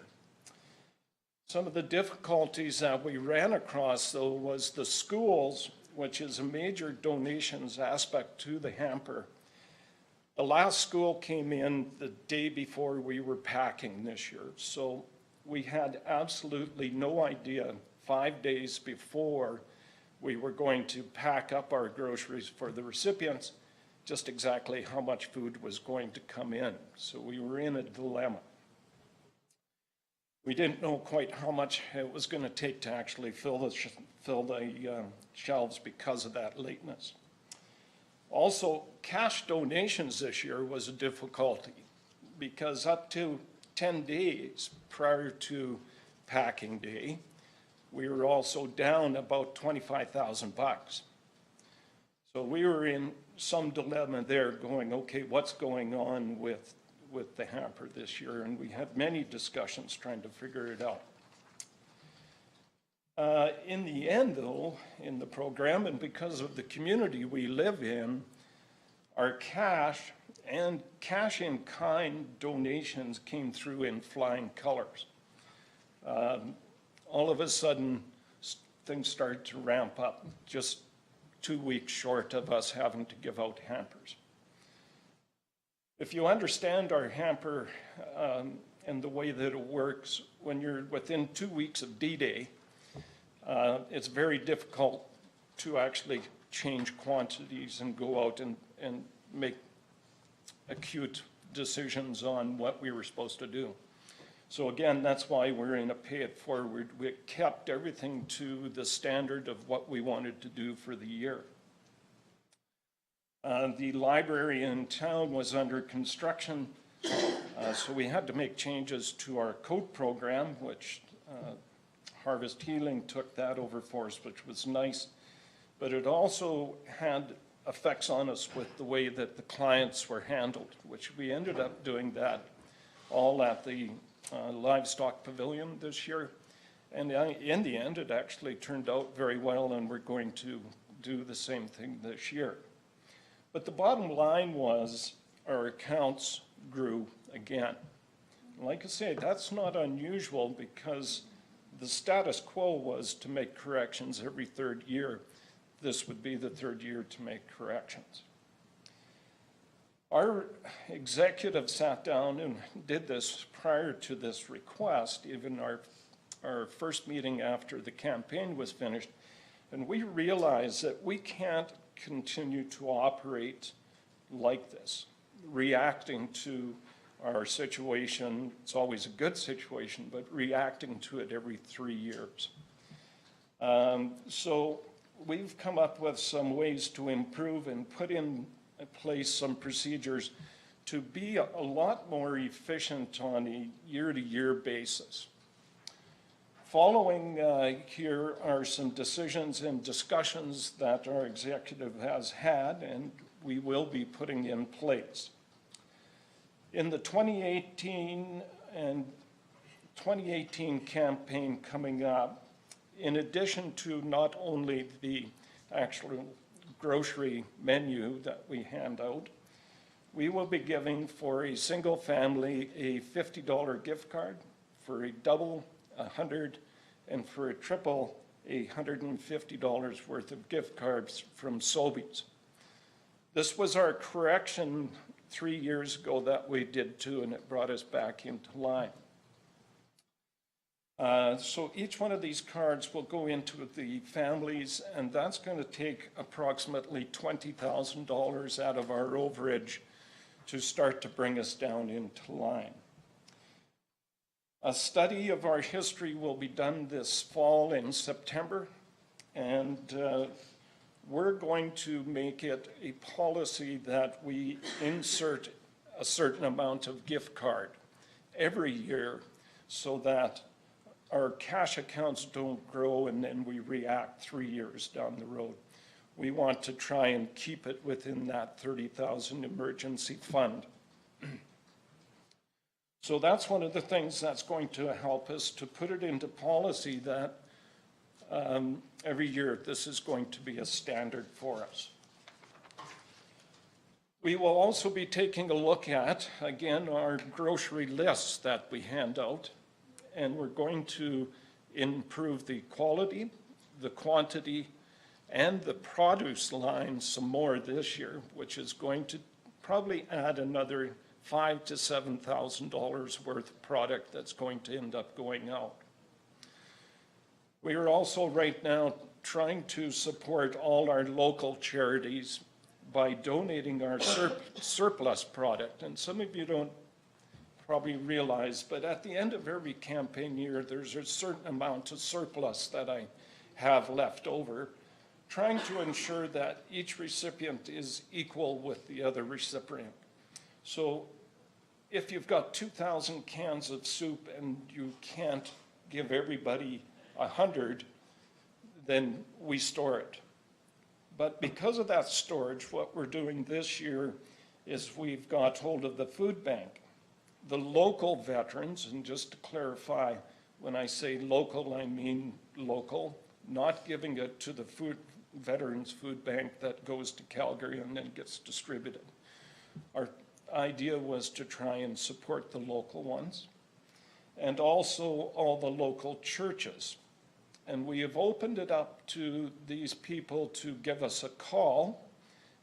Some of the difficulties that we ran across, though, was the schools, which is a major donations aspect to the hamper. The last school came in the day before we were packing this year, so we had absolutely no idea 5 days before we were going to pack up our groceries for the recipients, just exactly how much food was going to come in. So we were in a dilemma. We didn't know quite how much it was going to take to actually fill the shelves because of that lateness. Also, cash donations this year was a difficulty because up to 10 days prior to packing day, we were also down about $25,000. So we were in some dilemma there going, okay, what's going on with the hamper this year? And we had many discussions trying to figure it out. In the end, though, in the program, and because of the community we live in, our cash and cash-in-kind donations came through in flying colors. All of a sudden, things started to ramp up, just 2 weeks short of us having to give out hampers. If you understand our hamper and the way that it works, when you're within 2 weeks of D-Day, it's very difficult to actually change quantities and go out and make acute decisions on what we were supposed to do. So again, that's why we're in a pay it forward. We kept everything to the standard of what we wanted to do for the year. The library in town was under construction, so we had to make changes to our coat program, which Harvest Healing took that over for us, which was nice. But it also had effects on us with the way that the clients were handled, which we ended up doing that all at the Livestock Pavilion this year. And in the end, it actually turned out very well, and we're going to do the same thing this year. But the bottom line was our accounts grew again. Like I say, that's not unusual because the status quo was to make corrections every 3rd year. This would be the 3rd year to make corrections. Our executive sat down and did this prior to this request, even our first meeting after the campaign was finished, and we realized that we can't continue to operate like this, reacting to our situation. It's always a good situation, but reacting to it every 3 years. So we've come up with some ways to improve and put in place some procedures to be a lot more efficient on a year-to-year basis. Following here are some decisions and discussions that our executive has had and we will be putting in place. In the 2018 campaign coming up, in addition to not only the actual grocery menu that we hand out, we will be giving for a single family a $50 gift card, for a double $100, and for a triple $150 worth of gift cards from Sobeys. This was our correction 3 years ago that we did too, and it brought us back into line. So each one of these cards will go into the families, and that's going to take approximately $20,000 out of our overage to start to bring us down into line. A study of our history will be done this fall in September, and we're going to make it a policy that we insert a certain amount of gift card every year so that our cash accounts don't grow and then we react 3 years down the road. We want to try and keep it within that 30,000 emergency fund. So that's one of the things that's going to help us to put it into policy that every year this is going to be a standard for us. We will also be taking a look at, again, our grocery lists that we hand out, and we're going to improve the quality, the quantity, and the produce line some more this year, which is going to probably add another $5,000 to $7,000 worth of product that's going to end up going out. We are also right now trying to support all our local charities by donating our surplus product. And some of you don't probably realize, but at the end of every campaign year, there's a certain amount of surplus that I have left over, trying to ensure that each recipient is equal with the other recipient. So if you've got 2,000 cans of soup and you can't give everybody 100, then we store it. But because of that storage, what we're doing this year is we've got hold of the food bank. The local veterans, and just to clarify, when I say local, I mean local, not giving it to the Veterans Food Bank that goes to Calgary and then gets distributed. Our idea was to try and support the local ones and also all the local churches. And we have opened it up to these people to give us a call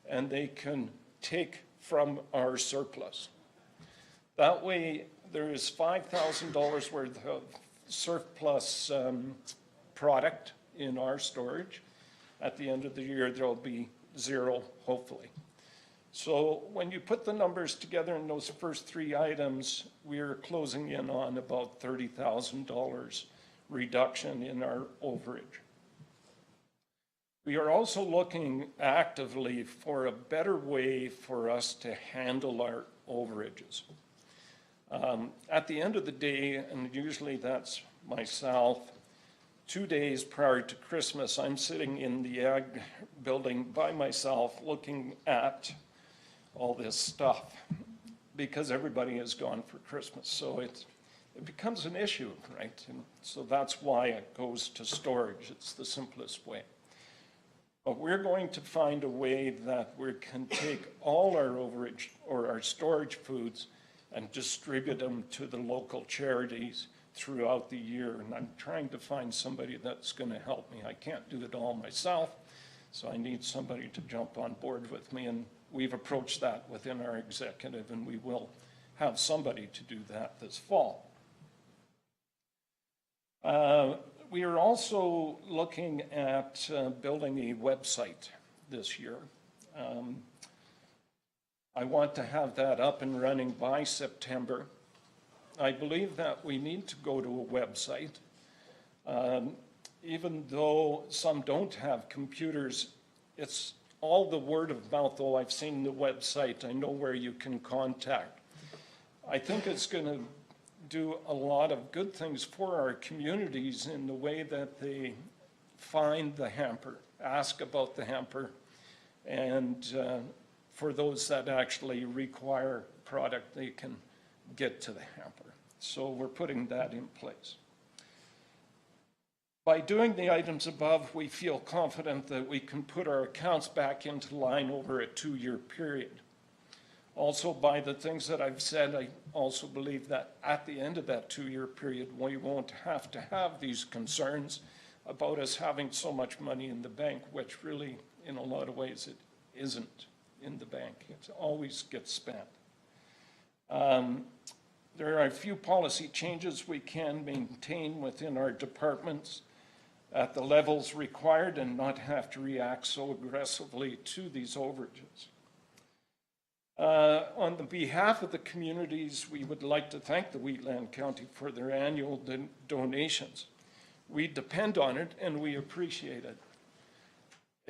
and they can take from our surplus. That way, there is $5,000 worth of surplus product in our storage. At the end of the year, there'll be zero, hopefully. So when you put the numbers together in those first three items, we're closing in on about $30,000 reduction in our overage. We are also looking actively for a better way for us to handle our overages. At the end of the day, and usually that's myself, 2 days prior to Christmas, I'm sitting in the ag building by myself looking at all this stuff because everybody has gone for Christmas. So it becomes an issue, right? And so that's why it goes to storage. It's the simplest way. But we're going to find a way that we can take all our overage or our storage foods and distribute them to the local charities throughout the year. And I'm trying to find somebody that's going to help me. I can't do it all myself, so I need somebody to jump on board with me. And we've approached that within our executive, and we will have somebody to do that this fall. We are also looking at building a website this year. I want to have that up and running by September. I believe that we need to go to a website. Even though some don't have computers, it's all the word of mouth. Though I've seen the website, I know where you can contact. I think it's going to do a lot of good things for our communities in the way that they find the hamper, ask about the hamper, and for those that actually require product, they can get to the hamper. So we're putting that in place. By doing the items above, we feel confident that we can put our accounts back into line over a 2-year period. Also, by the things that I've said, I also believe that at the end of that 2-year period, we won't have to have these concerns about us having so much money in the bank, which really, in a lot of ways, it isn't in the bank. It always gets spent. There are a few policy changes we can maintain within our departments at the levels required and not have to react so aggressively to these overages. On the behalf of the communities, we would like to thank the Wheatland County for their annual donations. We depend on it and we appreciate it.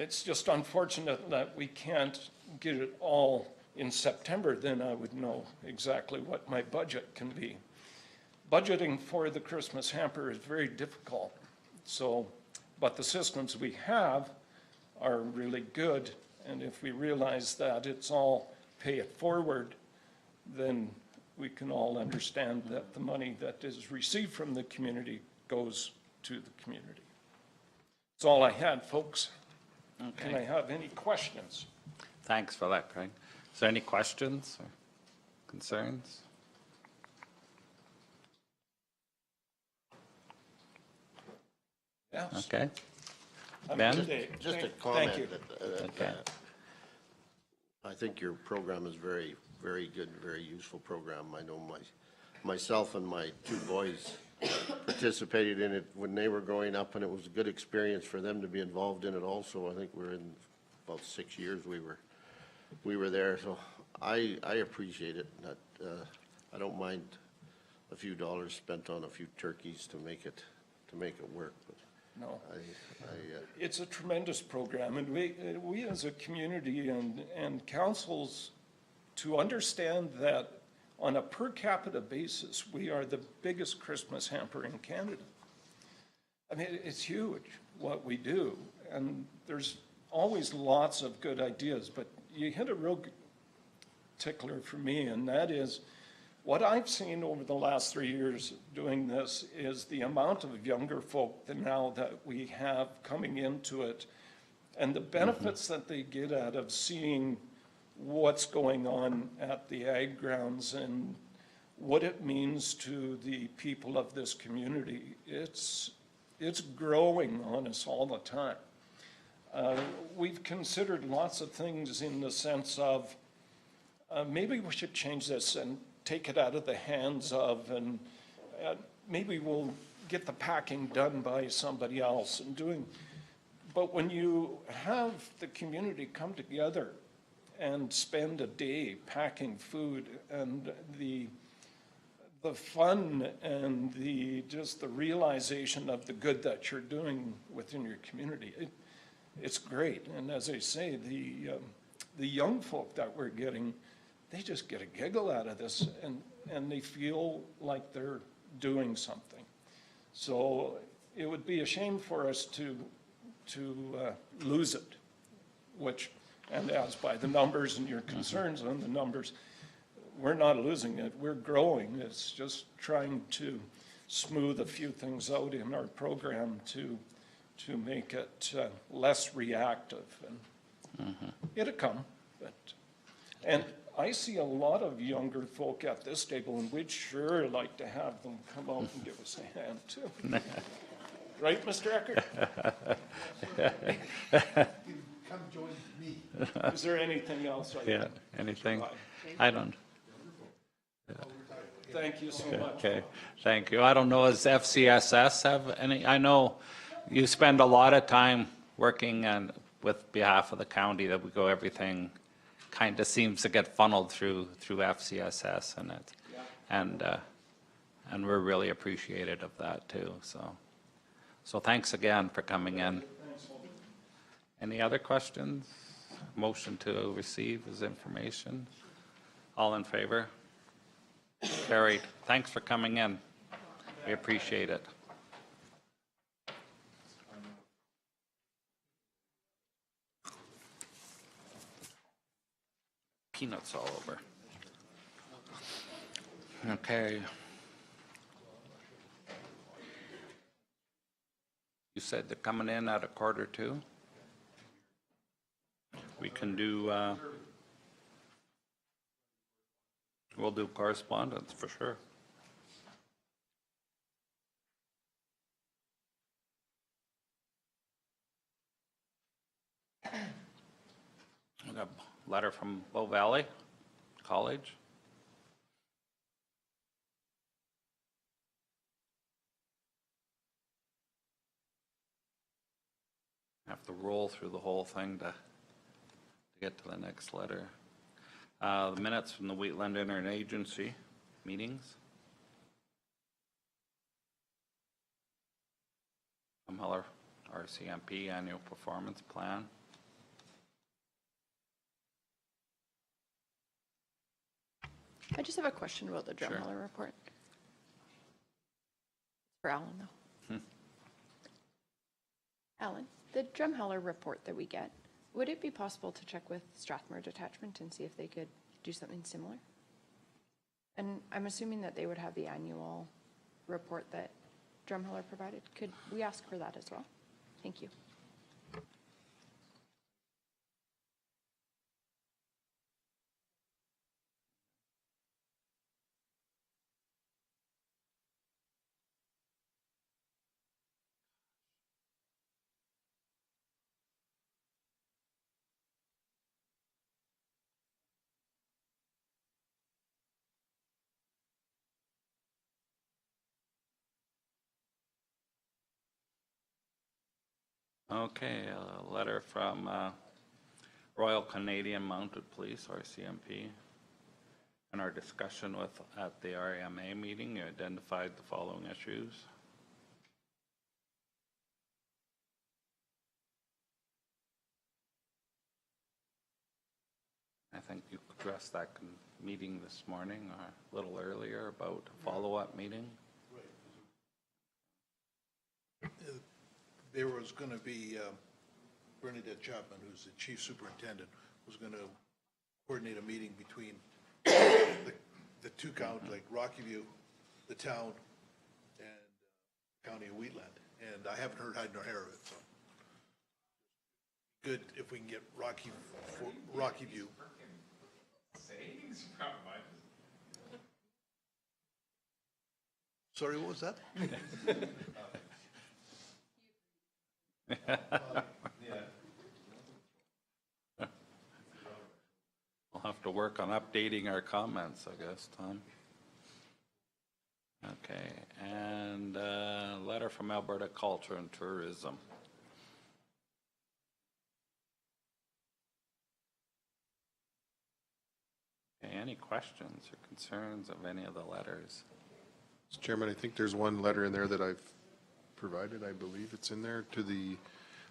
It's just unfortunate that we can't get it all in September, then I would know exactly what my budget can be. Budgeting for the Christmas hamper is very difficult. So, but the systems we have are really good. And if we realize that it's all pay it forward, then we can all understand that the money that is received from the community goes to the community. That's all I had, folks. Can I have any questions? Thanks for that, Craig. Is there any questions or concerns? Yes. Okay. I'm Ben? today. Just a Thank comment you. Okay. I think your program is very, very good, very useful program. I know myself and my two boys participated in it when they were growing up, and it was a good experience for them to be involved in it also. I think we're in about 6 years we were there, so I appreciate it. I don't mind a few dollars spent on a few turkeys to make it work. But No. It's a tremendous program, and we as a community and councils to understand that on a per capita basis, we are the biggest Christmas hamper in Canada. I mean, it's huge what we do, and there's always lots of good ideas, but you hit a real tickler for me, and that is what I've seen over the last 3 years doing this is the amount of younger folk that now that we have coming into it and the benefits that they get out of seeing what's going on at the ag grounds and what it means to the people of this community. It's growing on us all the time. We've considered lots of things in the sense of maybe we should change this and take it out of the hands of, and maybe we'll get the packing done by somebody else and doing. But when you have the community come together and spend a day packing food and the fun and just the realization of the good that you're doing within your community, it's great. And as I say, the young folk that we're getting, they just get a giggle out of this and they feel like they're doing something. So it would be a shame for us to lose it, which, and as by the numbers and your concerns on the numbers, we're not losing it, we're growing. It's just trying to smooth a few things out in our program to make it less reactive. And it'll come, and I see a lot of younger folk at this table, and we'd sure like to have them come out and give us a hand too. Right, Mr. Eckert? Come join me. Is there anything else? Yeah, anything? I don't. Thank you so much. Okay, thank you. I don't know, does FCSS have any, I know you spend a lot of time working on, with behalf of the county, that we go, everything kind of seems to get funneled through FCSS and it, and we're really appreciative of that too, so thanks again for coming in. Any other questions? Motion to receive as information. All in favor? Carried. Thanks for coming in. We appreciate it. Peanuts all over. Okay. You said they're coming in at 1:45? We can do, we'll do correspondence for sure. We got a letter from Bow Valley College. Have to roll through the whole thing to get to the next letter. The minutes from the Wheatland Interagency meetings. Miller RCMP annual performance plan. I just have a question about the Drumheller report. For Alan, though. Alan, the Drumheller report that we get, would it be possible to check with Strathmore Detachment and see if they could do something similar? And I'm assuming that they would have the annual report that Drumheller provided. Could we ask for that as well? Thank you. Okay, a letter from Royal Canadian Mounted Police, RCMP. In our discussion at the RMA meeting, you identified the following issues. I think you addressed that meeting this morning or a little earlier about a follow-up meeting. There was going to be, Bernadette Chapman, who's the chief superintendent, was going to coordinate a meeting between the two counties, like Rocky View, the town, and county of Wheatland. And I haven't heard hide nor hair of it, so. Good if we can get Rocky View. Sorry, what was that? We'll have to work on updating our comments, I guess, Tom. Okay, and a letter from Alberta Culture and Tourism. Okay, any questions or concerns of any of the letters? Mr. Chairman, I think there's one letter in there that I've provided, I believe it's in there, to the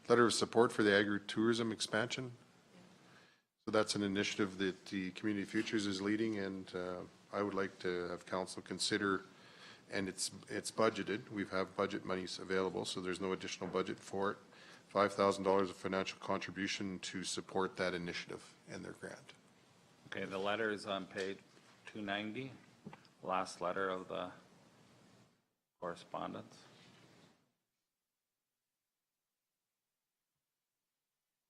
letter of support for the agri-tourism expansion. So that's an initiative that the Community Futures is leading, and I would like to have council consider, and it's budgeted. We have budget monies available, so there's no additional budget for it. $5,000 of financial contribution to support that initiative and their grant. Okay, the letter is on page 290, last letter of the correspondence.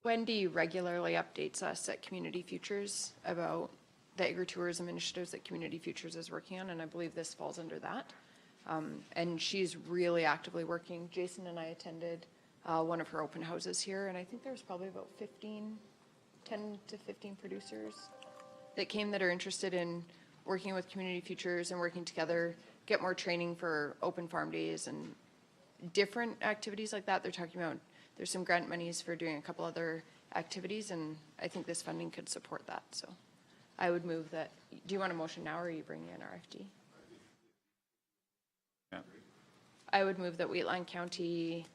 Wendy regularly updates us at Community Futures about the agritourism initiatives that Community Futures is working on, and I believe this falls under that. And she's really actively working. Jason and I attended one of her open houses here, and I think there was probably about 10 to 15 producers that came that are interested in working with Community Futures and working together, get more training for open farm days and different activities like that. They're talking about, there's some grant monies for doing a couple other activities, and I think this funding could support that. So I would move that. Do you want a motion now, or are you bringing in RFD? Yeah. I would move that Wheatland County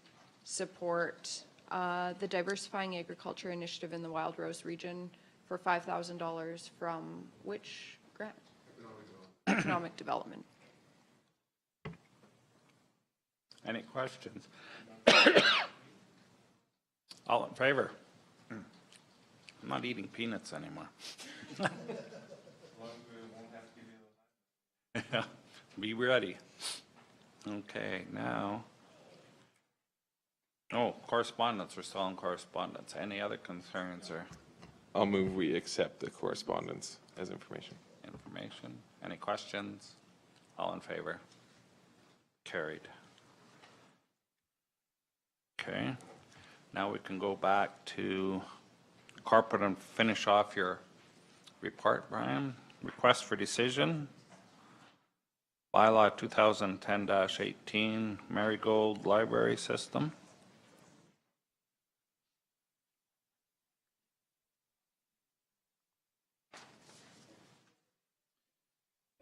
support the Diversifying Agriculture Initiative in the Wild Rose region for $5,000 from which grant? Economic Development. Any questions? All in favor? I'm not eating peanuts anymore. Yeah, be ready. Okay, now. Oh, correspondence. We're still on correspondence. Any other concerns or I'll move we accept the correspondence as information. information? Any questions? All in favor? Carried. Okay, now we can go back to corporate and finish off your report, Brian. Request for decision. Bylaw 2010-18 Marigold Library System.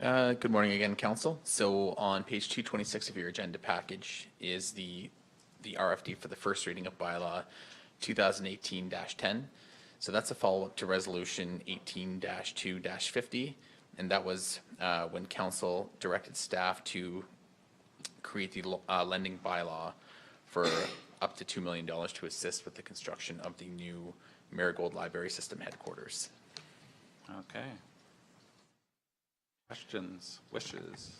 Good morning again, Council. So on page 226 of your agenda package is the RFD for the first reading of bylaw 2018-10. So that's a follow-up to resolution 18-2-50 and that was when council directed staff to create the lending bylaw for up to $2 million to assist with the construction of the new Marigold Library System headquarters. Okay. Questions, wishes?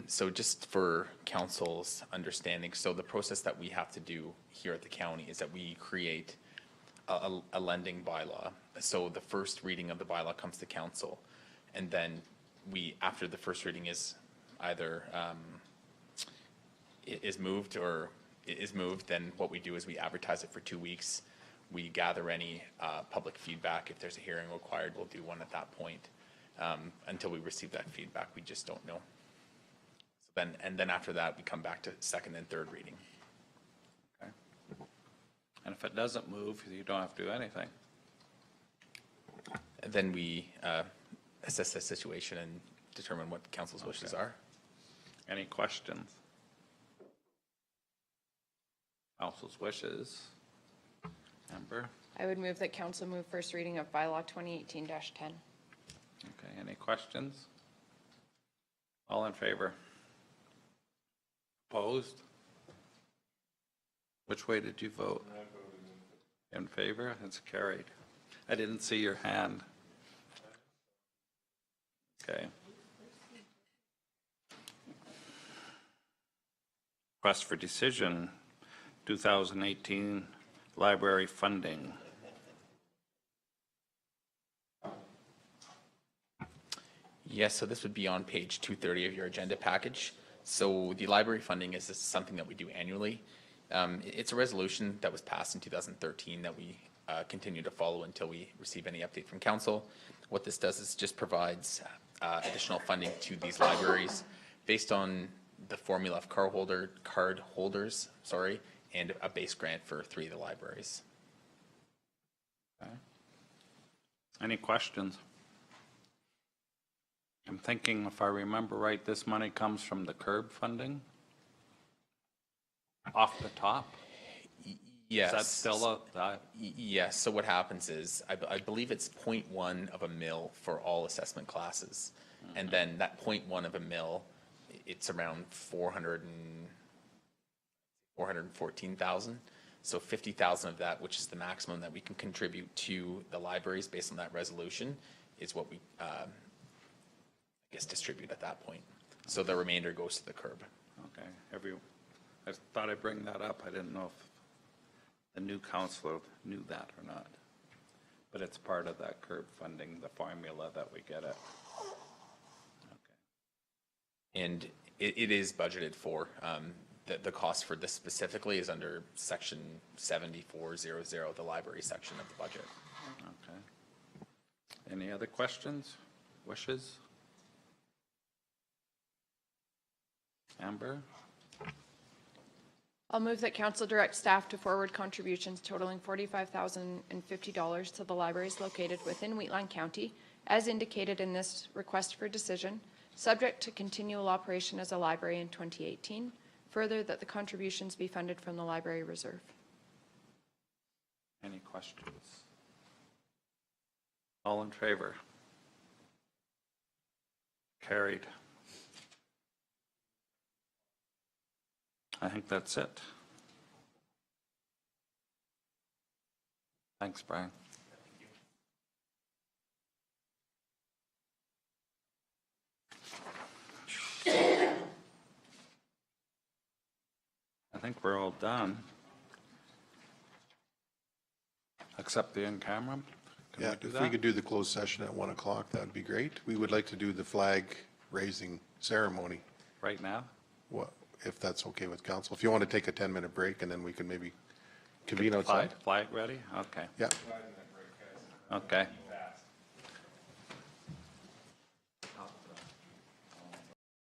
So just for council's understanding, so the process that we have to do here at the county is that we create a lending bylaw. So the first reading of the bylaw comes to council, and then we, after the first reading is either is moved, then what we do is we advertise it for 2 weeks. We gather any public feedback. If there's a hearing required, we'll do one at that point. Until we receive that feedback, we just don't know. So then after that, we come back to second and third reading. Okay. And if it doesn't move, you don't have to do anything. And then we assess the situation and determine what council's wishes are. Any questions? Council's wishes. Amber? I would move that council move first reading of bylaw 2018-10. Okay, any questions? All in favor? Opposed? Which way did you vote? In favor? It's carried. I didn't see your hand. Okay. Request for decision, 2018 library funding. Yes, so this would be on page 230 of your agenda package. So the library funding is something that we do annually. It's a resolution that was passed in 2013 that we continue to follow until we receive any update from council. What this does is just provides additional funding to these libraries based on the formula of card holders, and a base grant for 3 of the libraries. Okay. Any questions? I'm thinking, if I remember right, this money comes from the CURB funding? Off the top? Yes. Is that still Yes, so what happens is, I believe it's 0.1 of a mil for all assessment classes. And then that 0.1 of a mil, it's around 414,000. So 50,000 of that, which is the maximum that we can contribute to the libraries based on that resolution, is what we, distribute at that point. So the remainder goes to the CURB. Okay, I thought I'd bring that up. I didn't know if the new council knew that or not. But it's part of that CURB funding, the formula that we get it. And it is budgeted for. The cost for this specifically is under section 7400, the library section of the budget. Okay. Any other questions, wishes? Amber? I'll move that council direct staff to forward contributions totaling $45,050 to the libraries located within Wheatland County, as indicated in this request for decision, subject to continual operation as a library in 2018. Further, that the contributions be funded from the library reserve. Any questions? All in favor? Carried. I think that's it. Thanks, Brian. I think we're all done. Except the in-camera? Can Yeah, we do if that? we could do the closed session at 1 o'clock, that would be great. We would like to do the flag raising ceremony, Right now? if that's okay with council. If you want to take a 10-minute break, and then we can maybe convene outside. Flag ready? Okay. Yeah. Okay.